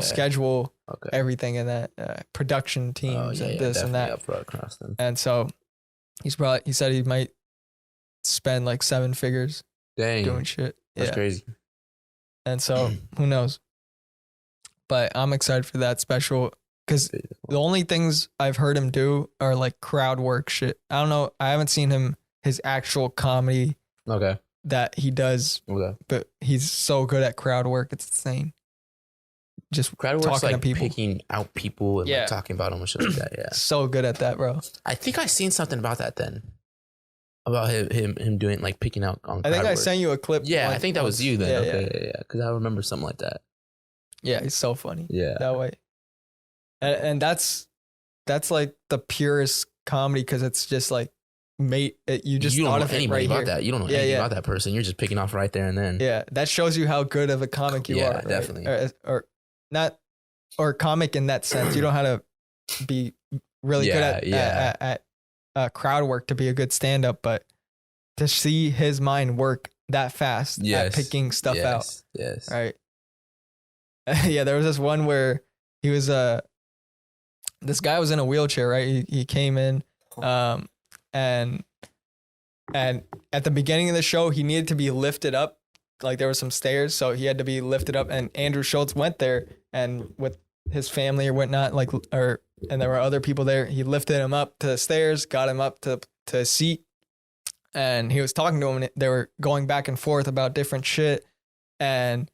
Speaker 2: schedule everything in that production teams and this and that. And so he said he might spend like 7 figures doing shit.
Speaker 1: That's crazy.
Speaker 2: And so who knows? But I'm excited for that special. Because the only things I've heard him do are like crowd work shit. I don't know. I haven't seen his actual comedy that he does. But he's so good at crowd work. It's insane. Just
Speaker 1: crowd work's
Speaker 2: talking
Speaker 1: like
Speaker 2: to people.
Speaker 1: Picking out people and like talking about them and shit like that. Yeah.
Speaker 2: So good at that, bro.
Speaker 1: I think I seen something about that then. About him doing like picking out on crowd
Speaker 2: I think I
Speaker 1: work.
Speaker 2: sent you a clip.
Speaker 1: Yeah, I think that was you then. Yeah. Because I remember something like that.
Speaker 2: Yeah, he's so funny.
Speaker 1: Yeah.
Speaker 2: That way. And that's like the purest comedy because it's just like you don't
Speaker 1: know anybody about that. You don't know anything about that person. You're just picking off right there and then.
Speaker 2: Yeah, that shows you how good of a comic you are.
Speaker 1: Yeah, definitely.
Speaker 2: Or not, or comic in that sense. You don't know how to be really good at crowd work to be a good stand-up, but to see his mind work that fast at picking stuff out.
Speaker 1: Yes.
Speaker 2: Right. Yeah, there was this one where he was this guy was in a wheelchair, right? He came in, and at the beginning of the show, he needed to be lifted up. Like there were some stairs, so he had to be lifted up. And Andrew Schultz went there, and with his family or whatnot, and there were other people there. He lifted him up to the stairs, got him up to a seat, and he was talking to him. And they were going back and forth about different shit, and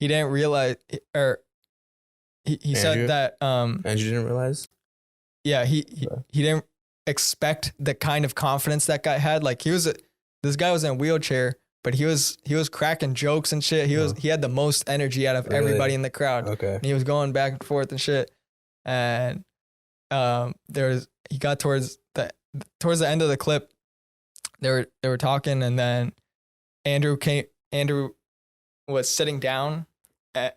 Speaker 2: he didn't realize, or he said that
Speaker 1: Andrew didn't realize.
Speaker 2: Yeah, he didn't expect the kind of confidence that guy had. Like this guy was in a wheelchair, but he was cracking jokes and shit. He had the most energy out of everybody in the crowd.
Speaker 1: Okay.
Speaker 2: And he was going back and forth and shit. And he got towards the end of the clip. They were talking, and then Andrew was sitting down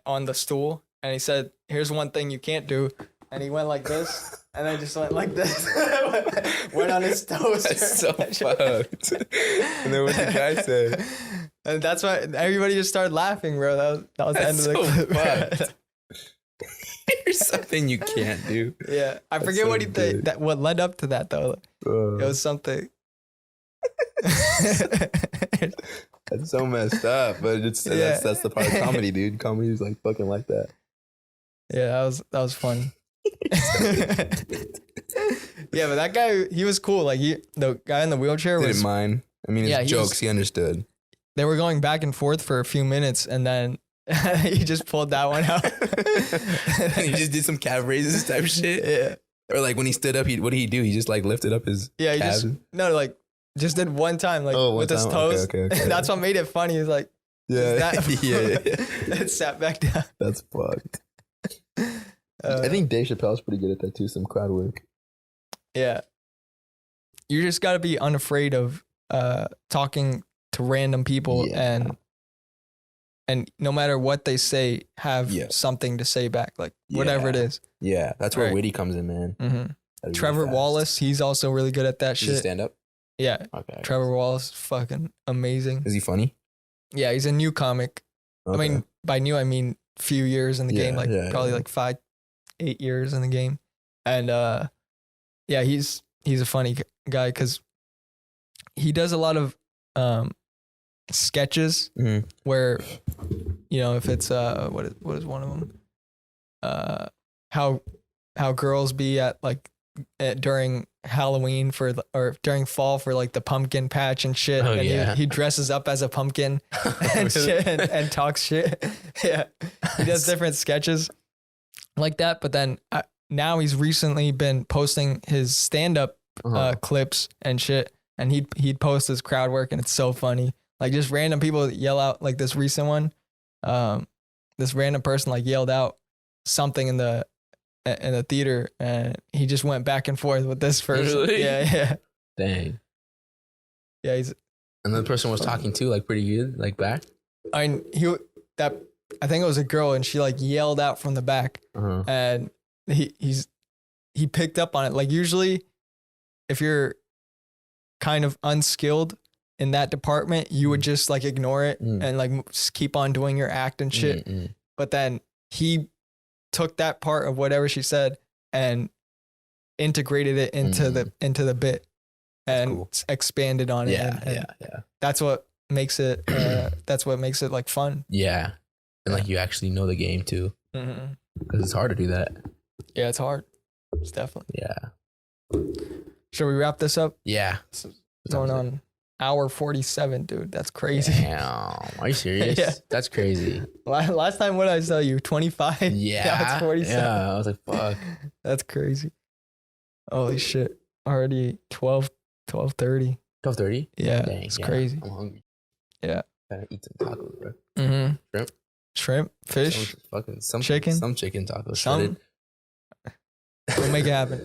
Speaker 2: on the stool, and he said, "Here's one thing you can't do." And he went like this, and then just went like this. Went on his toes.
Speaker 1: That's so fucked. And then what the guy said?
Speaker 2: And that's why everybody just started laughing, bro. That was the end of the clip.
Speaker 1: Fucked. Here's something you can't do.
Speaker 2: Yeah, I forget what what led up to that though. It was something.
Speaker 1: That's so messed up, but that's the part of comedy, dude. Comedy is like fucking like that.
Speaker 2: Yeah, that was fun. Yeah, but that guy, he was cool. Like the guy in the wheelchair
Speaker 1: didn't mind. I mean, it's jokes. He understood.
Speaker 2: They were going back and forth for a few minutes, and then he just pulled that one out.
Speaker 1: And he just did some calf raises type shit.
Speaker 2: Yeah.
Speaker 1: Or like when he stood up, what did he do? He just like lifted up his
Speaker 2: he
Speaker 1: calves?
Speaker 2: just did one time, like with his toes.
Speaker 1: Okay.
Speaker 2: That's what made it funny. He was like,
Speaker 1: yeah.
Speaker 2: It sat back down.
Speaker 1: That's fucked. I think Dave Chappelle's pretty good at that too. Some crowd work.
Speaker 2: Yeah. You just got to be unafraid of talking to random people and no matter what they say, have something to say back, like whatever it is.
Speaker 1: Yeah, that's where witty comes in, man.
Speaker 2: Mm-hmm. Trevor Wallace, he's also really good at that shit.
Speaker 1: Does he stand up?
Speaker 2: Yeah. Okay. Trevor Wallace, fucking amazing.
Speaker 1: Is he funny?
Speaker 2: Yeah, he's a new comic. Okay. I mean, by new, I mean few years in the game, probably like 5-8 years in the game. And he's a funny guy because he does a lot of sketches where, if it's what is one of them, how girls be at like during Halloween or during fall for like the pumpkin patch and shit.
Speaker 1: Oh,
Speaker 2: and he dresses up as a pumpkin and shit and talks shit. Yeah, he does different sketches like that. But then now he's recently been posting his stand-up clips and shit, and he'd post his crowd work, and it's so funny. Like just random people yell out, like this recent one, this random person like yelled out something in the theater, and he just went back and forth with this person.
Speaker 1: Really?
Speaker 2: Yeah.
Speaker 1: Dang.
Speaker 2: Yeah,
Speaker 1: and the person was talking too, like pretty good, like back.
Speaker 2: I mean, I think it was a girl, and she like yelled out from the back, and he picked up on it. Like usually, if you're kind of unskilled in that department, you would just like ignore it and like just keep on doing your act and shit. But then he took that part of whatever she said and integrated it into the bit and expanded on it. Yeah. That's what makes it. That's what makes it like fun.
Speaker 1: Yeah, and like you actually know the game too, because it's hard to do that.
Speaker 2: Yeah, it's hard. It's definitely.
Speaker 1: Yeah.
Speaker 2: Should we wrap this up?
Speaker 1: Yeah.
Speaker 2: Going on hour 47, dude. That's crazy.
Speaker 1: Damn. Are you serious?
Speaker 2: Yeah.
Speaker 1: That's crazy.
Speaker 2: Last time, what did I tell you? 25?
Speaker 1: Yeah.
Speaker 2: Now it's 47.
Speaker 1: Yeah. I was like, fuck.
Speaker 2: That's crazy. Holy shit. Already 12:30.
Speaker 1: 12:30?
Speaker 2: Yeah.
Speaker 1: Dang,
Speaker 2: it's crazy.
Speaker 1: I'm hungry.
Speaker 2: Yeah.
Speaker 1: Gotta eat some tacos, bro.
Speaker 2: Shrimp? Fish?
Speaker 1: Some
Speaker 2: chicken?
Speaker 1: Some chicken tacos.
Speaker 2: Some? We'll make it happen.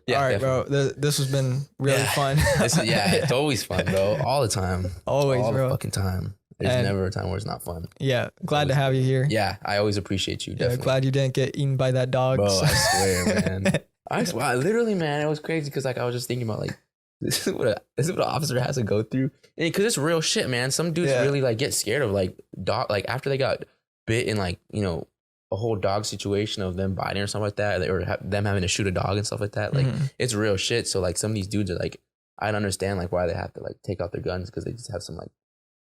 Speaker 1: Yeah,
Speaker 2: all right,
Speaker 1: definitely.
Speaker 2: bro. This has been really fun.
Speaker 1: It's always fun, bro. All the time.
Speaker 2: Always,
Speaker 1: all
Speaker 2: bro.
Speaker 1: the fucking time. There's never a time where it's not fun.
Speaker 2: Yeah, glad to have you here.
Speaker 1: Yeah, I always appreciate you. Definitely.
Speaker 2: Glad you didn't get eaten by that dog.
Speaker 1: Bro, I swear, man. I swear, literally, man. It was crazy because like I was just thinking about like this is what an officer has to go through, because it's real shit, man. Some dudes really like get scared of like dog, like after they got bit in like a whole dog situation of them biting or something like that, or them having to shoot a dog and stuff like that. Like it's real shit. So like some of these dudes are like, I don't understand like why they have to like take out their guns because they just have some like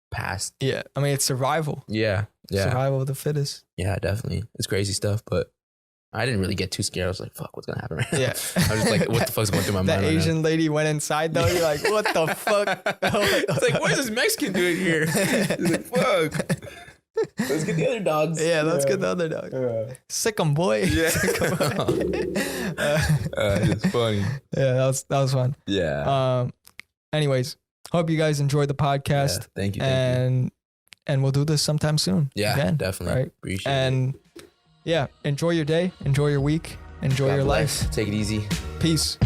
Speaker 1: past.
Speaker 2: Yeah, I mean it's survival.
Speaker 1: Yeah.
Speaker 2: Survival of the fittest.
Speaker 1: Yeah, definitely. It's crazy stuff, but I didn't really get too scared. I was like, fuck, what's gonna happen right now?
Speaker 2: Yeah.
Speaker 1: I was just like, what the fuck's going through my mind?
Speaker 2: The Asian lady went inside though. You're like, what the fuck?
Speaker 1: It's like, what is this Mexican doing here? He's like, fuck. Let's get the other dogs.
Speaker 2: Yeah, let's get the other dog. Sick 'em, boy.
Speaker 1: Yeah.
Speaker 2: Sick 'em, boy.
Speaker 1: It's funny.
Speaker 2: Yeah, that was fun.
Speaker 1: Yeah.
Speaker 2: Anyways, hope you guys enjoyed the podcast.
Speaker 1: Yeah, thank you.
Speaker 2: And we'll do this sometime soon.
Speaker 1: Yeah,
Speaker 2: again,
Speaker 1: definitely.
Speaker 2: right?
Speaker 1: Appreciate it.
Speaker 2: And yeah, enjoy your day, enjoy your week, enjoy
Speaker 1: God
Speaker 2: your
Speaker 1: bless.
Speaker 2: life.
Speaker 1: Take it easy.
Speaker 2: Peace.